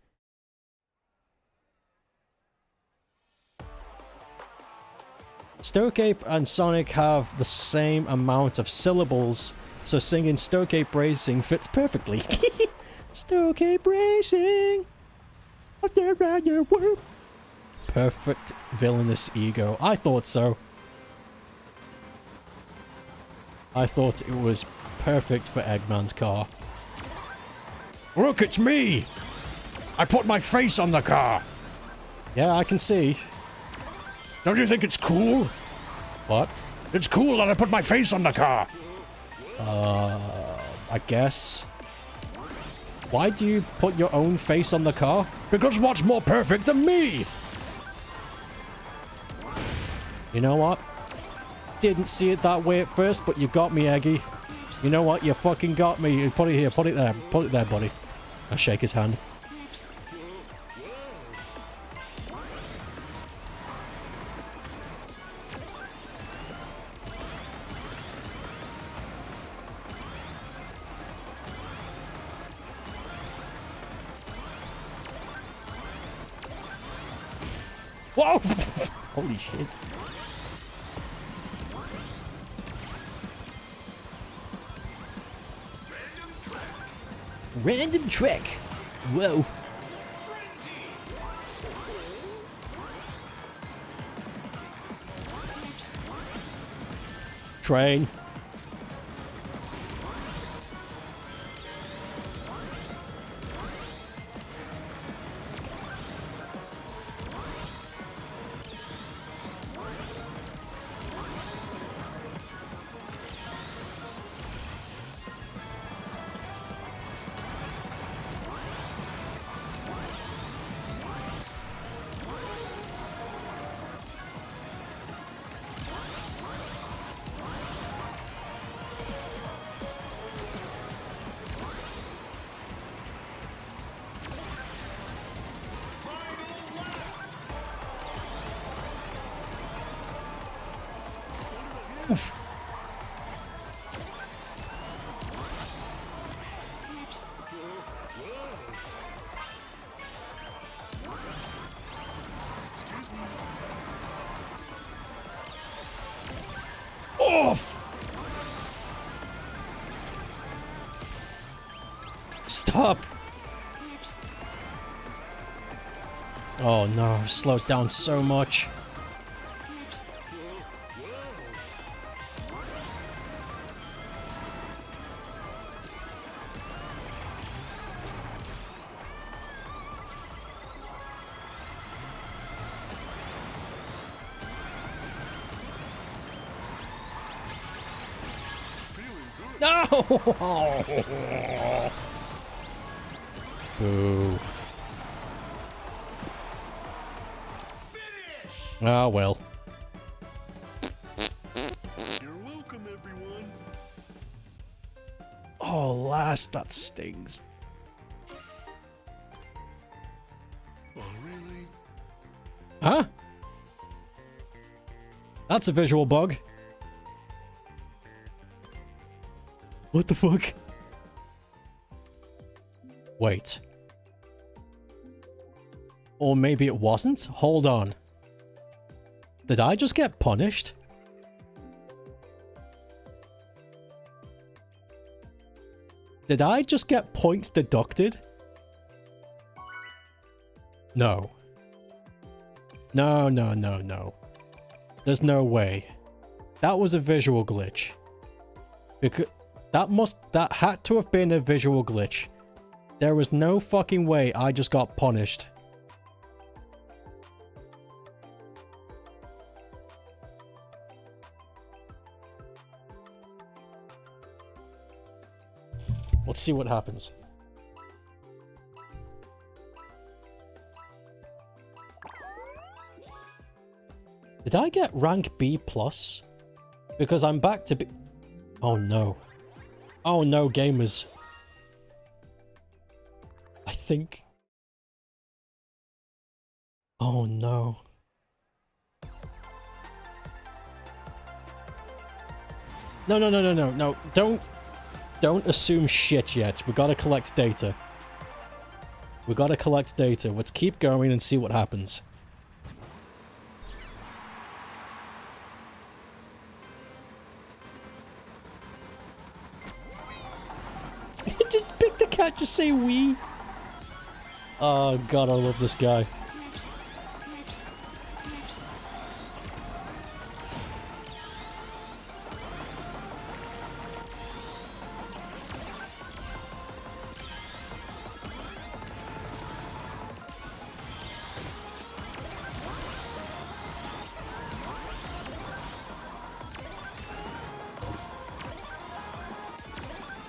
Stokeape and Sonic have the same amount of syllables, so singing Stokeape Racing fits perfectly. Stokeape Racing! Perfect villainous ego. I thought so. I thought it was perfect for Eggman's car. Look, it's me! I put my face on the car! Yeah, I can see. Don't you think it's cool? What? It's cool that I put my face on the car! I guess. Why do you put your own face on the car? Because what's more perfect than me? You know what? Didn't see it that way at first, but you got me, Eggy. You know what? You fucking got me. You put it here. Put it there. Put it there, buddy. I shake his hand. Whoa! Holy shit. Random trick. Whoa. Train. Oof. Excuse me. Off! Stop! Oh no, I've slowed down so much. No! Boo. Ah, well. You're welcome, everyone. Oh, last, that stings. Oh, really? Huh? That's a visual bug. What the fuck? Wait. Or maybe it wasn't? Hold on. Did I just get punished? Did I just get points deducted? No. No, no, no, no. There's no way. That was a visual glitch. Because that had to have been a visual glitch. There was no fucking way I just got punished. Let's see what happens. Did I get rank B+? Because I'm back to B... Oh no. Oh no, gamers. I think... Oh no. No, no, no, no, no, no. Don't assume shit yet. We gotta collect data. We gotta collect data. Let's keep going and see what happens. Did Pick the Cat just say we? Oh god, I love this guy.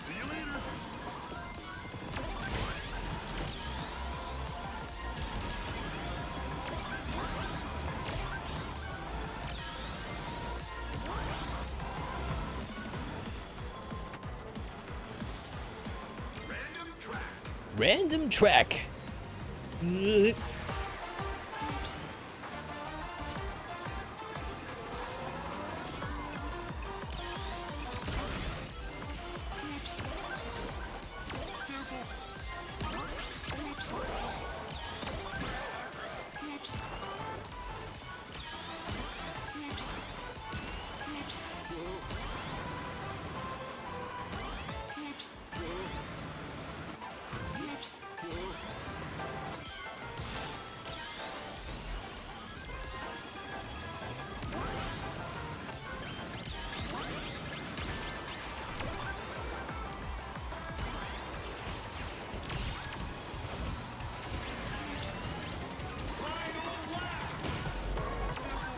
See you later. Random track.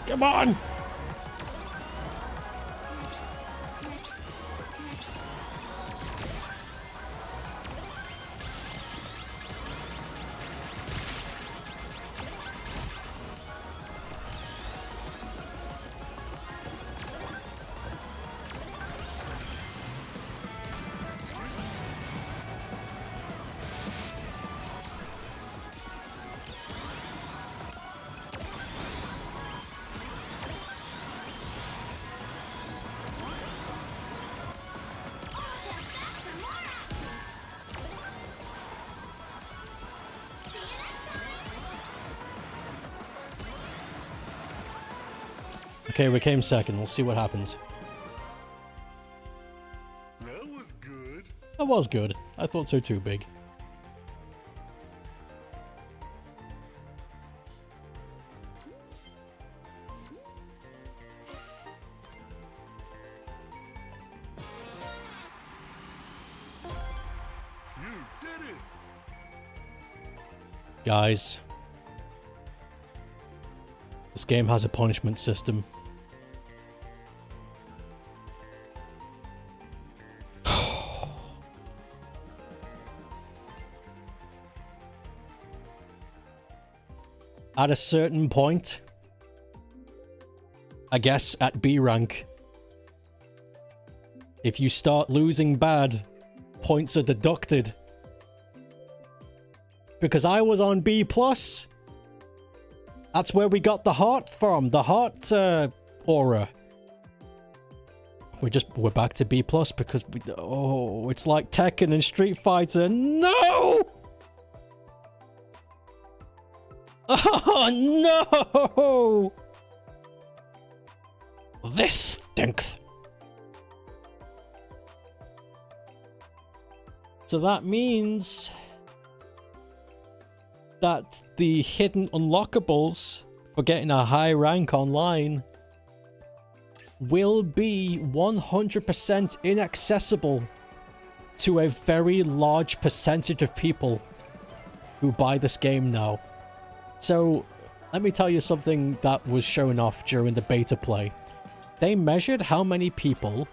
Come on! Okay, we came second. We'll see what happens. That was good. That was good. I thought so too, Big. You did it. Guys. This game has a punishment system. At a certain point, I guess at B rank, if you start losing bad, points are deducted. Because I was on B+. That's where we got the heart from, the heart aura. We're back to B+ because it's like Tekken and Street Fighter. No! Oh no! This stinks. So that means that the hidden unlockables for getting a high rank online will be 100% inaccessible to a very large percentage of people who buy this game now. So, let me tell you something that was shown off during the beta play. They measured how many people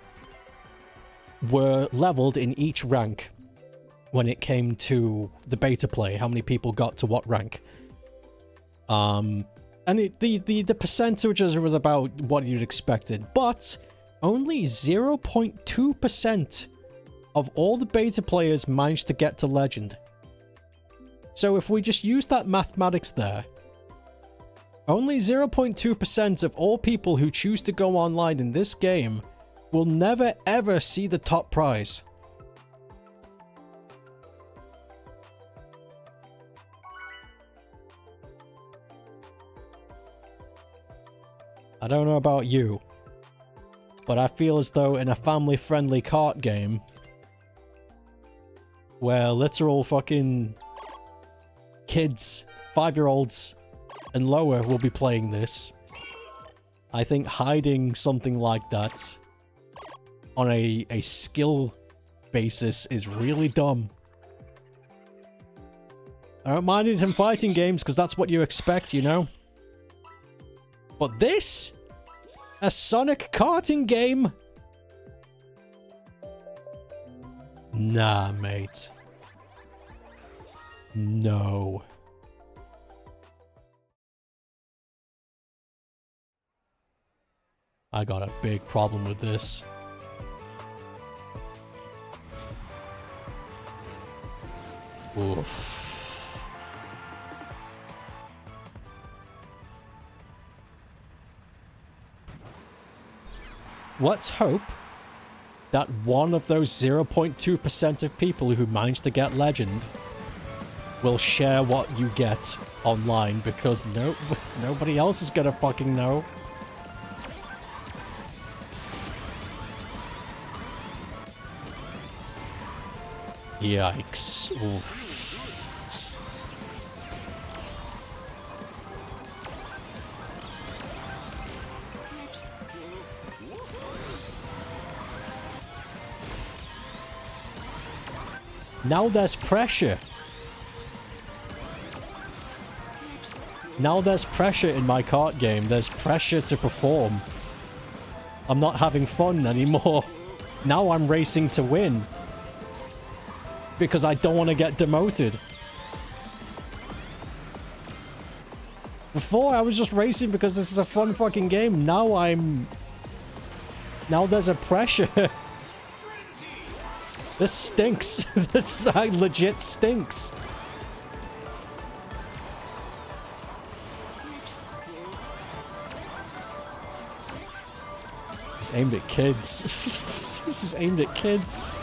were leveled in each rank when it came to the beta play, how many people got to what rank. And the percentages was about what you'd expected, but only 0.2% of all the beta players managed to get to Legend. So if we just use that mathematics there, only 0.2% of all people who choose to go online in this game will never ever see the top prize. I don't know about you, but I feel as though in a family-friendly kart game, where literal fucking kids, 5-year-olds and lower will be playing this, I think hiding something like that on a skill basis is really dumb. I don't mind it in fighting games because that's what you expect, you know? But this? A Sonic karting game? Nah, mate. No. I got a big problem with this. Oof. Let's hope that one of those 0.2% of people who manage to get Legend will share what you get online, because nobody else is gonna fucking know. Yikes. Oof. Now there's pressure. Now there's pressure in my kart game. There's pressure to perform. I'm not having fun anymore. Now I'm racing to win. Because I don't want to get demoted. Before, I was just racing because this is a fun fucking game. Now Now there's a pressure. This stinks. This legit stinks. It's aimed at kids. This is aimed at kids.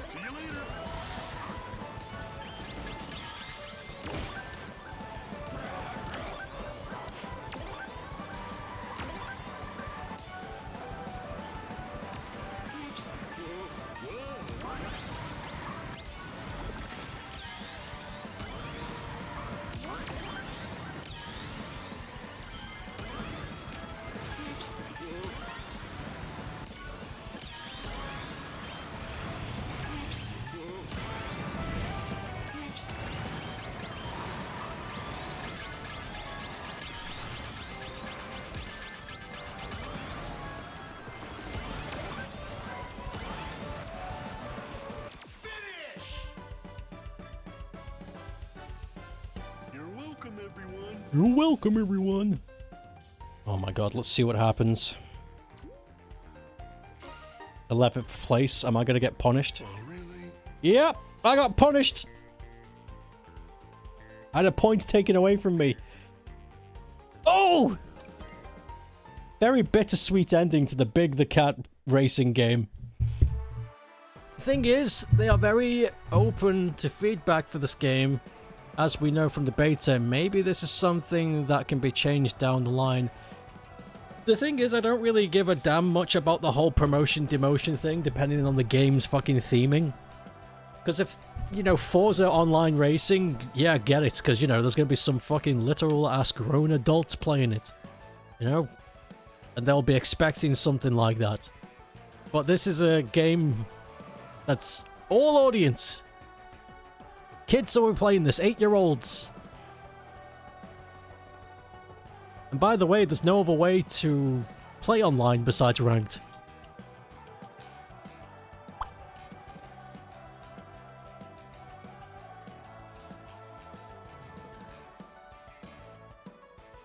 See you later. Oops. Whoa. Oops. Whoa. Oops. Whoa. Oops. Finish! You're welcome, everyone. You're welcome, everyone. Oh my god, let's see what happens. 11th place. Am I gonna get punished? Oh, really? Yep, I got punished. I had a point taken away from me. Oh! Very bittersweet ending to the Big the Cat racing game. Thing is, they are very open to feedback for this game. As we know from the beta, maybe this is something that can be changed down the line. The thing is, I don't really give a damn much about the whole promotion-demotion thing, depending on the game's fucking theming. Because if, you know, Forza Online Racing, yeah, I get it, because, you know, there's going to be some fucking literal-ass grown adults playing it. You know? And they'll be expecting something like that. But this is a game that's all audience. Kids will be playing this, 8-year-olds. And by the way, there's no other way to play online besides ranked.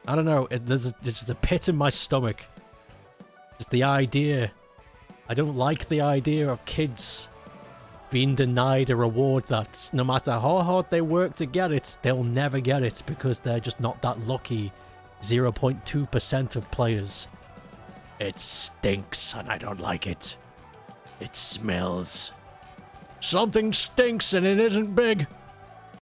I don't know, there's a pit in my stomach. Just the idea. I don't like the idea of kids being denied a reward that no matter how hard they work to get it, they'll never get it because they're just not that lucky. 0.2% of players. It stinks and I don't like it. It smells. Something stinks and it isn't big.